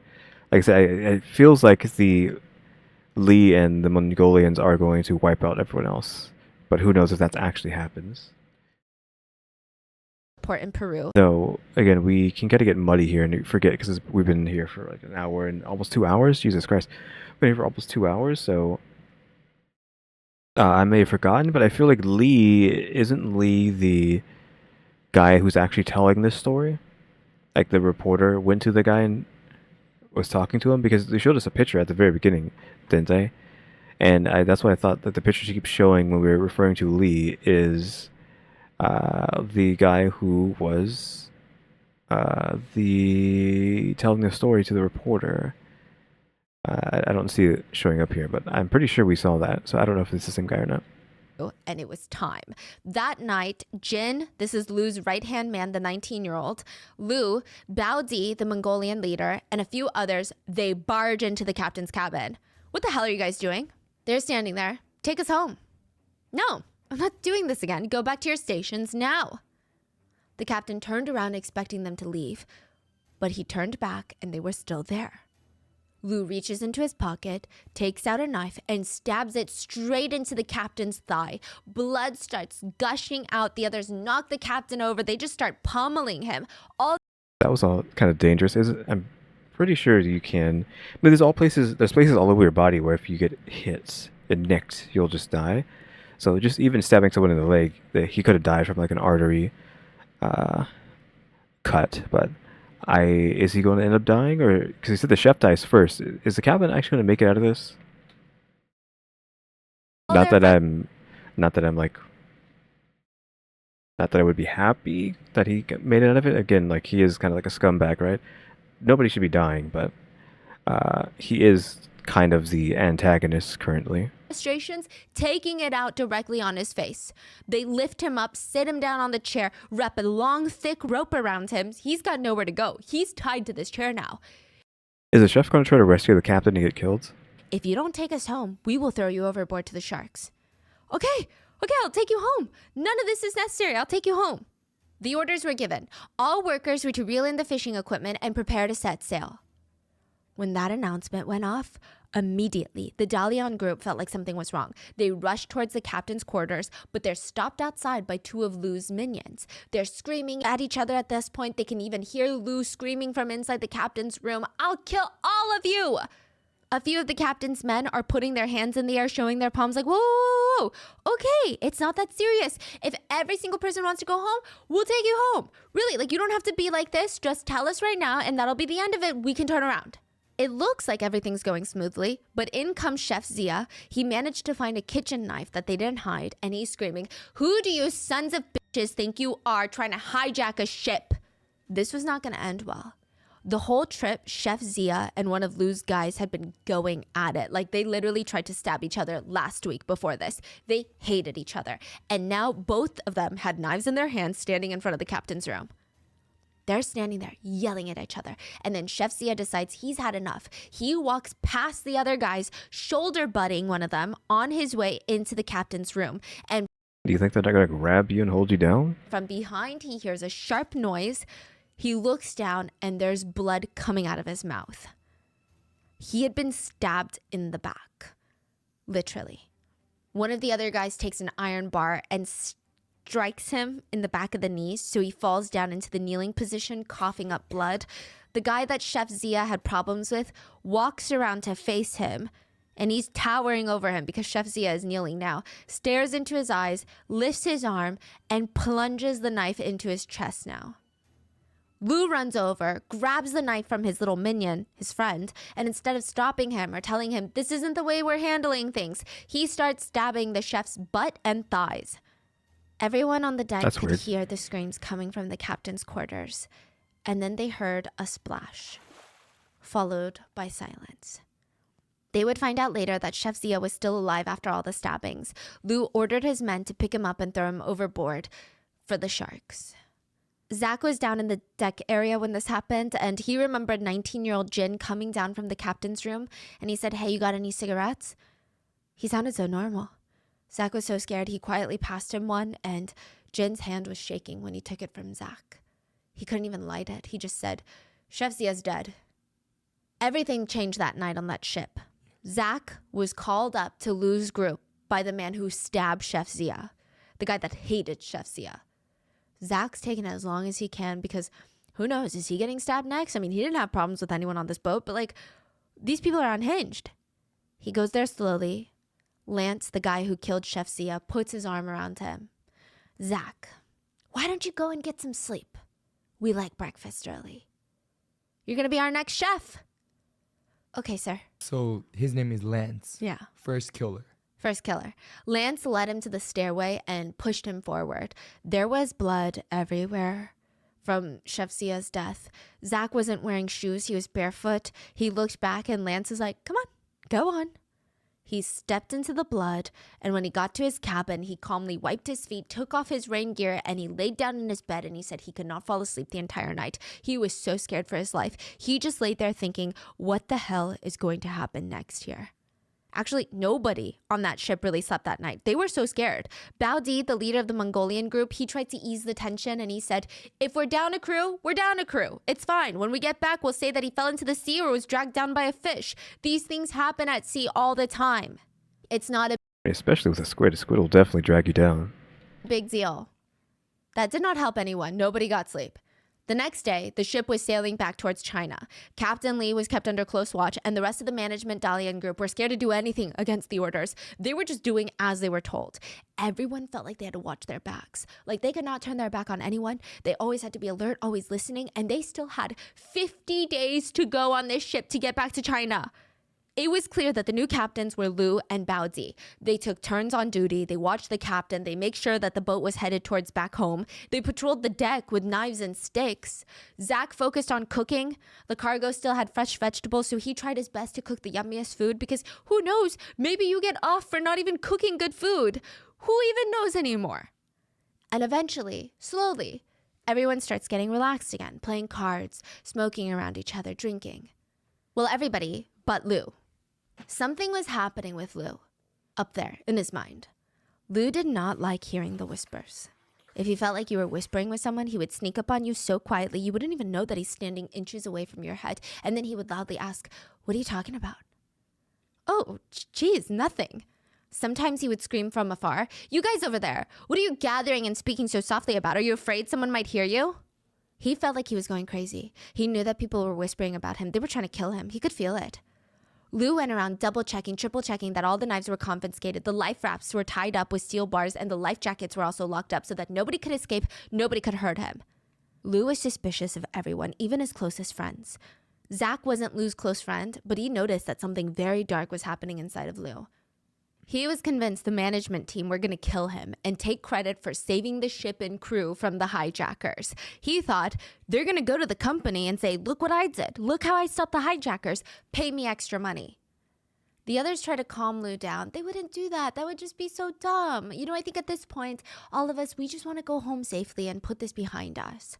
Like I said, it feels like the Lee and the Mongolians are going to wipe out everyone else. But who knows if that actually happens. port in Peru. So, again, we can kind of get muddy here and forget because we've been here for like an hour and almost 2 hours. Jesus Christ. We've been here for almost 2 hours, so I may have forgotten, but I feel like isn't Lee the guy who's actually telling this story? Like the reporter went to the guy and was talking to him because they showed us a picture at the very beginning, didn't they? And that's what I thought, that the picture she keeps showing when we were referring to Lee is the guy who was telling the story to the reporter. I don't see it showing up here, but I'm pretty sure we saw that. So I don't know if it's the same guy or not. And it was time. That night, Jin, this is Lu's right-hand man, the 19-year-old, Lu, Baodi, the Mongolian leader, and a few others, they barge into the captain's cabin. What the hell are you guys doing? They're standing there. Take us home. No, I'm not doing this again. Go back to your stations now. The captain turned around expecting them to leave, but he turned back and they were still there. Lu reaches into his pocket, takes out a knife, and stabs it straight into the captain's thigh. Blood starts gushing out. The others knock the captain over. They just start pummeling him. That was all kind of dangerous. I'm pretty sure you can. But there's places all over your body where if you get hit and nicked, you'll just die. So just even stabbing someone in the leg, he could have died from like an artery cut, but is he going to end up dying, or because he said the chef dies first? Is the captain actually going to make it out of this? Not that I would be happy that he made it out of it. Again, like he is kind of like a scumbag, right? Nobody should be dying, but he is kind of the antagonist currently. Frustrations, taking it out directly on his face. They lift him up, sit him down on the chair, wrap a long, thick rope around him. He's got nowhere to go. He's tied to this chair now. Is the chef going to try to rescue the captain and get killed? If you don't take us home, we will throw you overboard to the sharks. Okay, I'll take you home. None of this is necessary. I'll take you home. The orders were given. All workers were to reel in the fishing equipment and prepare to set sail. When that announcement went off, immediately, the Dalian group felt like something was wrong. They rushed towards the captain's quarters, but they're stopped outside by two of Lu's minions. They're screaming at each other at this point. They can even hear Lu screaming from inside the captain's room, "I'll kill all of you!" A few of the captain's men are putting their hands in the air, showing their palms like, whoa, whoa, whoa. Okay, it's not that serious. If every single person wants to go home, we'll take you home. Really, like, you don't have to be like this. Just tell us right now, and that'll be the end of it. We can turn around. It looks like everything's going smoothly, but in comes Chef Zia. He managed to find a kitchen knife that they didn't hide, and he's screaming, "Who do you sons of bitches think you are trying to hijack a ship?" This was not going to end well. The whole trip, Chef Zia and one of Lu's guys had been going at it. Like, they literally tried to stab each other last week before this. They hated each other. And now both of them had knives in their hands standing in front of the captain's room. They're standing there yelling at each other. And then Chef Zia decides he's had enough. He walks past the other guys, shoulder butting one of them on his way into the captain's room. And Do you think they're not going to grab you and hold you down? from behind, he hears a sharp noise. He looks down and there's blood coming out of his mouth. He had been stabbed in the back. Literally. One of the other guys takes an iron bar and strikes him in the back of the knees, so he falls down into the kneeling position, coughing up blood. The guy that Chef Zia had problems with walks around to face him, and he's towering over him because Chef Zia is kneeling now, stares into his eyes, lifts his arm, and plunges the knife into his chest now. Lu runs over, grabs the knife from his little minion, his friend, and instead of stopping him or telling him, "This isn't the way we're handling things," he starts stabbing the chef's butt and thighs. Everyone on the deck That's could weird. hear the screams coming from the captain's quarters, and then they heard a splash, followed by silence. They would find out later that Chef Zia was still alive after all the stabbings. Lu ordered his men to pick him up and throw him overboard for the sharks. Zach was down in the deck area when this happened, and he remembered 19-year-old Jin coming down from the captain's room, and he said, "Hey, you got any cigarettes?" He sounded so normal. Zach was so scared, he quietly passed him one, and Jin's hand was shaking when he took it from Zach. He couldn't even light it. He just said, "Chef Zia's dead." Everything changed that night on that ship. Zach was called up to Lu's group by the man who stabbed Chef Zia, the guy that hated Chef Zia. Zach's taking it as long as he can because who knows, is he getting stabbed next? I mean, he didn't have problems with anyone on this boat, but like, these people are unhinged. He goes there slowly. Lance, the guy who killed Chef Zia, puts his arm around him. "Zach, why don't you go and get some sleep? We like breakfast early. You're going to be our next chef." "Okay, sir." So his name is Lance. Yeah. First killer. First killer. Lance led him to the stairway and pushed him forward. There was blood everywhere from Chef Zia's death. Zach wasn't wearing shoes. He was barefoot. He looked back and Lance was like, "Come on, go on." He stepped into the blood, and when he got to his cabin, he calmly wiped his feet, took off his rain gear, and he laid down in his bed, and he said he could not fall asleep the entire night. He was so scared for his life. He just laid there thinking, what the hell is going to happen next here? Actually, nobody on that ship really slept that night. They were so scared. Bao Di, the leader of the Mongolian group, he tried to ease the tension and he said, "If we're down a crew, we're down a crew. It's fine. When we get back, we'll say that he fell into the sea or was dragged down by a fish. These things happen at sea all the time. It's not a Especially with a squid. A squid will definitely drag you down. big deal." That did not help anyone. Nobody got sleep. The next day, the ship was sailing back towards China. Captain Lee was kept under close watch, and the rest of the management Dalian group were scared to do anything against the orders. They were just doing as they were told. Everyone felt like they had to watch their backs. Like they could not turn their back on anyone. They always had to be alert, always listening, and they still had 50 days to go on this ship to get back to China. It was clear that the new captains were Lu and Baozi. They took turns on duty, they watched the captain, they make sure that the boat was headed towards back home, they patrolled the deck with knives and sticks. Zach focused on cooking. The cargo still had fresh vegetables, so he tried his best to cook the yummiest food because who knows, maybe you get off for not even cooking good food. Who even knows anymore? And eventually, slowly, everyone starts getting relaxed again, playing cards, smoking around each other, drinking. Well, everybody but Lu. Something was happening with Lu, up there in his mind. Lu did not like hearing the whispers. If he felt like you were whispering with someone, he would sneak up on you so quietly you wouldn't even know that he's standing inches away from your head, and then he would loudly ask, "What are you talking about?" "Oh, geez, nothing." Sometimes he would scream from afar, "You guys over there, what are you gathering and speaking so softly about? Are you afraid someone might hear you?" He felt like he was going crazy. He knew that people were whispering about him. They were trying to kill him. He could feel it. Lu went around double-checking, triple-checking that all the knives were confiscated, the life rafts were tied up with steel bars, and the life jackets were also locked up so that nobody could escape, nobody could hurt him. Lu was suspicious of everyone, even his closest friends. Zach wasn't Lu's close friend, but he noticed that something very dark was happening inside of Lu. He was convinced the management team were going to kill him and take credit for saving the ship and crew from the hijackers. He thought they're going to go to the company and say, "Look what I did. Look how I stopped the hijackers. Pay me extra money." The others tried to calm Lu down. They wouldn't do that. That would just be so dumb. I think at this point, all of us, we just want to go home safely and put this behind us.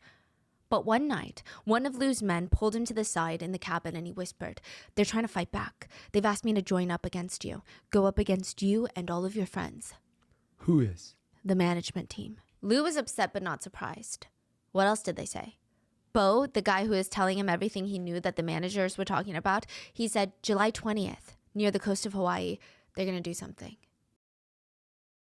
But one night, one of Lu's men pulled him to the side in the cabin and he whispered, "They're trying to fight back. They've asked me to join up against you. Go up against you and all of your friends." Who is? The management team. Lu was upset but not surprised. What else did they say? Bo, the guy who was telling him everything he knew that the managers were talking about, he said July 20th, near the coast of Hawaii, they're going to do something.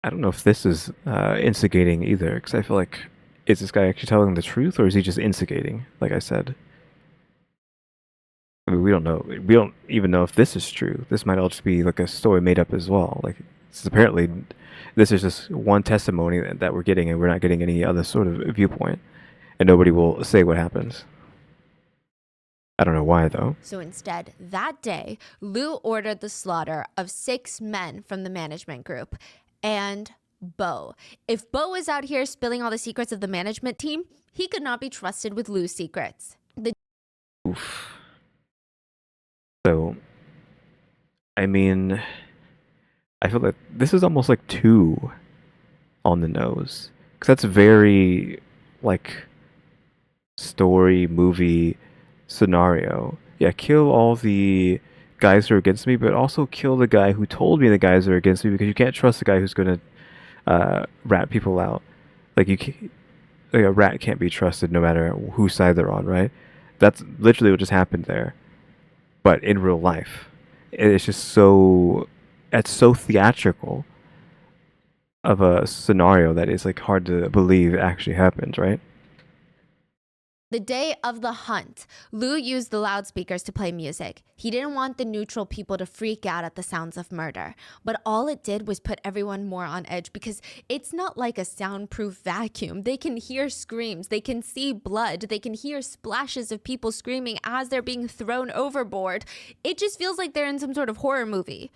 I don't know if this is instigating either, because I feel like, is this guy actually telling the truth, or is he just instigating, like I said? I mean, we don't know. We don't even know if this is true. This might all just be like a story made up as well. Like, apparently, this is just one testimony that we're getting, and we're not getting any other sort of viewpoint, and nobody will say what happens. I don't know why, though. So instead, that day, Lu ordered the slaughter of 6 men from the management group, and Bo. If Bo was out here spilling all the secrets of the management team, he could not be trusted with Lu's secrets. Oof. So, I mean, I feel like this is almost like too on the nose. Because that's very, like, story, movie scenario. Yeah, kill all the guys who are against me, but also kill the guy who told me the guys are against me, because you can't trust the guy who's going to rat people out. Like a rat can't be trusted no matter whose side they're on, right? That's literally what just happened there. But in real life, it's just it's so theatrical of a scenario that is like hard to believe actually happened, right? The day of the hunt, Lu used the loudspeakers to play music. He didn't want the neutral people to freak out at the sounds of murder. But all it did was put everyone more on edge, because it's not like a soundproof vacuum. They can hear screams, they can see blood, they can hear splashes of people screaming as they're being thrown overboard. It just feels like they're in some sort of horror movie.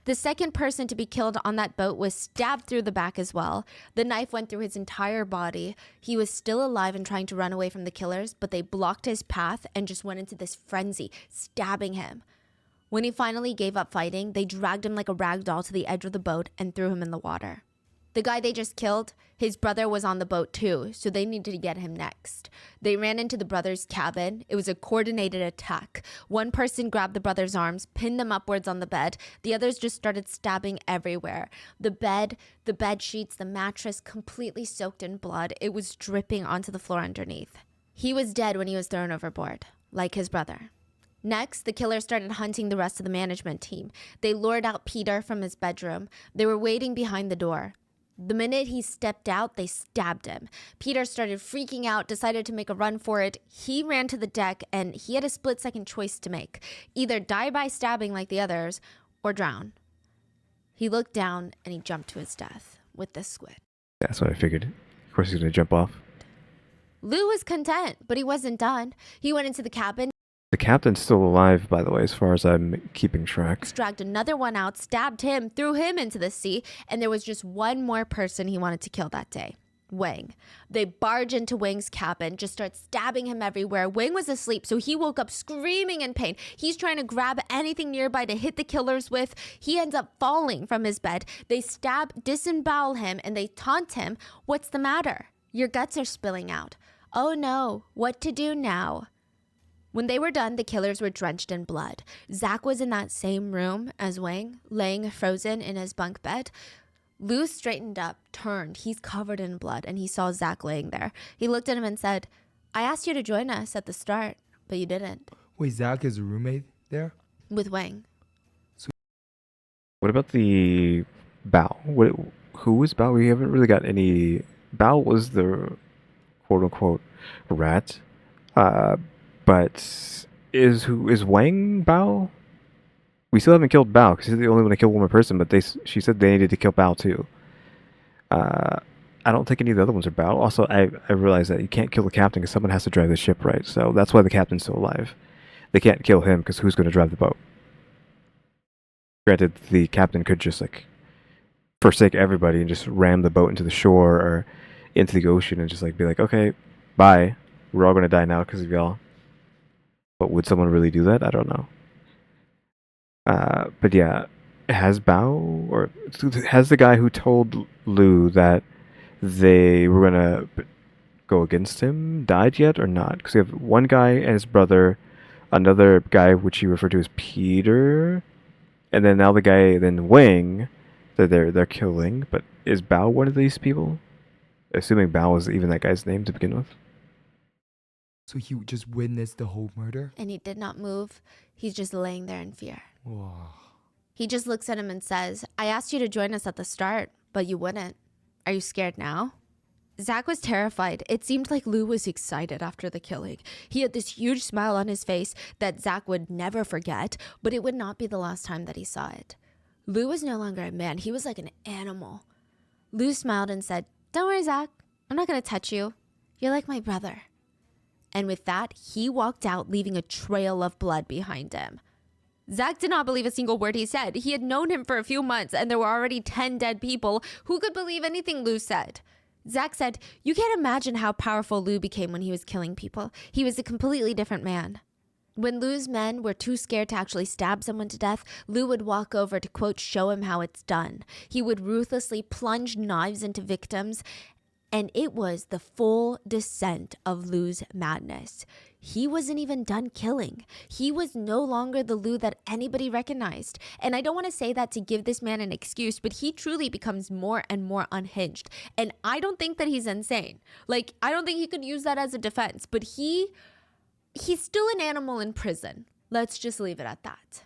The second person to be killed on that boat was stabbed through the back as well. The knife went through his entire body. He was still alive and trying to run away from the killers, but they blocked his path and just went into this frenzy, stabbing him. When he finally gave up fighting, they dragged him like a rag doll to the edge of the boat and threw him in the water. The guy they just killed, his brother was on the boat too, so they needed to get him next. They ran into the brother's cabin. It was a coordinated attack. One person grabbed the brother's arms, pinned them upwards on the bed. The others just started stabbing everywhere. The bed sheets, the mattress, completely soaked in blood. It was dripping onto the floor underneath. He was dead when he was thrown overboard, like his brother. Next, the killer started hunting the rest of the management team. They lured out Peter from his bedroom. They were waiting behind the door. The minute he stepped out, they stabbed him. Peter started freaking out, decided to make a run for it. He ran to the deck, and he had a split-second choice to make. Either die by stabbing like the others, or drown. He looked down, and he jumped to his death with the squid. That's what I figured. Of course he's going to jump off. Lu was content, but he wasn't done. He went into the cabin. The captain's still alive, by the way, as far as I'm keeping track. Dragged another one out, stabbed him, threw him into the sea, and there was just one more person he wanted to kill that day. Wang. They barge into Wang's cabin, just start stabbing him everywhere. Wang was asleep, so he woke up screaming in pain. He's trying to grab anything nearby to hit the killers with. He ends up falling from his bed. They disembowel him, and they taunt him. What's the matter? Your guts are spilling out. Oh no, what to do now? When they were done, the killers were drenched in blood. Zach was in that same room as Wang, laying frozen in his bunk bed. Lou straightened up, turned. He's covered in blood, and he saw Zach laying there. He looked at him and said, I asked you to join us at the start, but you didn't. Wait, Zach is a roommate there? With Wang. What about the Bao? Who was Bao? We haven't really got any. Bao was the quote-unquote rat. But is Wang Bao? We still haven't killed Bao because he's the only one to kill one more person. But she said they needed to kill Bao too. I don't think any of the other ones are Bao. Also, I realize that you can't kill the captain because someone has to drive the ship, right? So that's why the captain's still alive. They can't kill him because who's going to drive the boat? Granted, the captain could just like forsake everybody and just ram the boat into the shore or into the ocean and just like be like, okay, bye. We're all going to die now because of y'all. But would someone really do that? I don't know. But yeah, has Bao or has the guy who told Lou that they were gonna go against him died yet or not? Because we have one guy and his brother, another guy which he referred to as Peter, and then now the guy then Wang that they're killing. But is Bao one of these people? Assuming Bao was even that guy's name to begin with. So he just witnessed the whole murder? And he did not move. He's just laying there in fear. Whoa. He just looks at him and says, I asked you to join us at the start, but you wouldn't. Are you scared now? Zach was terrified. It seemed like Lou was excited after the killing. He had this huge smile on his face that Zach would never forget, but it would not be the last time that he saw it. Lou was no longer a man. He was like an animal. Lou smiled and said, Don't worry, Zach. I'm not going to touch you. You're like my brother. And with that, he walked out, leaving a trail of blood behind him. Zach did not believe a single word he said. He had known him for a few months, and there were already 10 dead people. Who could believe anything Lou said? Zach said, You can't imagine how powerful Lou became when he was killing people. He was a completely different man. When Lou's men were too scared to actually stab someone to death, Lou would walk over to, quote, show him how it's done. He would ruthlessly plunge knives into victims, and it was the full descent of Lou's madness. He wasn't even done killing. He was no longer the Lou that anybody recognized. And I don't want to say that to give this man an excuse, but he truly becomes more and more unhinged. And I don't think that he's insane. Like, I don't think he could use that as a defense, but he's still an animal in prison. Let's just leave it at that.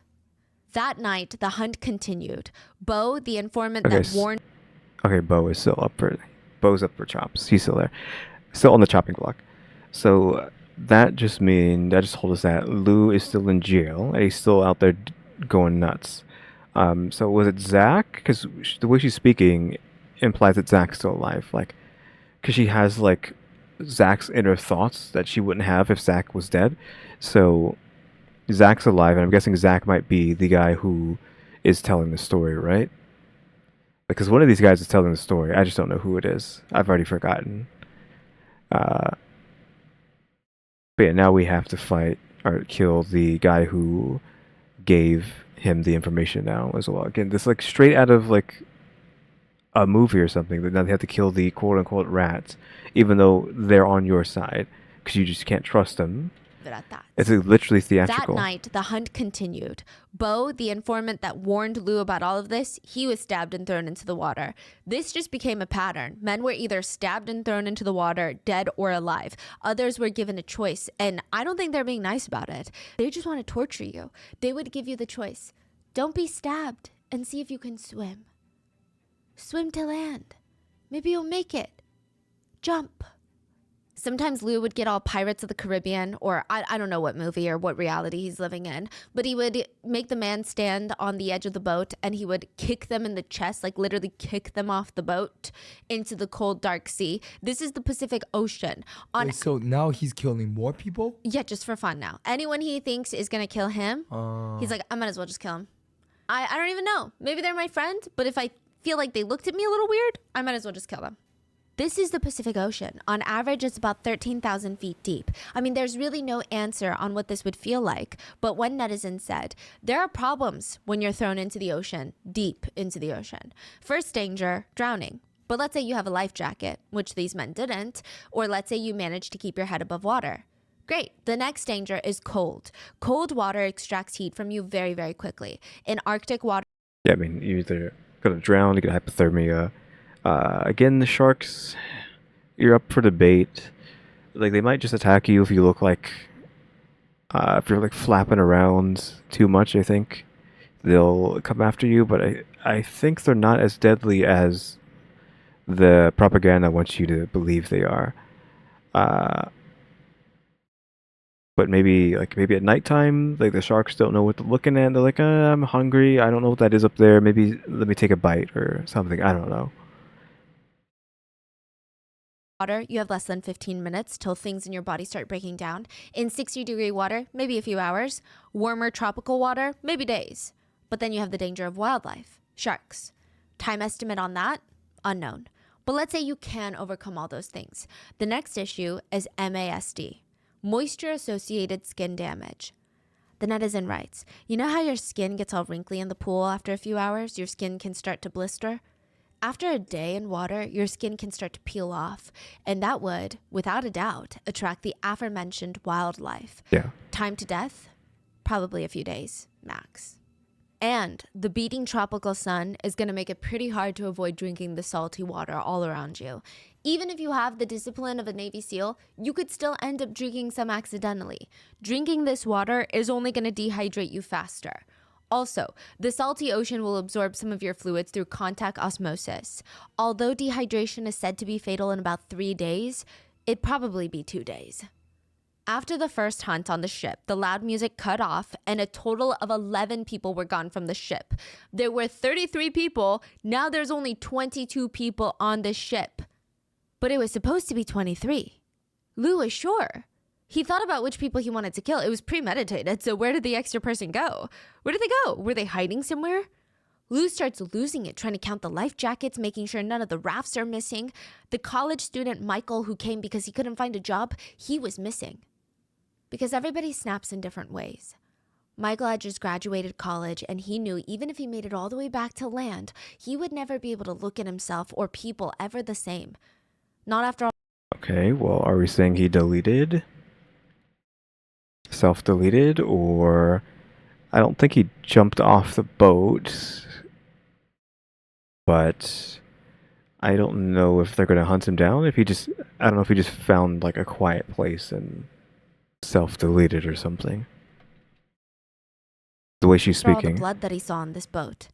That night, the hunt continued. Bo, the informant that warned... Okay, Bo is still up for it. Bo's up for chops. He's still there. Still on the chopping block. So that just told us that Lou is still in jail and he's still out there going nuts. So was it Zach? Because the way she's speaking implies that Zach's still alive. Like, because she has like Zach's inner thoughts that she wouldn't have if Zach was dead. So Zach's alive, and I'm guessing Zach might be the guy who is telling the story, right? Because one of these guys is telling the story. I just don't know who it is. I've already forgotten. But yeah, now we have to fight or kill the guy who gave him the information now as well. Again, this like straight out of like a movie or something. That now they have to kill the quote-unquote rats, even though they're on your side, because you just can't trust them. At that. It's literally theatrical. That night, the hunt continued. Bo, the informant that warned Lou about all of this, he was stabbed and thrown into the water. This just became a pattern. Men were either stabbed and thrown into the water, dead or alive. Others were given a choice, and I don't think they're being nice about it. They just want to torture you. They would give you the choice. Don't be stabbed and see if you can swim. Swim to land. Maybe you'll make it. Jump. Sometimes Lou would get all Pirates of the Caribbean, or I don't know what movie or what reality he's living in, but he would make the man stand on the edge of the boat and he would kick them in the chest, like literally kick them off the boat into the cold, dark sea. This is the Pacific Ocean. Wait, so now he's killing more people? Yeah, just for fun now. Anyone he thinks is going to kill him, he's like, I might as well just kill him. I don't even know. Maybe they're my friend, but if I feel like they looked at me a little weird, I might as well just kill them. This is the Pacific Ocean. On average, it's about 13,000 feet deep. I mean, there's really no answer on what this would feel like. But one netizen said, there are problems when you're thrown into the ocean, deep into the ocean. First danger, drowning. But let's say you have a life jacket, which these men didn't, or let's say you managed to keep your head above water. Great. The next danger is cold. Cold water extracts heat from you very, very quickly. In Arctic water... Yeah, I mean, you're either gonna drown, you get hypothermia. Again, the sharks, you're up for debate. Like, they might just attack you if you look like, if you're like flapping around too much, I think. They'll come after you, but I think they're not as deadly as the propaganda wants you to believe they are. But maybe at nighttime, like the sharks don't know what they're looking at. They're like, I'm hungry. I don't know what that is up there. Maybe let me take a bite or something. I don't know. Water, you have less than 15 minutes till things in your body start breaking down. In 60-degree water, maybe a few hours. Warmer tropical water, maybe days. But then you have the danger of wildlife, sharks. Time estimate on that? Unknown. But let's say you can overcome all those things. The next issue is MASD, moisture-associated skin damage. The netizen writes, you know how your skin gets all wrinkly in the pool after a few hours? Your skin can start to blister? After a day in water, your skin can start to peel off, and that would, without a doubt, attract the aforementioned wildlife. Yeah. Time to death? Probably a few days, max. And the beating tropical sun is going to make it pretty hard to avoid drinking the salty water all around you. Even if you have the discipline of a Navy SEAL, you could still end up drinking some accidentally. Drinking this water is only going to dehydrate you faster. Also, the salty ocean will absorb some of your fluids through contact osmosis. Although dehydration is said to be fatal in about 3 days, it'd probably be 2 days. After the first hunt on the ship, the loud music cut off and a total of 11 people were gone from the ship. There were 33 people, now there's only 22 people on the ship. But it was supposed to be 23. Lou was sure. He thought about which people he wanted to kill. It was premeditated, so where did the extra person go? Where did they go? Were they hiding somewhere? Lou starts losing it, trying to count the life jackets, making sure none of the rafts are missing. The college student Michael, who came because he couldn't find a job, he was missing. Because everybody snaps in different ways. Michael had just graduated college, and he knew even if he made it all the way back to land, he would never be able to look at himself or people ever the same. Not after all. Okay, well, are we saying he deleted? Self-deleted? Or I don't think he jumped off the boat, but I don't know if they're going to hunt him down. I don't know if he just found like a quiet place and self-deleted or something. The way she's all speaking. the blood that he saw on this boat.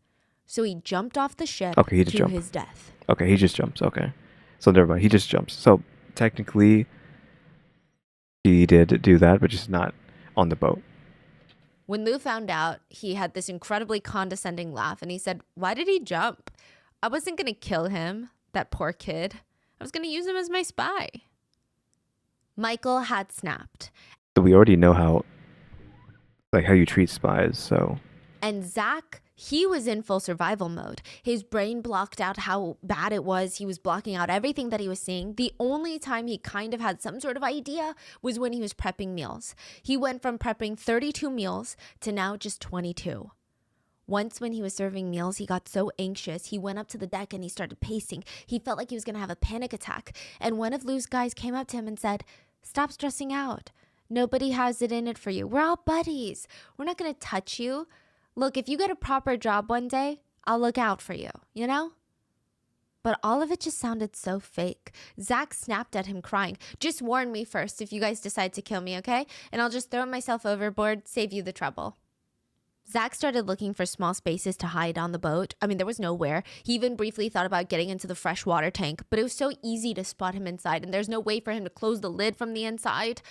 So he jumped off the ship Okay, he just to jumped. his death. Okay, he just jumps. Okay. So never mind. He just jumps. So technically, he did do that, but just not on the boat. When Lou found out, he had this incredibly condescending laugh and he said, why did he jump? I wasn't going to kill him, that poor kid. I was going to use him as my spy. Michael had snapped. So we already know how you treat spies, so. And Zach, he was in full survival mode. His brain blocked out how bad it was. He was blocking out everything that he was seeing. The only time he kind of had some sort of idea was when he was prepping meals. He went from prepping 32 meals to now just 22. Once when he was serving meals, he got so anxious, he went up to the deck and he started pacing. He felt like he was going to have a panic attack. And one of Lou's guys came up to him and said, stop stressing out. Nobody has it in it for you. We're all buddies. We're not going to touch you. Look, if you get a proper job one day, I'll look out for you, you know? But all of it just sounded so fake. Zach snapped at him crying. Just warn me first if you guys decide to kill me, okay? And I'll just throw myself overboard, save you the trouble. Zach started looking for small spaces to hide on the boat. I mean, there was nowhere. He even briefly thought about getting into the freshwater tank, but it was so easy to spot him inside, and there's no way for him to close the lid from the inside.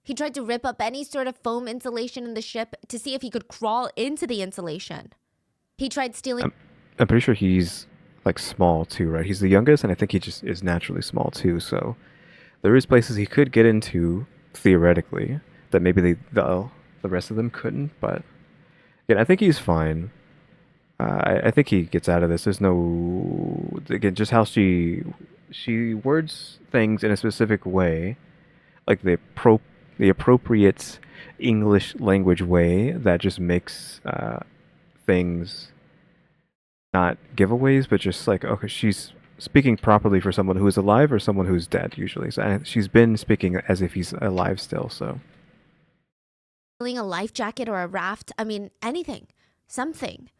He tried to rip up any sort of foam insulation in the ship to see if he could crawl into the insulation. He tried stealing. I'm pretty sure he's like small too, right? He's the youngest, and I think he just is naturally small too. So there is places he could get into theoretically that maybe the rest of them couldn't. But again, I think he's fine. I think he gets out of this. There's no, again, just how she words things in a specific way, like the appropriate English language way that just makes things not giveaways, but just like, okay, she's speaking properly for someone who is alive or someone who's dead usually. So and she's been speaking as if he's alive still. So a life jacket or a raft. I mean, anything, something.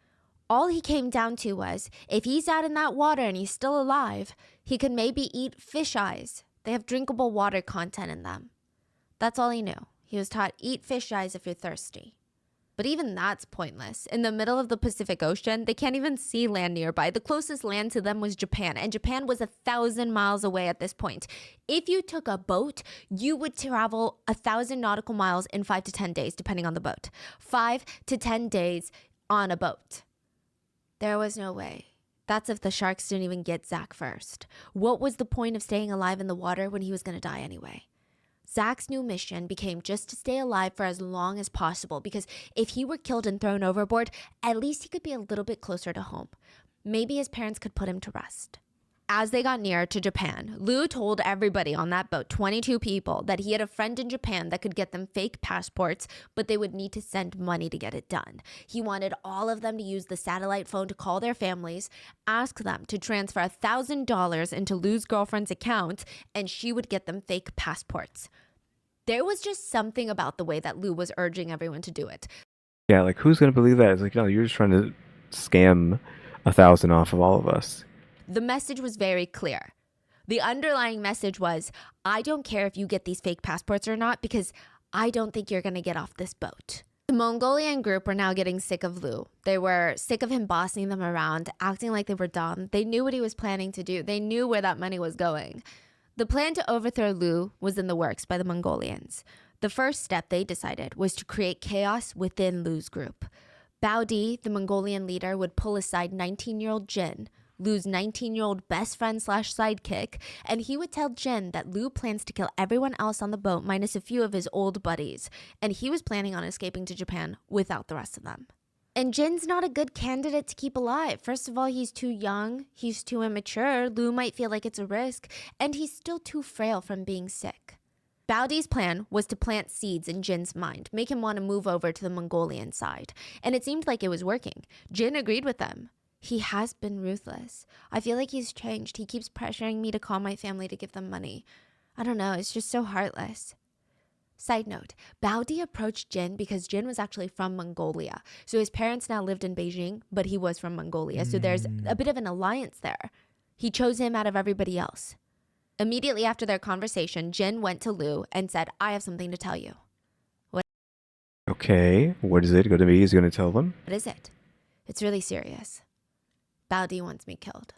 All he came down to was if he's out in that water and he's still alive, he could maybe eat fish eyes. They have drinkable water content in them. That's all he knew. He was taught eat fish eyes if you're thirsty. But even that's pointless. In the middle of the Pacific Ocean, they can't even see land nearby. The closest land to them was Japan, and Japan was 1,000 miles away at this point. If you took a boat, you would travel 1,000 nautical miles in 5 to 10 days, depending on the boat. 5 to 10 days on a boat. There was no way. That's if the sharks didn't even get Zach first. What was the point of staying alive in the water when he was going to die anyway? Zach's new mission became just to stay alive for as long as possible because if he were killed and thrown overboard, at least he could be a little bit closer to home. Maybe his parents could put him to rest. As they got nearer to Japan, Lou told everybody on that boat, 22 people, that he had a friend in Japan that could get them fake passports, but they would need to send money to get it done. He wanted all of them to use the satellite phone to call their families, ask them to transfer $1,000 into Lou's girlfriend's account, and she would get them fake passports. There was just something about the way that Lou was urging everyone to do it. yeah, like who's gonna believe that? It's like, no, you're just trying to scam 1,000 off of all of us. The message was very clear. The underlying message was, I don't care if you get these fake passports or not because I don't think you're going to get off this boat. The Mongolian group were now getting sick of Lou. They were sick of him bossing them around, acting like they were dumb. They knew what he was planning to do. They knew where that money was going. The plan to overthrow Lou was in the works by the Mongolians. The first step, they decided, was to create chaos within Lou's group. Bao Di, the Mongolian leader, would pull aside 19-year-old Jin, Lou's 19-year-old best friend / sidekick, and he would tell Jin that Lou plans to kill everyone else on the boat minus a few of his old buddies, and he was planning on escaping to Japan without the rest of them. And Jin's not a good candidate to keep alive. First of all, he's too young, he's too immature, Lou might feel like it's a risk, and he's still too frail from being sick. Bao Di's plan was to plant seeds in Jin's mind, make him want to move over to the Mongolian side, and it seemed like it was working. Jin agreed with them. He has been ruthless. I feel like he's changed. He keeps pressuring me to call my family to give them money. I don't know, it's just so heartless. Side note, Bao Di approached Jin because Jin was actually from Mongolia. So his parents now lived in Beijing, but he was from Mongolia. So there's a bit of an alliance there. He chose him out of everybody else. Immediately after their conversation, Jin went to Lou and said, I have something to tell you. Okay, what is it going to be? He's going to tell them? What is it? It's really serious. Bao Di wants me killed.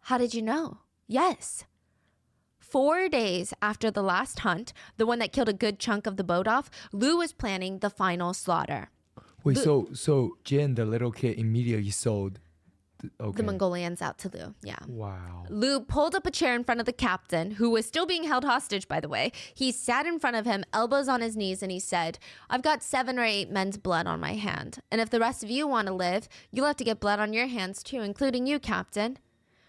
How did you know? Yes. 4 days after the last hunt, the one that killed a good chunk of the boat off, Lou was planning the final slaughter. Wait, so Jin, the little kid, immediately sold The Mongolians out to Lou, yeah. Wow. Lou pulled up a chair in front of the captain, who was still being held hostage, by the way. He sat in front of him, elbows on his knees, and he said, I've got 7 or 8 men's blood on my hand. And if the rest of you want to live, you'll have to get blood on your hands too, including you, Captain.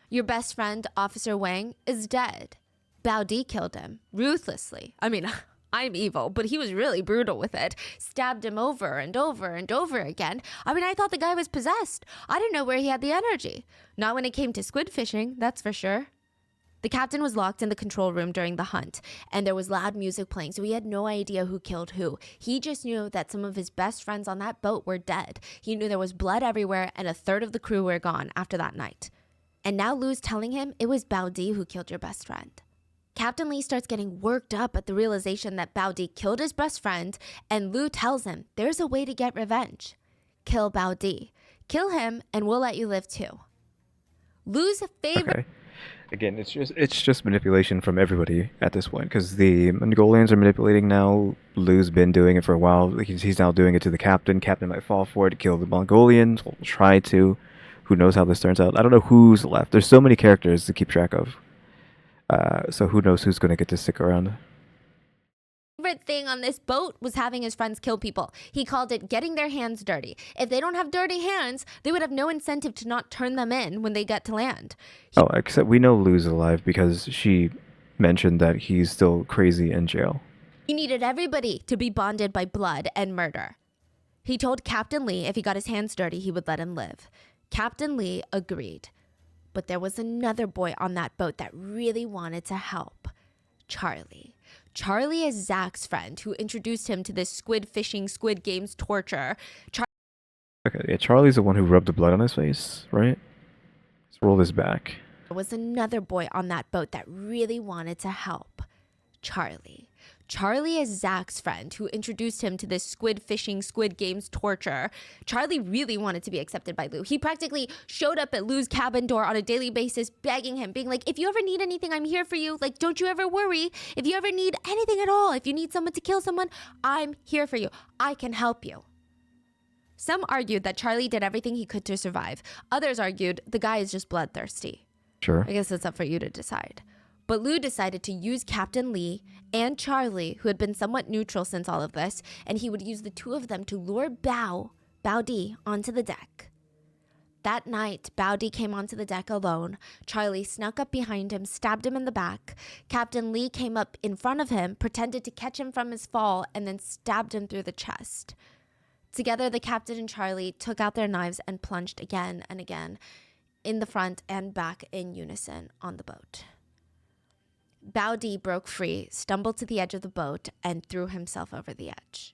Your best friend, Officer Wang, is dead. Bao Di killed him, ruthlessly. I mean, I'm evil, but he was really brutal with it. Stabbed him over and over and over again. I mean, I thought the guy was possessed. I didn't know where he had the energy. Not when it came to squid fishing, that's for sure. The captain was locked in the control room during the hunt, and there was loud music playing, so he had no idea who killed who. He just knew that some of his best friends on that boat were dead. He knew there was blood everywhere, and 1/3 of the crew were gone after that night. And now Lou's telling him it was Bao Di who killed your best friend. Captain Lee starts getting worked up at the realization that Bao Di killed his best friend, and Lou tells him there's a way to get revenge. kill Bao Di. Kill him and we'll let you live too. Lu's favorite. Okay. Again, it's just manipulation from everybody at this point because the Mongolians are manipulating now. Lu's been doing it for a while. He's now doing it to the captain. Captain might fall for it to kill the Mongolians. We'll try to. Who knows how this turns out? I don't know who's left. There's so many characters to keep track of. So who knows who's going to get to stick around. Favorite thing on this boat was having his friends kill people. He called it getting their hands dirty. If they don't have dirty hands, they would have no incentive to not turn them in when they get to land. Oh, except we know Lu's alive because she mentioned that he's still crazy in jail. He needed everybody to be bonded by blood and murder. He told Captain Lee if he got his hands dirty, he would let him live. Captain Lee agreed. But there was another boy on that boat that really wanted to help. Charlie. Charlie is Zach's friend who introduced him to this squid fishing, Squid Games torture. Okay, yeah, Charlie's the one who rubbed the blood on his face, right? Let's roll this back. There was another boy on that boat that really wanted to help. Charlie. Charlie is Zach's friend who introduced him to this squid fishing, Squid Games torture. Charlie really wanted to be accepted by Lu. He practically showed up at Lu's cabin door on a daily basis, begging him, being like, if you ever need anything, I'm here for you. Like, don't you ever worry. If you ever need anything at all, if you need someone to kill someone, I'm here for you. I can help you. Some argued that Charlie did everything he could to survive. Others argued the guy is just bloodthirsty. Sure. I guess it's up for you to decide. But Lu decided to use Captain Lee and Charlie, who had been somewhat neutral since all of this, and he would use the two of them to lure Bao Di, onto the deck. That night, Bao Di came onto the deck alone. Charlie snuck up behind him, stabbed him in the back. Captain Lee came up in front of him, pretended to catch him from his fall, and then stabbed him through the chest. Together, the captain and Charlie took out their knives and plunged again and again, in the front and back in unison on the boat. Bao Di broke free, stumbled to the edge of the boat, and threw himself over the edge.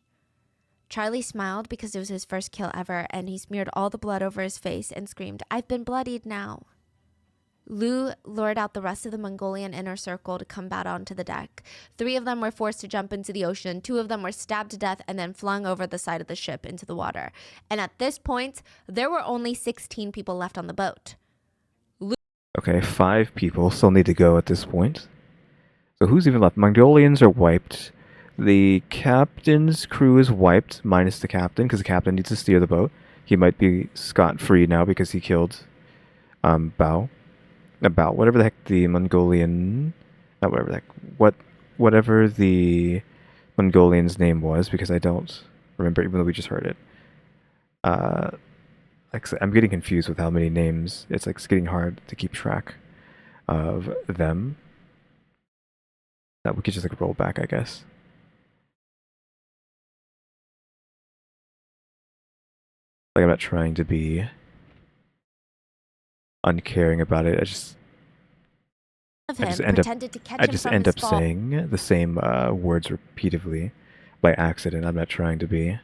Charlie smiled because it was his first kill ever, and he smeared all the blood over his face and screamed, "I've been bloodied now." Lu lured out the rest of the Mongolian inner circle to come out onto the deck. 3 of them were forced to jump into the ocean. 2 of them were stabbed to death and then flung over the side of the ship into the water. And at this point, there were only 16 people left on the boat. Okay, 5 people still need to go at this point. So who's even left? Mongolians are wiped. The captain's crew is wiped, minus the captain, because the captain needs to steer the boat. He might be scot-free now because he killed Bao. About whatever the heck the Mongolian... Not whatever the heck. Whatever the Mongolian's name was, because I don't remember, even though we just heard it. Like I said, I'm getting confused with how many names. It's getting hard to keep track of them. That we could just roll back, I guess. I'm not trying to be uncaring about it. I just end up saying the same words repeatedly by accident. I'm not trying to be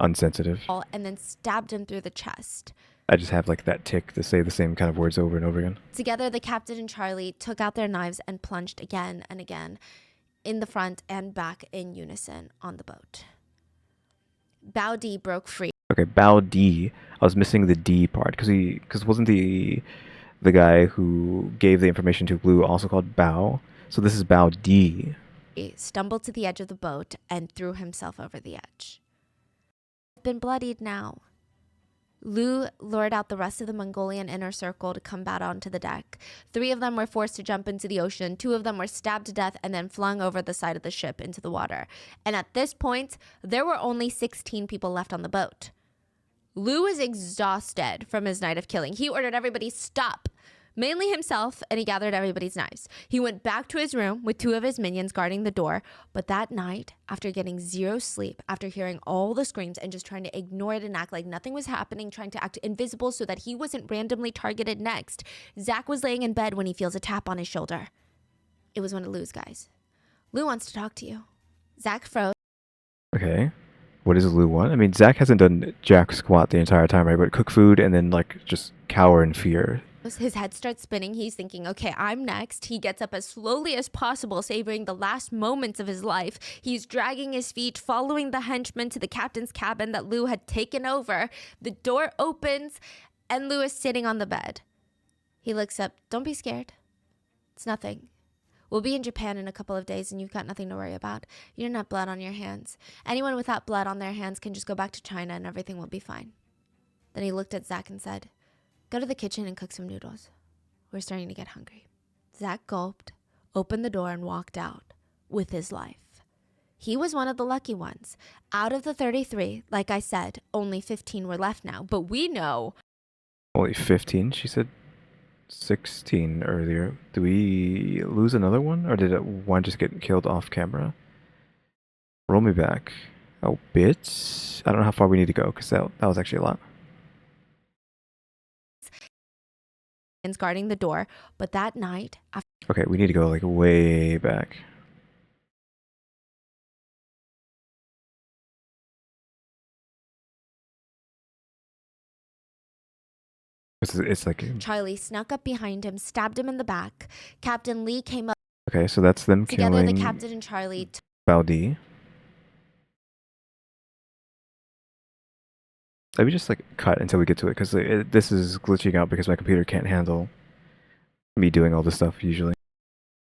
unsensitive. And then stabbed him through the chest. I just have that tick to say the same kind of words over and over again. Together, the captain and Charlie took out their knives and plunged again and again, in the front and back in unison on the boat. Bao Di broke free. Okay, Bao Di. I was missing the D part because wasn't the guy who gave the information to Blue also called Bao? So this is Bao Di. He stumbled to the edge of the boat and threw himself over the edge. Been bloodied now. Lu lured out the rest of the Mongolian inner circle to come out onto the deck. 3 of them were forced to jump into the ocean. 2 of them were stabbed to death and then flung over the side of the ship into the water. And at this point, there were only 16 people left on the boat. Lu was exhausted from his night of killing. He ordered everybody stop, mainly himself, and he gathered everybody's knives. He went back to his room with 2 of his minions guarding the door. But that night, after getting 0 sleep, after hearing all the screams and just trying to ignore it and act like nothing was happening, trying to act invisible so that he wasn't randomly targeted next, Zach was laying in bed when he feels a tap on his shoulder. It was one of Lu's guys. Lu wants to talk to you. Zach froze. Okay. What does Lu want? I mean, Zach hasn't done jack squat the entire time, right? But cook food and then just cower in fear. His head starts spinning. He's thinking, okay, I'm next. He gets up as slowly as possible, savoring the last moments of his life. He's dragging his feet, following the henchman to the captain's cabin that Lou had taken over. The door opens, and Lou is sitting on the bed. He looks up. Don't be scared. It's nothing. We'll be in Japan in a couple of days, and you've got nothing to worry about. You don't have blood on your hands. Anyone without blood on their hands can just go back to China, and everything will be fine. Then he looked at Zach and said, go to the kitchen and cook some noodles. We're starting to get hungry. Zach gulped, opened the door, and walked out with his life. He was one of the lucky ones. Out of the 33, like I said, only 15 were left now. But we know... Only 15? She said 16 earlier. Do we lose another one? Or did one just get killed off camera? Roll me back. Oh, bits? I don't know how far we need to go, because that was actually a lot. guarding the door, but that night... Okay, we need to go like way back. It's like... Charlie snuck up behind him, stabbed him in the back. Captain Lee came up... Okay, so that's them Together, killing... the captain and Charlie... Baudi. Let me just like cut until we get to it, because this is glitching out because my computer can't handle me doing all this stuff usually.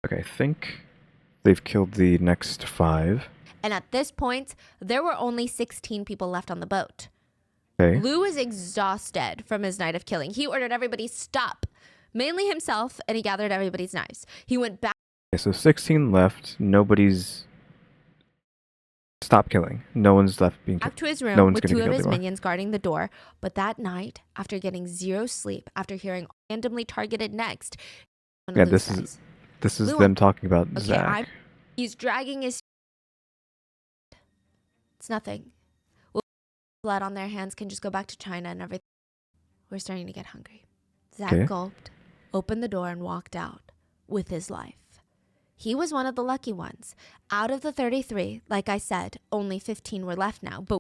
Okay, I think they've killed the next 5. And at this point, there were only 16 people left on the boat. Okay. Lou was exhausted from his night of killing. He ordered everybody stop, mainly himself, and he gathered everybody's knives. He went back. Okay, so 16 left. Nobody's... Stop killing. No one's left being killed. Back to his room with 2 of his anymore. minions guarding the door. But that night, after getting 0 sleep, after hearing randomly targeted next... Yeah, this is Lou, them talking about Zach. He's dragging his... It's nothing. Blood on their hands can just go back to China and everything. We're starting to get hungry. Zach gulped, opened the door, and walked out with his life. He was one of the lucky ones. Out of the 33, like I said, only 15 were left now. But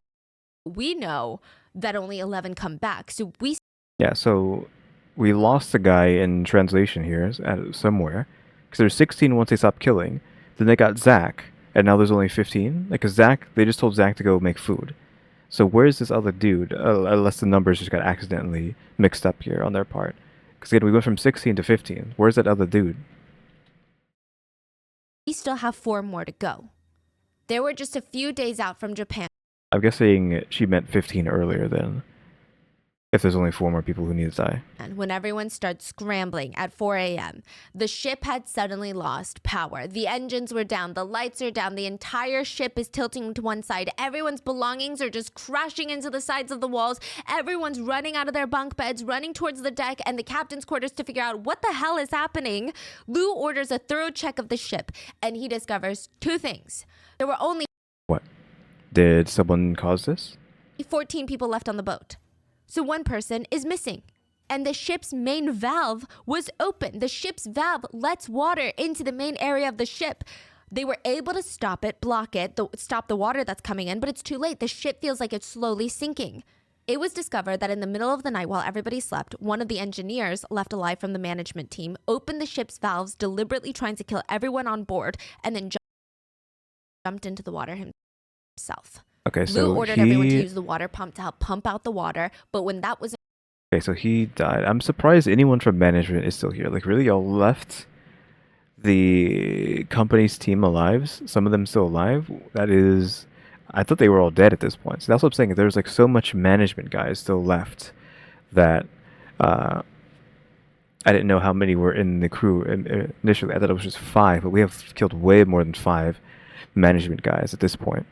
we know that only 11 come back. So we... Yeah, so we lost a guy in translation here somewhere. Because there's 16 once they stopped killing. Then they got Zach, and now there's only 15. Like, 'cause Zach, they just told Zach to go make food. So where's this other dude? Unless the numbers just got accidentally mixed up here on their part. Because again, we went from 16 to 15. Where's that other dude? We still have 4 more to go. They were just a few days out from Japan. I'm guessing she meant 15 earlier then. If there's only 4 more people who need to die. And when everyone started scrambling at 4 a.m., the ship had suddenly lost power. The engines were down, the lights are down, the entire ship is tilting to one side. Everyone's belongings are just crashing into the sides of the walls. Everyone's running out of their bunk beds, running towards the deck and the captain's quarters to figure out what the hell is happening. Lou orders a thorough check of the ship, and he discovers 2 things. There were only... What? Did someone cause this? 14 people left on the boat. So 1 person is missing. And the ship's main valve was open. The ship's valve lets water into the main area of the ship. They were able to stop it, block it, stop the water that's coming in, but it's too late. The ship feels like it's slowly sinking. It was discovered that in the middle of the night while everybody slept, one of the engineers left alive from the management team opened the ship's valves, deliberately trying to kill everyone on board, and then jumped into the water himself. Okay, so Lou ordered everyone to use the water pump to help pump out the water, but when that was... Okay, so he died. I'm surprised anyone from management is still here. Like, really, y'all left the company's team alive? Some of them still alive? That is... I thought they were all dead at this point. So that's what I'm saying. There's, like, so much management guys still left that I didn't know how many were in the crew initially. I thought it was just 5, but we have killed way more than 5 management guys at this point.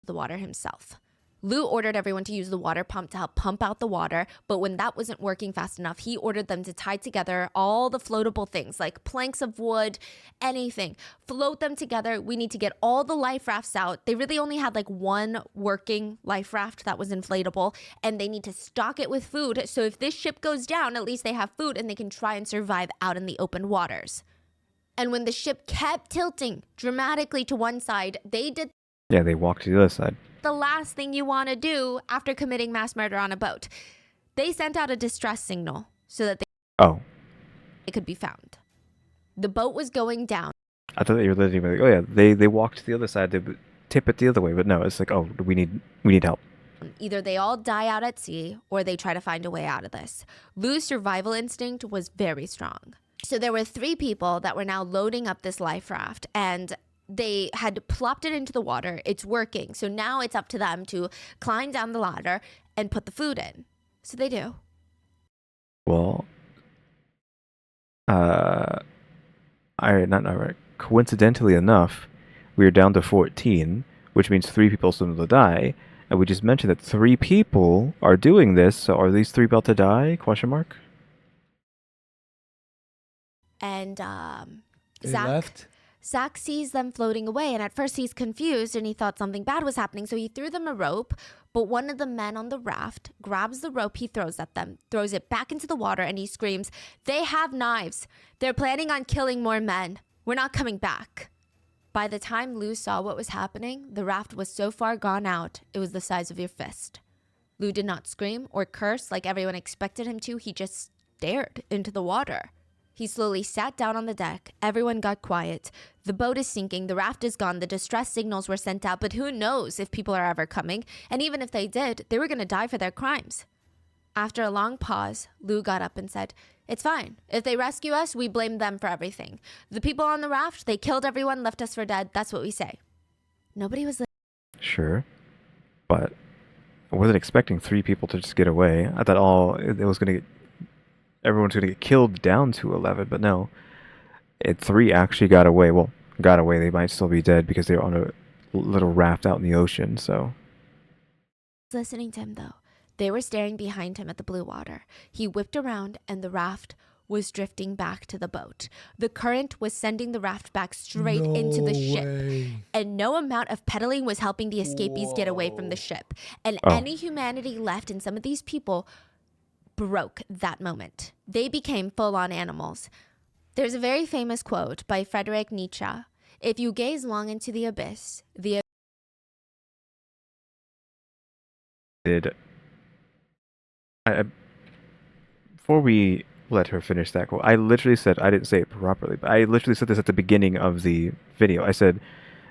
The water himself. Lou ordered everyone to use the water pump to help pump out the water, but when that wasn't working fast enough, he ordered them to tie together all the floatable things like planks of wood, anything. Float them together. We need to get all the life rafts out. They really only had like 1 working life raft that was inflatable, and they need to stock it with food. So if this ship goes down, at least they have food and they can try and survive out in the open waters. And when the ship kept tilting dramatically to one side, they did... Yeah, they walked to the other side. The last thing you want to do after committing mass murder on a boat. They sent out a distress signal so that Oh, it could be found. The boat was going down. I thought you were literally like, oh yeah, they walked to the other side, they would tip it the other way, but no, it's like, oh, we need help. Either they all die out at sea or they try to find a way out of this. Lou's survival instinct was very strong. So there were 3 people that were now loading up this life raft, and they had plopped it into the water. It's working. So now it's up to them to climb down the ladder and put the food in. So they do. Well, coincidentally enough, we are down to 14, which means 3 people still to die. And we just mentioned that 3 people are doing this, so are these 3 about to die? Question mark. And They left? Zach sees them floating away, and at first he's confused and he thought something bad was happening, so he threw them a rope. But one of the men on the raft grabs the rope he throws at them, throws it back into the water, and he screams, "They have knives. They're planning on killing more men. We're not coming back." By the time Lou saw what was happening, the raft was so far gone out, it was the size of your fist. Lou did not scream or curse like everyone expected him to. He just stared into the water. He slowly sat down on the deck. Everyone got quiet. The boat is sinking. The raft is gone. The distress signals were sent out, but who knows if people are ever coming? And even if they did, they were going to die for their crimes. After a long pause, Lou got up and said, "It's fine. If they rescue us, we blame them for everything. The people on the raft, they killed everyone, left us for dead. That's what we say." Nobody was Sure, but I wasn't expecting 3 people to just get away. I thought it was gonna get everyone's gonna get killed down to 11, but no, 3 actually got away. Well, got away. They might still be dead because they were on a little raft out in the ocean. So listening to him, though. They were staring behind him at the blue water. He whipped around, and the raft was drifting back to the boat. The current was sending the raft back straight into the ship. And no amount of pedaling was helping the escapees get away from the ship. And any humanity left in some of these people broke that moment. They became full-on animals. There's a very famous quote by Friedrich Nietzsche. "If you gaze long into the abyss, before we let her finish that quote, I literally said, I didn't say it properly, but I literally said this at the beginning of the video. I said,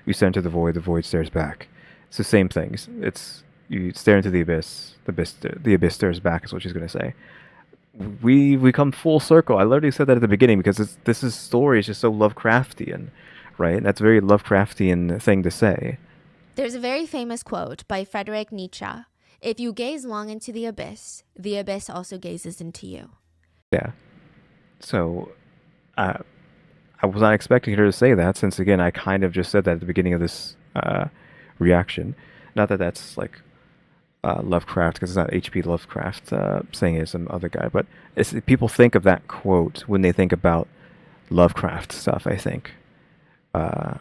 "You stare into the void stares back." It's the same things. It's you stare into the abyss the abyss stares back is what she's gonna say. We come full circle. I literally said that at the beginning because this story is just so Lovecraftian, right? That's a very Lovecraftian thing to say. There's a very famous quote by Friedrich Nietzsche. "If you gaze long into the abyss also gazes into you." Yeah. So, I was not expecting her to say that since, again, I kind of just said that at the beginning of this reaction. Not that that's like Lovecraft, because it's not H.P. Lovecraft saying it, some other guy, but people think of that quote when they think about Lovecraft stuff, I think. So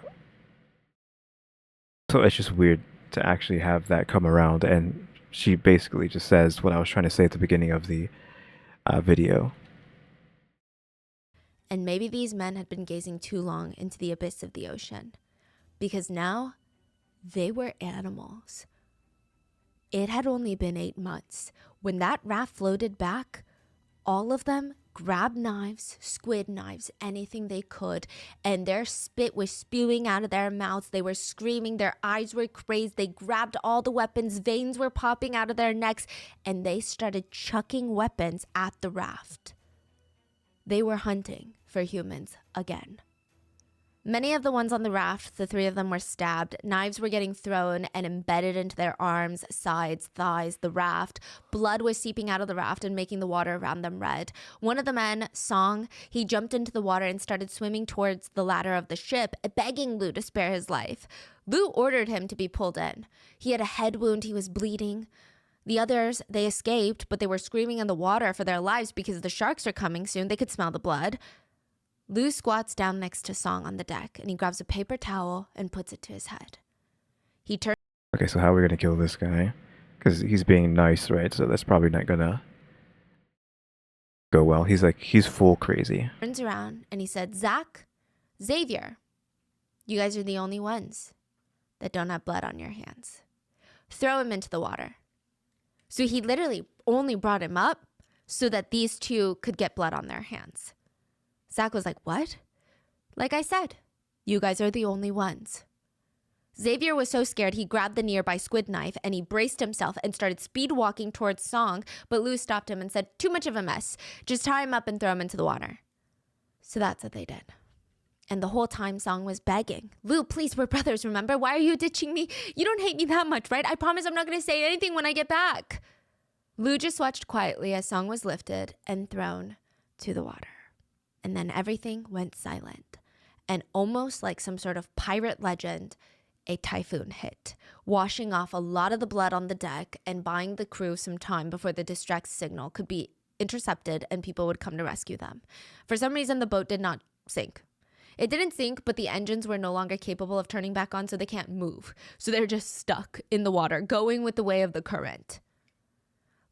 it's just weird to actually have that come around, and she basically just says what I was trying to say at the beginning of the video. And maybe these men had been gazing too long into the abyss of the ocean, because now they were animals. It had only been 8 months. When that raft floated back, all of them grabbed knives, squid knives, anything they could, and their spit was spewing out of their mouths. They were screaming, their eyes were crazed, they grabbed all the weapons, veins were popping out of their necks, and they started chucking weapons at the raft. They were hunting for humans again. Many of the ones on the raft, the 3 of them were stabbed. Knives were getting thrown and embedded into their arms, sides, thighs, the raft. Blood was seeping out of the raft and making the water around them red. One of the men, Song, he jumped into the water and started swimming towards the ladder of the ship, begging Lou to spare his life. Lou ordered him to be pulled in. He had a head wound, he was bleeding. The others, they escaped, but they were screaming in the water for their lives because the sharks are coming soon. They could smell the blood. Lou squats down next to Song on the deck, and he grabs a paper towel and puts it to his head. He turns... Okay, so how are we gonna kill this guy? Because he's being nice, right? So that's probably not gonna go well. He's full crazy. Turns around, and he said, "Zach, Xavier, you guys are the only ones that don't have blood on your hands. Throw him into the water." So he literally only brought him up so that these two could get blood on their hands. Zach was like, what? Like I said, you guys are the only ones. Xavier was so scared he grabbed the nearby squid knife and he braced himself and started speed walking towards Song, but Lou stopped him and said, too much of a mess. Just tie him up and throw him into the water. So that's what they did. And the whole time Song was begging, Lou, please, we're brothers, remember? Why are you ditching me? You don't hate me that much, right? I promise I'm not going to say anything when I get back. Lou just watched quietly as Song was lifted and thrown to the water. And then everything went silent. And almost like some sort of pirate legend, a typhoon hit, washing off a lot of the blood on the deck and buying the crew some time before the distress signal could be intercepted and people would come to rescue them. For some reason, the boat did not sink. It didn't sink, but the engines were no longer capable of turning back on, so they can't move. So they're just stuck in the water, going with the way of the current.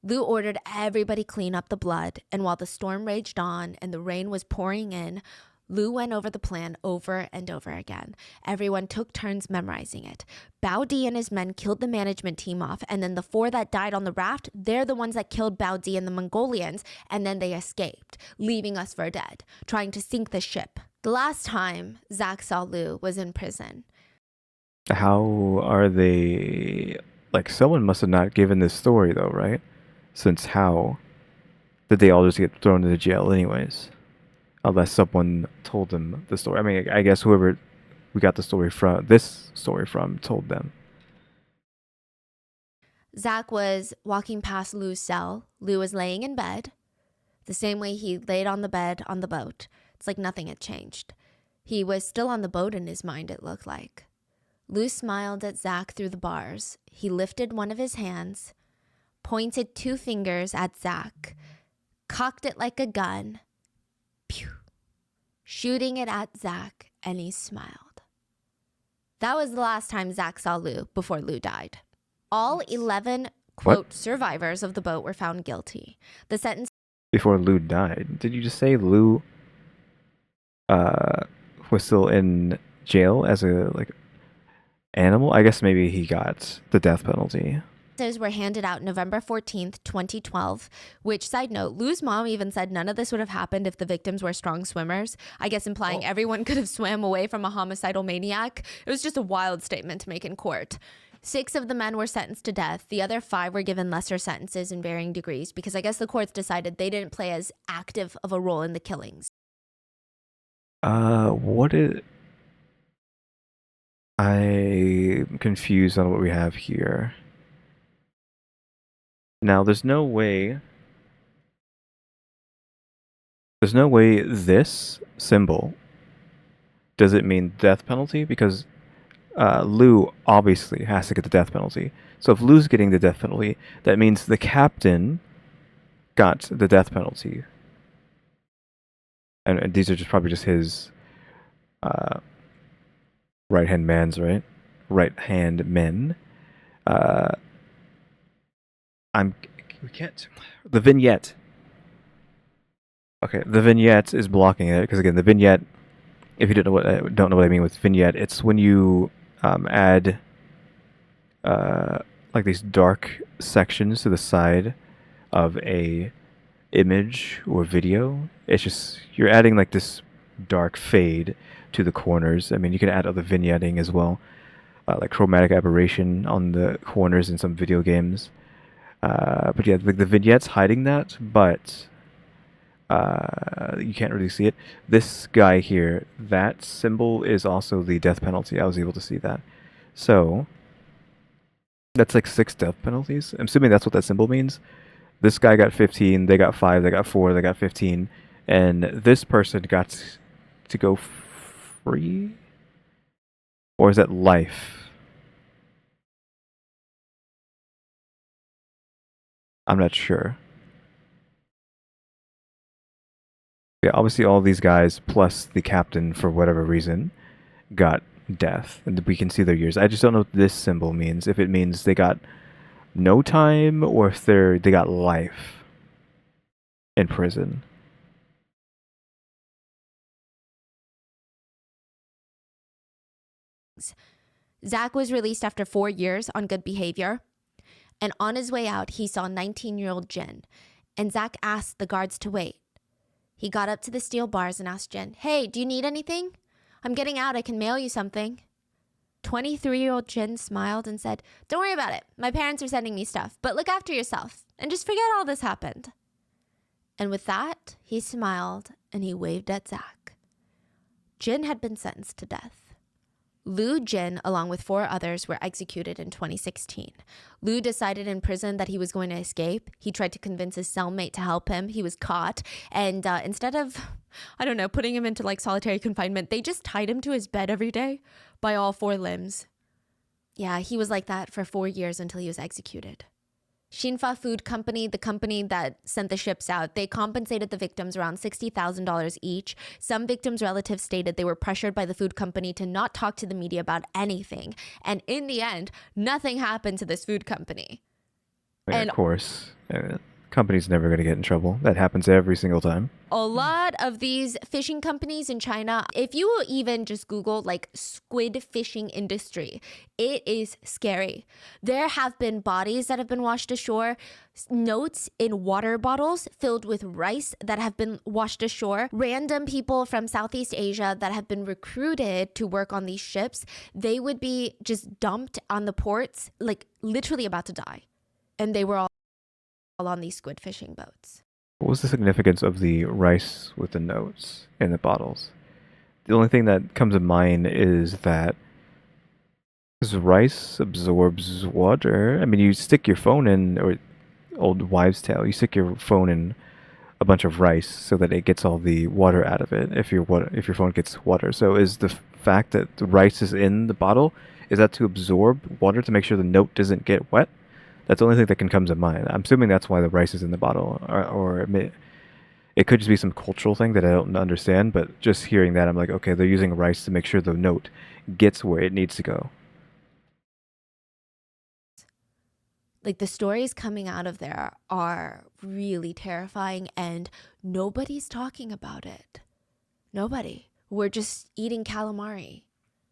Lou ordered everybody clean up the blood, and while the storm raged on and the rain was pouring in, Lou went over the plan over and over again. Everyone took turns memorizing it. Bao Di and his men killed the management team off, and then the 4 that died on the raft, they're the ones that killed Bao Di and the Mongolians, and then they escaped, leaving us for dead, trying to sink the ship. The last time Zach saw Lou was in prison. How are they... Like, someone must have not given this story, though, right? Since how did they all just get thrown into jail anyways? Unless someone told them the story. I mean, I guess whoever we got this story from told them. Zach was walking past Lou's cell. Lou was laying in bed, the same way he laid on the bed on the boat. It's like nothing had changed. He was still on the boat in his mind, it looked like. Lou smiled at Zach through the bars. He lifted one of his hands, pointed 2 fingers at Zach, cocked it like a gun, pew, shooting it at Zach, and he smiled. That was the last time Zach saw Lou before Lou died. All 11, quote, survivors of the boat were found guilty. The sentence... Before Lou died? Did you just say Lou was still in jail as a, like, animal? I guess maybe he got the death penalty. Were handed out November 14th, 2012, which, side note, Lou's mom even said none of this would have happened if the victims were strong swimmers, I guess implying everyone could have swam away from a homicidal maniac. It was just a wild statement to make in court. 6 of the men were sentenced to death. The other 5 were given lesser sentences in varying degrees because I guess the courts decided they didn't play as active of a role in the killings. I'm confused on what we have here. Now, there's no way this symbol does it mean death penalty, because Lou obviously has to get the death penalty. So if Lou's getting the death penalty, that means the captain got the death penalty. And these are just probably just his right-hand man's, right? Right-hand men. We can't. The vignette. Okay, the vignette is blocking it because, again, the vignette. If you don't know what I mean with vignette, it's when you add like these dark sections to the side of a image or video. It's just you're adding like this dark fade to the corners. I mean, you can add other vignetting as well, like chromatic aberration on the corners in some video games. But yeah, like the vignette's hiding that, but you can't really see it. This guy here, that symbol is also the death penalty. I was able to see that. So that's like 6 death penalties. I'm assuming that's what that symbol means. This guy got 15, they got 5, they got 4, they got 15, and this person got to go free? Or is that life? I'm not sure. Yeah, obviously all these guys, plus the captain, for whatever reason, got death. And we can see their years. I just don't know what this symbol means. If it means they got no time, or if they got life in prison. Zach was released after 4 years on good behavior. And on his way out, he saw 19-year-old Jin. and Zach asked the guards to wait. He got up to the steel bars and asked Jin, "Hey, do you need anything? I'm getting out. I can mail you something." 23-year-old Jin smiled and said, "Don't worry about it. My parents are sending me stuff, but look after yourself and just forget all this happened." And with that, he smiled and he waved at Zach. Jin had been sentenced to death. Liu Jin, along with 4 others, were executed in 2016. Liu decided in prison that he was going to escape. He tried to convince his cellmate to help him. He was caught. And instead of, I don't know, putting him into like solitary confinement, they just tied him to his bed every day by all 4 limbs. Yeah, he was like that for 4 years until he was executed. Shinfa Food Company, the company that sent the ships out, they compensated the victims around $60,000 each. Some victims' relatives stated they were pressured by the food company to not talk to the media about anything. And in the end, nothing happened to this food company. Yeah, And of course, company's never going to get in trouble. That happens every single time. a lot of these fishing companies in China, if you even just Google like squid fishing industry, it is scary. There have been bodies that have been washed ashore, notes in water bottles filled with rice that have been washed ashore, random people from Southeast Asia that have been recruited to work on these ships. They would be just dumped on the ports, like literally about to die. And they were all on these squid fishing boats. What was the significance of the rice with the notes in the bottles? The only thing that comes to mind is that this rice absorbs water. I mean, you stick your phone in, or old wives' tale, you stick your phone in a bunch of rice so that it gets all the water out of it if your phone gets water. So is the fact that the rice is in the bottle, is that to absorb water to make sure the note doesn't get wet? That's the only thing that can come to mind. I'm assuming that's why the rice is in the bottle, or it could just be some cultural thing that I don't understand. But just hearing that, I'm like, okay, they're using rice to make sure the note gets where it needs to go. Like the stories coming out of there are really terrifying, and nobody's talking about it. Nobody. We're just eating calamari.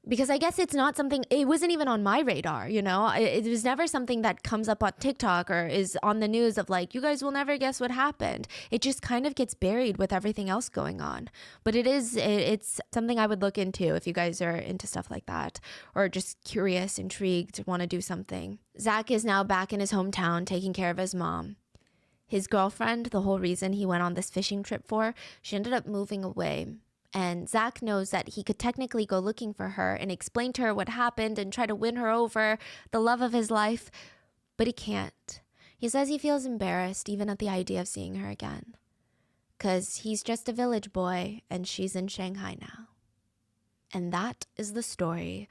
Because I guess it's not something, it wasn't even on my radar, you know? It was never something that comes up on TikTok or is on the news of like, you guys will never guess what happened. It just kind of gets buried with everything else going on. But it's something I would look into if you guys are into stuff like that, or just curious, intrigued, want to do something. Zach is now back in his hometown taking care of his mom. His girlfriend, the whole reason he went on this fishing trip for, she ended up moving away. And Zach knows that he could technically go looking for her and explain to her what happened and try to win her over, the love of his life, but he can't. He says he feels embarrassed even at the idea of seeing her again, because he's just a village boy and she's in Shanghai now. And that is the story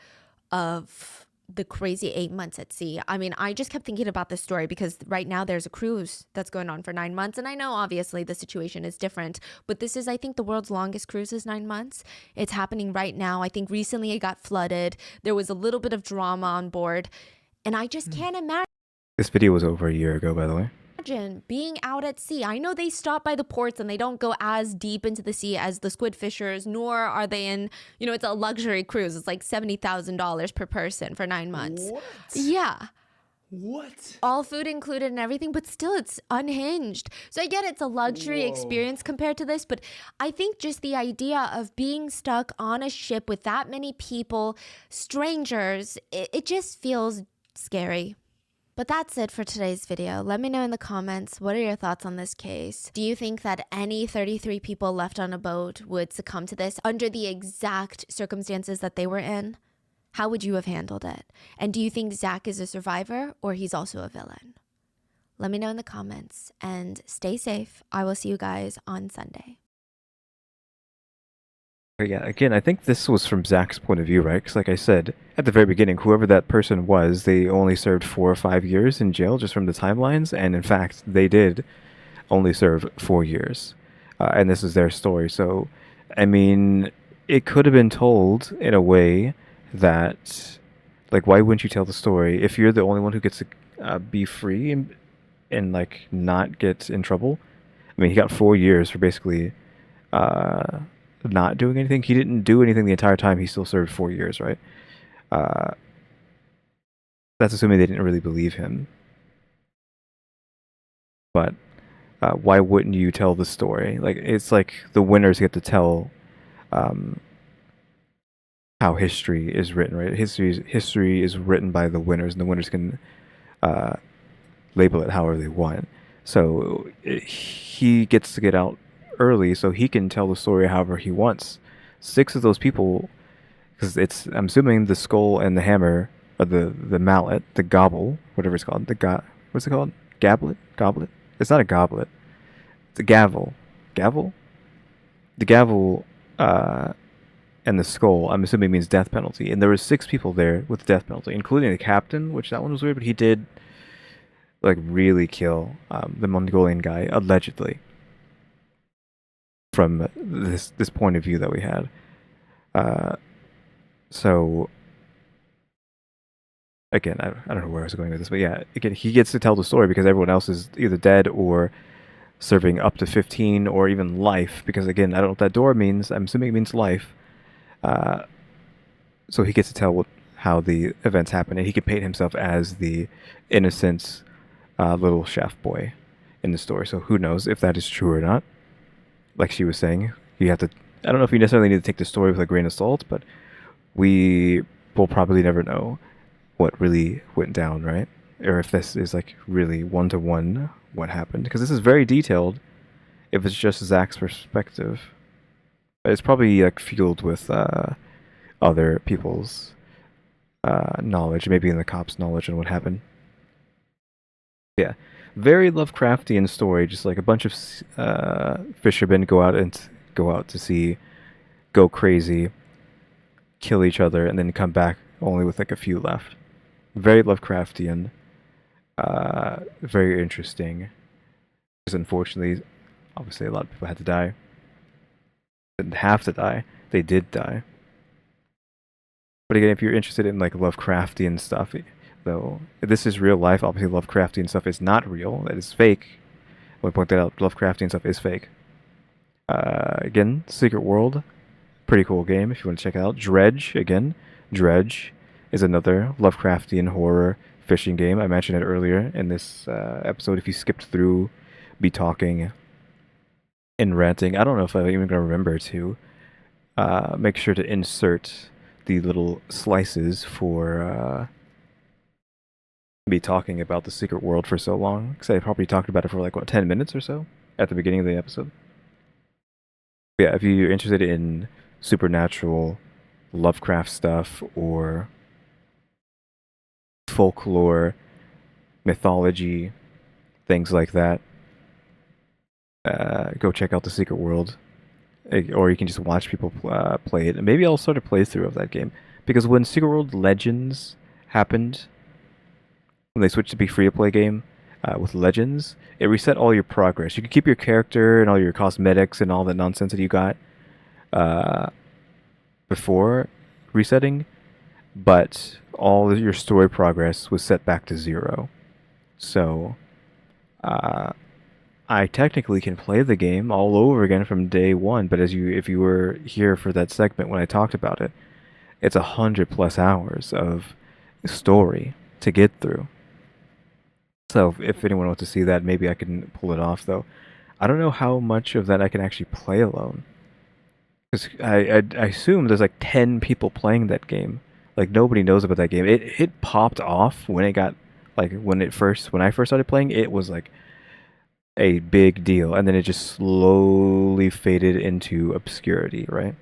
of the crazy 8 months at sea. I mean, I just kept thinking about this story because right now there's a cruise that's going on for 9 months. And I know obviously the situation is different, but this is, I think, the world's longest cruise is 9 months. It's happening right now. I think recently it got flooded. There was a little bit of drama on board. And I just can't imagine. This video was over a year ago, by the way. Being out at sea. I know they stop by the ports and they don't go as deep into the sea as the squid fishers, nor are they in, you know, it's a luxury cruise. It's like $70,000 per person for 9 months. What? Yeah. What? All food included and everything, but still it's unhinged. So I get it's a luxury experience compared to this, but I think just the idea of being stuck on a ship with that many people, strangers, it just feels scary. But that's it for today's video. Let me know in the comments, what are your thoughts on this case? Do you think that any 33 people left on a boat would succumb to this under the exact circumstances that they were in? How would you have handled it? And do you think Zach is a survivor or he's also a villain? Let me know in the comments and stay safe. I will see you guys on Sunday. Yeah, again, I think this was from Zach's point of view, right? Because like I said, at the very beginning, whoever that person was, they only served 4 or 5 years in jail just from the timelines. And in fact, they did only serve 4 years. And this is their story. So, I mean, it could have been told in a way that, like, why wouldn't you tell the story if you're the only one who gets to be free and like not get in trouble? I mean, he got 4 years for basically not doing anything. He didn't do anything the entire time. He still served 4 years, right? That's assuming they didn't really believe him. But why wouldn't you tell the story? Like it's like the winners get to tell um, how history is written, right? History is written by the winners, and the winners can uh, label it however they want. So he gets to get out early, so he can tell the story however he wants. Six of those people, because it's I'm assuming the skull and the hammer, or the mallet, the gobble, whatever it's called, what's it called? Goblet. It's not a goblet. It's a gavel. Gavel. The gavel. And the skull, I'm assuming means death penalty. And there were 6 people there with death penalty, including the captain, which that one was weird, but he did like really kill the Mongolian guy allegedly. From this point of view that we had, so again, I don't know where I was going with this, but yeah, again, he gets to tell the story because everyone else is either dead or serving up to 15 or even life. Because again, I don't know what that door means. I'm assuming it means life. Uh, so he gets to tell how the events happen, and he can paint himself as the innocent little chef boy in the story. So who knows if that is true or not? Like she was saying, you have to. I don't know if you necessarily need to take the story with a grain of salt, but we will probably never know what really went down, right? Or if this is like really one-to-one what happened, because this is very detailed. If it's just Zach's perspective, it's probably like fueled with other people's knowledge, maybe in the cops' knowledge on what happened. Yeah, very Lovecraftian story. Just like a bunch of fishermen go out to sea, go crazy, kill each other, and then come back only with like a few left. Very Lovecraftian. Very interesting. Because unfortunately, obviously, a lot of people had to die. Didn't have to die. They did die. But again, if you're interested in like Lovecraftian stuff, though, if this is real life. Obviously, Lovecraftian stuff is not real. That is fake. I want to point that out. Lovecraftian stuff is fake. Again, Secret World, pretty cool game if you want to check it out. Dredge, again. Dredge is another Lovecraftian horror fishing game. I mentioned it earlier in this episode. If you skipped through me talking and ranting, I don't know if I'm even going to remember to make sure to insert the little slices for me talking about the Secret World for so long. Because I probably talked about it for like, what, 10 minutes or so at the beginning of the episode. But yeah, if you're interested in supernatural Lovecraft stuff or folklore, mythology, things like that, go check out the Secret World. Or you can just watch people play it. And maybe I'll start a playthrough of that game. Because when Secret World Legends happened, when they switched to be free-to-play game with Legends, it reset all your progress. You could keep your character and all your cosmetics and all that nonsense that you got before resetting, but all your story progress was set back to 0. So I technically can play the game all over again from day 1, but if you were here for that segment when I talked about it, it's 100+ hours of story to get through. So if anyone wants to see that, maybe I can pull it off, though. I don't know how much of that I can actually play alone. Because I assume there's like 10 people playing that game. Like, nobody knows about that game. It popped off when it got, like, when I first started playing, it was like a big deal. And then it just slowly faded into obscurity, right?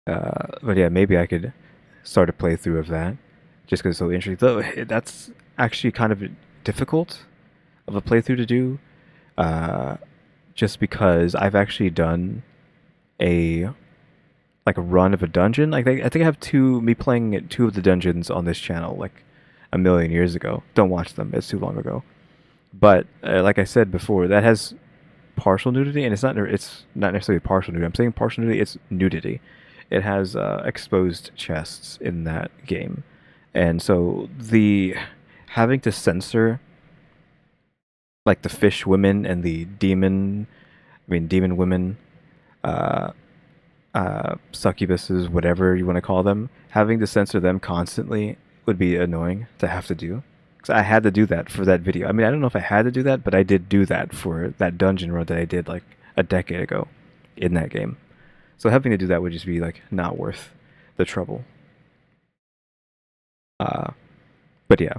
But yeah, maybe I could start a playthrough of that. Just because it's so interesting. Though, that's actually kind of difficult of a playthrough to do. Just because I've actually done a run of a dungeon. Like I think I have me playing 2 of the dungeons on this channel like a million years ago. Don't watch them; it's too long ago. But like I said before, that has partial nudity, and it's not necessarily partial nudity. I'm saying partial nudity. It's nudity. It has exposed chests in that game, and so the having to censor like the fish women and the demon women, succubuses, whatever you want to call them, having to censor them constantly would be annoying to have to do. 'Cause I had to do that for that video. I mean, I don't know if I had to do that, but I did do that for that dungeon run that I did like a decade ago in that game. So having to do that would just be like not worth the trouble. But yeah,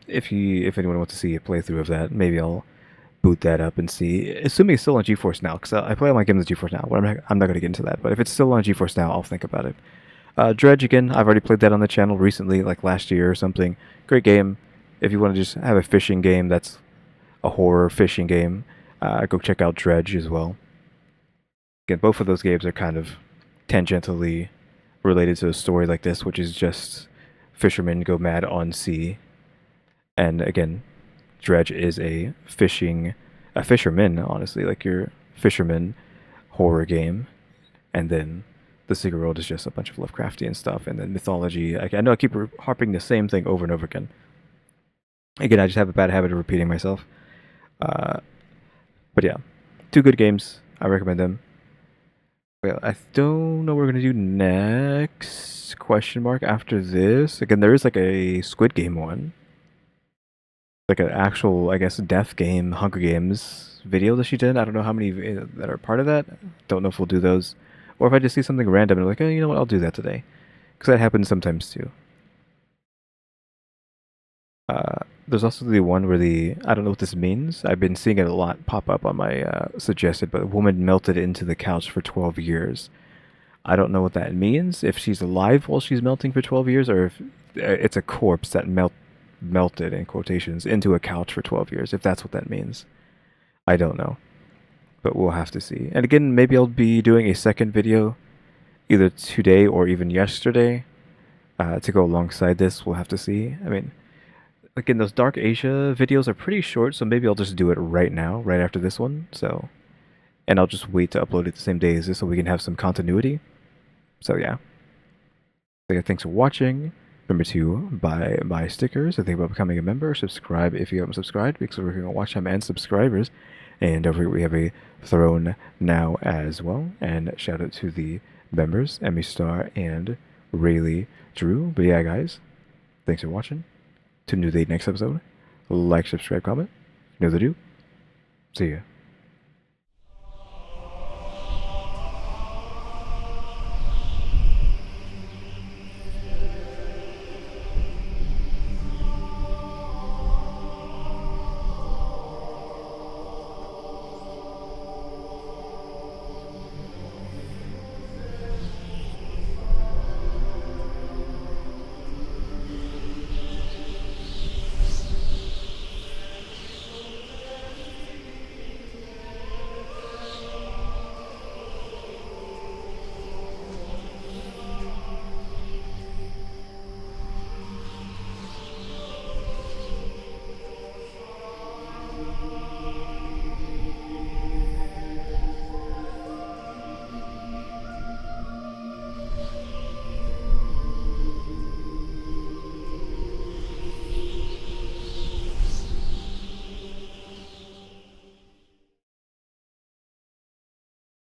if anyone wants to see a playthrough of that, maybe I'll boot that up and see. Assuming it's still on GeForce Now, because I play all my games on GeForce Now. But I'm not going to get into that. But if it's still on GeForce Now, I'll think about it. Dredge again. I've already played that on the channel recently, like last year or something. Great game. If you want to just have a fishing game, that's a horror fishing game. Go check out Dredge as well. Again, both of those games are kind of tangentially related to a story like this, which is just fishermen go mad on sea. And again, Dredge is a fisherman, honestly, like your fisherman horror game. And then the Secret World is just a bunch of Lovecraftian stuff, and then mythology. I know I keep harping the same thing over and over again. Again, I just have a bad habit of repeating myself. But yeah, 2 good games. I recommend them. Well, I don't know what we're gonna do next. Question mark after this. Again, there is like a Squid Game one, like an actual, I guess, Death Game, Hunger Games video that she did. I don't know how many that are part of that. Don't know if we'll do those, or if I just see something random and like, oh, you know what, I'll do that today, because that happens sometimes too. There's also the one where I don't know what this means. I've been seeing it a lot pop up on my suggested, but a woman melted into the couch for 12 years. I don't know what that means. If she's alive while she's melting for 12 years, or if it's a corpse that melted, in quotations, into a couch for 12 years. If that's what that means, I don't know. But we'll have to see. And again, maybe I'll be doing a second video either today or even yesterday to go alongside this. We'll have to see. I mean, again, those Dark Asia videos are pretty short, so maybe I'll just do it right now, right after this one. So, and I'll just wait to upload it the same day as this so we can have some continuity. So yeah. So yeah, thanks for watching. Remember to buy my stickers and think about becoming a member. Subscribe if you haven't subscribed, because we're working on watch time and subscribers. And don't forget we have a throne now as well. And shout out to the members, EmmyStarr and RaleyDrew. But yeah, guys, thanks for watching. Tune into the next episode. Like, subscribe, comment. You know what to do. See ya.